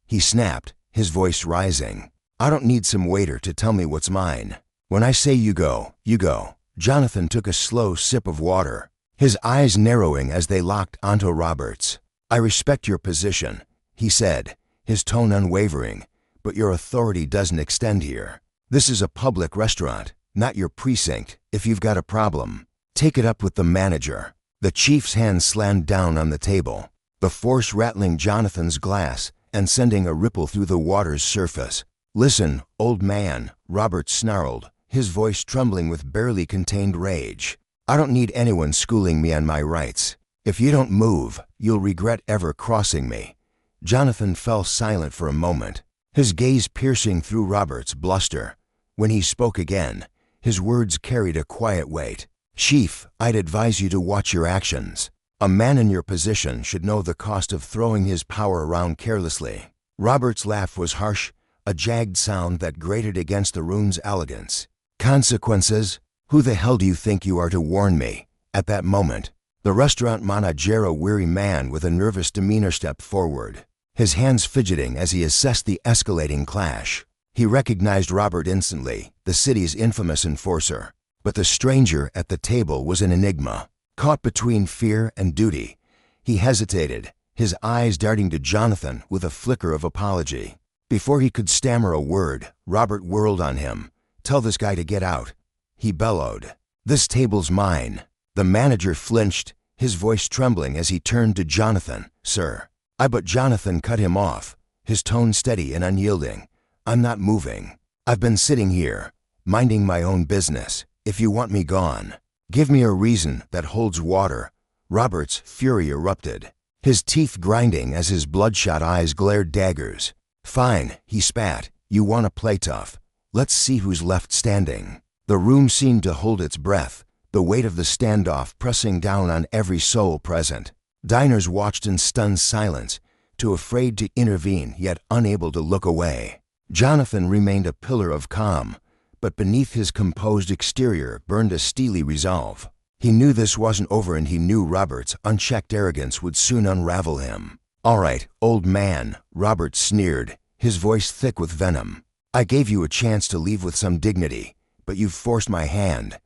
he snapped, his voice rising. "I don't need some waiter to tell me what's mine. When I say you go, you go." Jonathan took a slow sip of water, his eyes narrowing as they locked onto Robert's. "I respect your position," he said, his tone unwavering, "but your authority doesn't extend here. This is a public restaurant, not your precinct. If you've got a problem, take it up with the manager." The chief's hand slammed down on the table, the force rattling Jonathan's glass and sending a ripple through the water's surface. "Listen, old man," Robert snarled, his voice trembling with barely contained rage. "I don't need anyone schooling me on my rights. If you don't move, you'll regret ever crossing me." Jonathan fell silent for a moment, his gaze piercing through Robert's bluster. When he spoke again, his words carried a quiet weight. "Chief, I'd advise you to watch your actions. A man in your position should know the cost of throwing his power around carelessly." Robert's laugh was harsh, a jagged sound that grated against the room's elegance. "Consequences? Who the hell do you think you are to warn me?" At that moment, the restaurant manager, a weary man with a nervous demeanor, stepped forward, his hands fidgeting as he assessed the escalating clash. He recognized Robert instantly, the city's infamous enforcer. But the stranger at the table was an enigma. Caught between fear and duty, he hesitated, his eyes darting to Jonathan with a flicker of apology. Before he could stammer a word, Robert whirled on him. "Tell this guy to get out," he bellowed. "This table's mine." The manager flinched, his voice trembling as he turned to Jonathan. "Sir." But Jonathan cut him off, his tone steady and unyielding. "I'm not moving. I've been sitting here, minding my own business. If you want me gone, give me a reason that holds water." Robert's fury erupted, his teeth grinding as his bloodshot eyes glared daggers. "Fine," he spat. "You want to play tough. Let's see who's left standing." The room seemed to hold its breath, the weight of the standoff pressing down on every soul present. Diners watched in stunned silence, too afraid to intervene yet unable to look away. Jonathan remained a pillar of calm, but beneath his composed exterior burned a steely resolve. He knew this wasn't over, and he knew Robert's unchecked arrogance would soon unravel him. "All right, old man," Robert sneered, his voice thick with venom. "I gave you a chance to leave with some dignity, but you've forced my hand."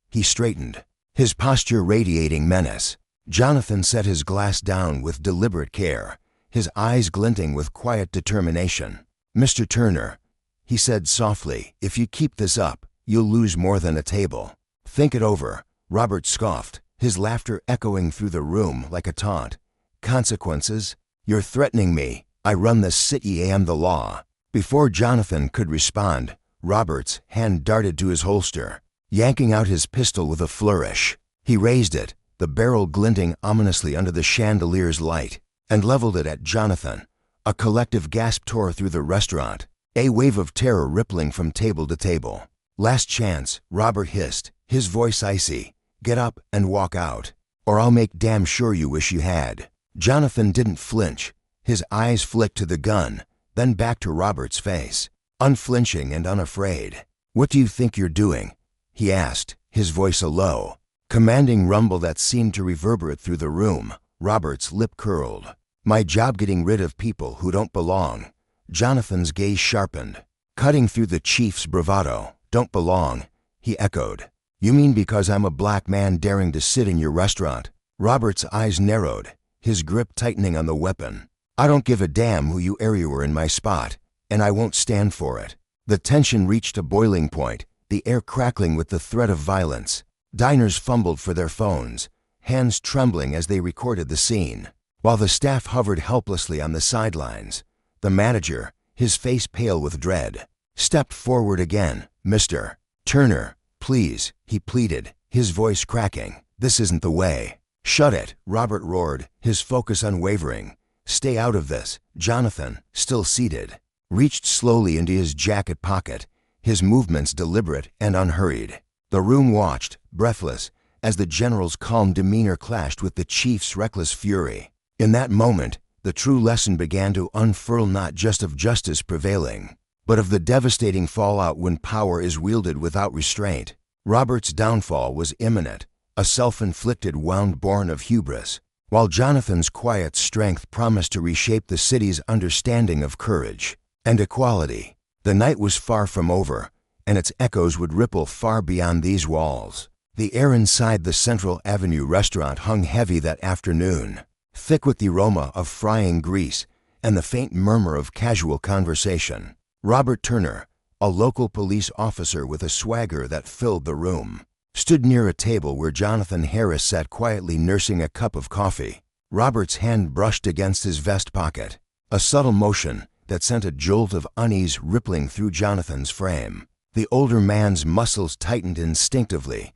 He straightened, his posture radiating menace. Jonathan set his glass down with deliberate care, his eyes glinting with quiet determination. "Mr. Turner," he said softly, "if you keep this up, you'll lose more than a table." "Think it over," Robert scoffed, his laughter echoing through the room like a taunt. "Consequences? You're threatening me. I run this city and the law." Before Jonathan could respond, Robert's hand darted to his holster, yanking out his pistol with a flourish. He raised it, the barrel glinting ominously under the chandelier's light, and leveled it at Jonathan. A collective gasp tore through the restaurant, a wave of terror rippling from table to table. "Last chance," Robert hissed, his voice icy. "Get up and walk out, or I'll make damn sure you wish you had." Jonathan didn't flinch, his eyes flicked to the gun, then back to Robert's face, unflinching and unafraid. "What do you think you're doing?" he asked, his voice a low, commanding rumble that seemed to reverberate through the room. Robert's lip curled. "My job getting rid of people who don't belong." Jonathan's gaze sharpened, cutting through the chief's bravado. "Don't belong," he echoed. "You mean because I'm a black man daring to sit in your restaurant?" Robert's eyes narrowed, his grip tightening on the weapon. "I don't give a damn who you were in my spot, and I won't stand for it." The tension reached a boiling point, the air crackling with the threat of violence. Diners fumbled for their phones, hands trembling as they recorded the scene, while the staff hovered helplessly on the sidelines. The manager, his face pale with dread, stepped forward again. "Mr. Turner, please," he pleaded, his voice cracking. "This isn't the way." "Shut it," Robert roared, his focus unwavering. "Stay out of this." Jonathan, still seated, reached slowly into his jacket pocket, his movements deliberate and unhurried. The room watched, breathless, as the general's calm demeanor clashed with the chief's reckless fury. In that moment, the true lesson began to unfurl, not just of justice prevailing, but of the devastating fallout when power is wielded without restraint. Robert's downfall was imminent, a self-inflicted wound born of hubris, while Jonathan's quiet strength promised to reshape the city's understanding of courage and equality. The night was far from over, and its echoes would ripple far beyond these walls. The air inside the Central Avenue restaurant hung heavy that afternoon, thick with the aroma of frying grease and the faint murmur of casual conversation. Robert Turner, a local police officer with a swagger that filled the room, stood near a table where Jonathan Harris sat quietly nursing a cup of coffee. Robert's hand brushed against his vest pocket, a subtle motion that sent a jolt of unease rippling through Jonathan's frame. The older man's muscles tightened instinctively,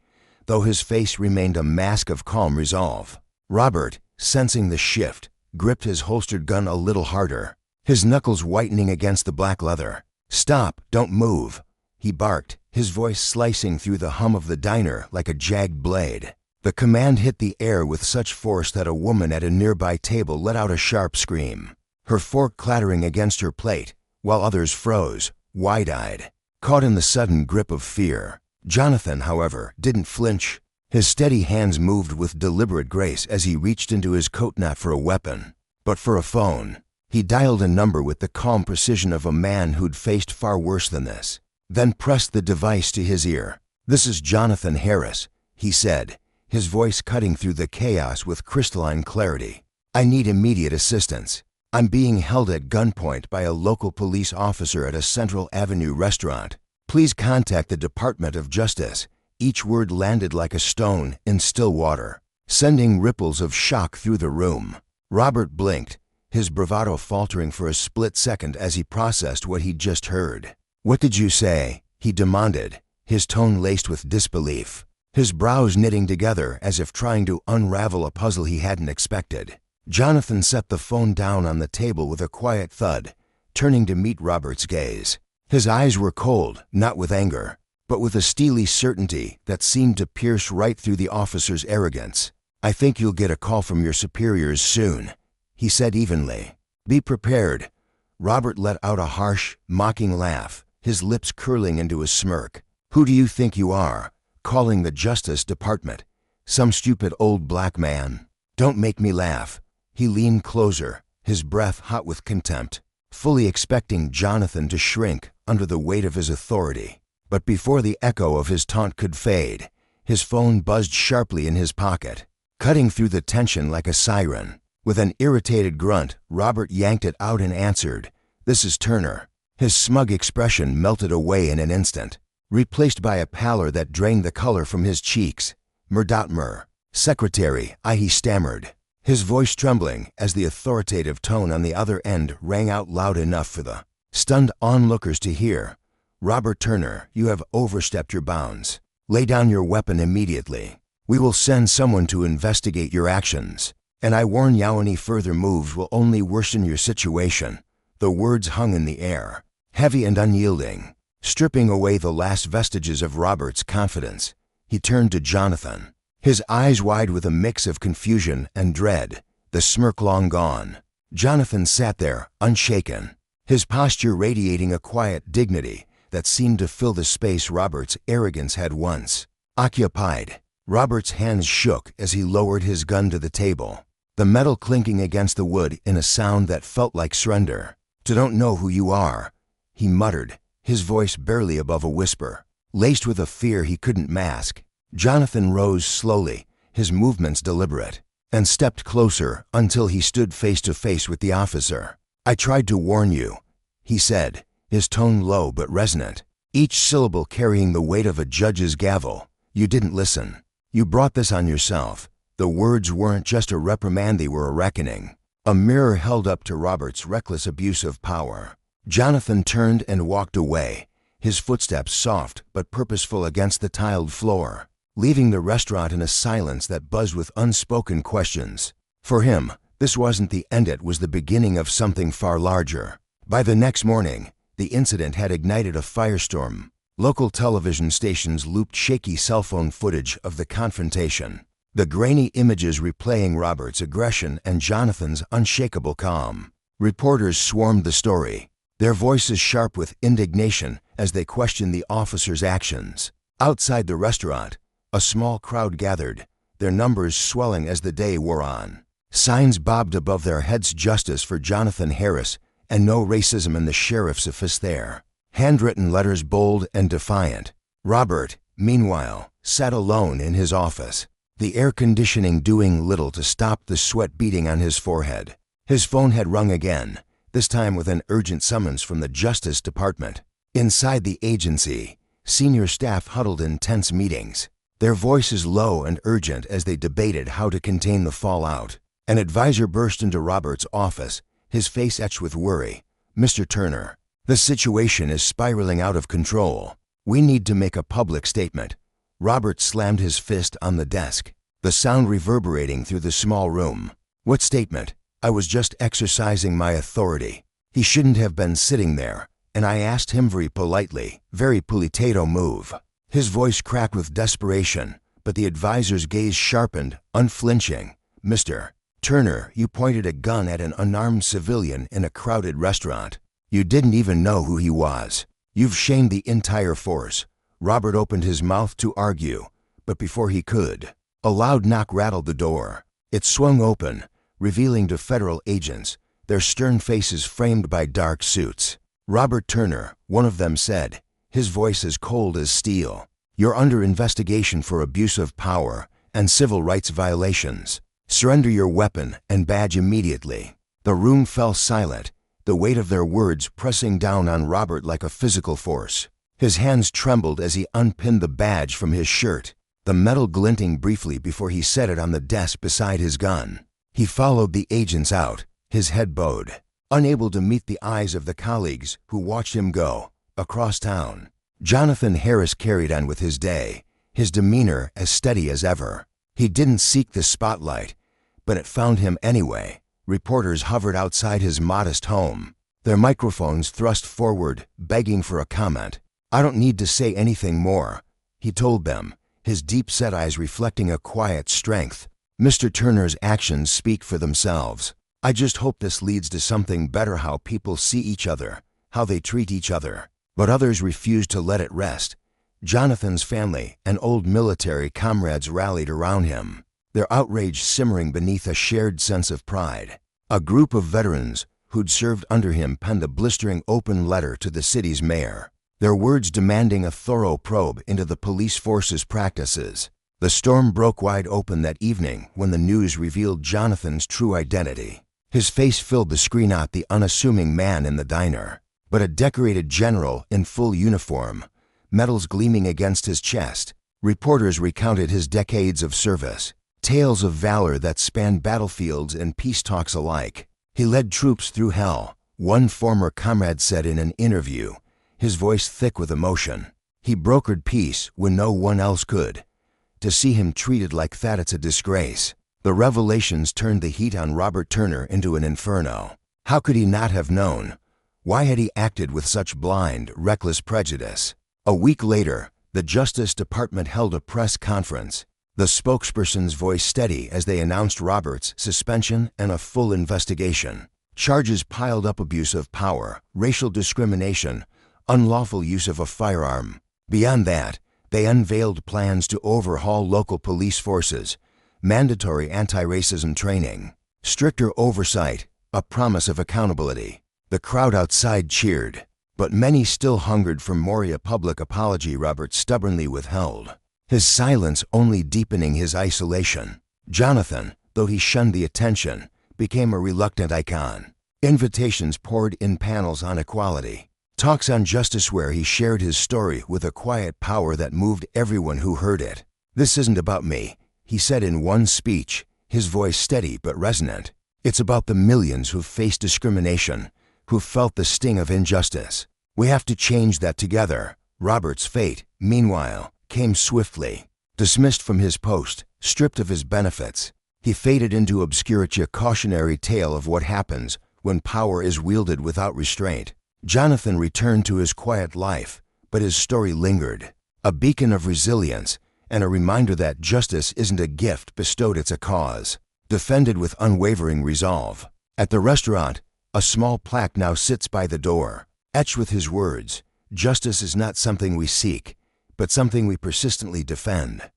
though his face remained a mask of calm resolve. Robert, sensing the shift, gripped his holstered gun a little harder, his knuckles whitening against the black leather. "Stop, don't move," he barked, his voice slicing through the hum of the diner like a jagged blade. The command hit the air with such force that a woman at a nearby table let out a sharp scream, her fork clattering against her plate, while others froze, wide-eyed, caught in the sudden grip of fear. Jonathan, however, didn't flinch. His steady hands moved with deliberate grace as he reached into his coat, not for a weapon, but for a phone. He dialed a number with the calm precision of a man who'd faced far worse than this, then pressed the device to his ear. "This is Jonathan Harris," he said, his voice cutting through the chaos with crystalline clarity. "I need immediate assistance. I'm being held at gunpoint by a local police officer at a Central Avenue restaurant. Please contact the Department of Justice." Each word landed like a stone in still water, sending ripples of shock through the room. Robert blinked, his bravado faltering for a split second as he processed what he'd just heard. "What did you say?" he demanded, his tone laced with disbelief, his brows knitting together as if trying to unravel a puzzle he hadn't expected. Jonathan set the phone down on the table with a quiet thud, turning to meet Robert's gaze. His eyes were cold, not with anger, but with a steely certainty that seemed to pierce right through the officer's arrogance. "I think you'll get a call from your superiors soon," he said evenly. "Be prepared." Robert let out a harsh, mocking laugh, his lips curling into a smirk. "Who do you think you are, calling the Justice Department? Some stupid old black man? Don't make me laugh." He leaned closer, his breath hot with contempt, fully expecting Jonathan to shrink under the weight of his authority. But before the echo of his taunt could fade, his phone buzzed sharply in his pocket, cutting through the tension like a siren. With an irritated grunt, Robert yanked it out and answered, "This is Turner." His smug expression melted away in an instant, replaced by a pallor that drained the color from his cheeks. "Mur. Secretary, he stammered, his voice trembling as the authoritative tone on the other end rang out loud enough for the stunned onlookers to hear. "Robert Turner, you have overstepped your bounds. Lay down your weapon immediately. We will send someone to investigate your actions, and I warn you any further moves will only worsen your situation." The words hung in the air, heavy and unyielding, stripping away the last vestiges of Robert's confidence. He turned to Jonathan, his eyes wide with a mix of confusion and dread, the smirk long gone. Jonathan sat there, unshaken, his posture radiating a quiet dignity that seemed to fill the space Robert's arrogance had once occupied. Robert's hands shook as he lowered his gun to the table, the metal clinking against the wood in a sound that felt like surrender. "I don't know who you are," he muttered, his voice barely above a whisper, laced with a fear he couldn't mask. Jonathan rose slowly, his movements deliberate, and stepped closer until he stood face to face with the officer. "I tried to warn you," he said, his tone low but resonant, each syllable carrying the weight of a judge's gavel. "You didn't listen. You brought this on yourself." The words weren't just a reprimand, they were a reckoning, a mirror held up to Robert's reckless abuse of power. Jonathan turned and walked away, his footsteps soft but purposeful against the tiled floor, leaving the restaurant in a silence that buzzed with unspoken questions. For him, this wasn't the end, it was the beginning of something far larger. By the next morning, the incident had ignited a firestorm, Local television stations looped shaky cell phone footage of the confrontation, the grainy images replaying Robert's aggression and Jonathan's unshakable calm. Reporters swarmed the story, their voices sharp with indignation as they questioned the officer's actions. Outside the restaurant, a small crowd gathered, their numbers swelling as the day wore on. Signs bobbed above their heads: "Justice for Jonathan Harris" and "No racism in the sheriff's office" there. Handwritten letters bold and defiant. Robert, meanwhile, sat alone in his office, the air conditioning doing little to stop the sweat beading on his forehead. His phone had rung again, this time with an urgent summons from the Justice Department. Inside the agency, senior staff huddled in tense meetings, their voices low and urgent as they debated how to contain the fallout. An advisor burst into Robert's office, his face etched with worry. "Mr. Turner, the situation is spiraling out of control. We need to make a public statement." Robert slammed his fist on the desk, the sound reverberating through the small room. "What statement? I was just exercising my authority. He shouldn't have been sitting there, and I asked him very politely, very politeto move." His voice cracked with desperation, but the advisor's gaze sharpened, unflinching. "Mr. Turner, you pointed a gun at an unarmed civilian in a crowded restaurant. You didn't even know who he was. You've shamed the entire force." Robert opened his mouth to argue, but before he could, a loud knock rattled the door. It swung open, revealing to federal agents, their stern faces framed by dark suits. "Robert Turner," one of them said, his voice as cold as steel, "you're under investigation for abuse of power and civil rights violations. Surrender your weapon and badge immediately." The room fell silent, the weight of their words pressing down on Robert like a physical force. His hands trembled as he unpinned the badge from his shirt, the metal glinting briefly before he set it on the desk beside his gun. He followed the agents out, his head bowed, unable to meet the eyes of the colleagues who watched him go. Across town, Jonathan Harris carried on with his day, his demeanor as steady as ever. He didn't seek the spotlight, but it found him anyway. Reporters hovered outside his modest home, their microphones thrust forward, begging for a comment. "I don't need to say anything more," he told them, his deep-set eyes reflecting a quiet strength. "Mr. Turner's actions speak for themselves. I just hope this leads to something better, how people see each other, how they treat each other." But others refused to let it rest. Jonathan's family and old military comrades rallied around him, their outrage simmering beneath a shared sense of pride. A group of veterans who'd served under him penned a blistering open letter to the city's mayor, their words demanding a thorough probe into the police force's practices. The storm broke wide open that evening when the news revealed Jonathan's true identity. His face filled the screen, not the unassuming man in the diner, but a decorated general in full uniform, medals gleaming against his chest. Reporters recounted his decades of service, tales of valor that spanned battlefields and peace talks alike. "He led troops through hell," one former comrade said in an interview, his voice thick with emotion. "He brokered peace when no one else could. To see him treated like that, it's a disgrace." The revelations turned the heat on Robert Turner into an inferno. How could he not have known? Why had he acted with such blind, reckless prejudice? A week later, the Justice Department held a press conference, the spokesperson's voice steady as they announced Robert's suspension and a full investigation. Charges piled up: abuse of power, racial discrimination, unlawful use of a firearm. Beyond that, they unveiled plans to overhaul local police forces, mandatory anti-racism training, stricter oversight, a promise of accountability. The crowd outside cheered, but many still hungered for more. A public apology Robert stubbornly withheld, his silence only deepening his isolation. Jonathan, though he shunned the attention, became a reluctant icon. Invitations poured in, panels on equality, talks on justice, where he shared his story with a quiet power that moved everyone who heard it. "This isn't about me," he said in one speech, his voice steady but resonant. "It's about the millions who've faced discrimination, who've felt the sting of injustice. We have to change that together." Robert's fate, meanwhile, came swiftly. Dismissed from his post, stripped of his benefits, he faded into obscurity, a cautionary tale of what happens when power is wielded without restraint. Jonathan returned to his quiet life, but his story lingered, a beacon of resilience and a reminder that justice isn't a gift bestowed, it's a cause, defended with unwavering resolve. At the restaurant, a small plaque now sits by the door, etched with his words, "Justice is not something we seek, but something we persistently defend."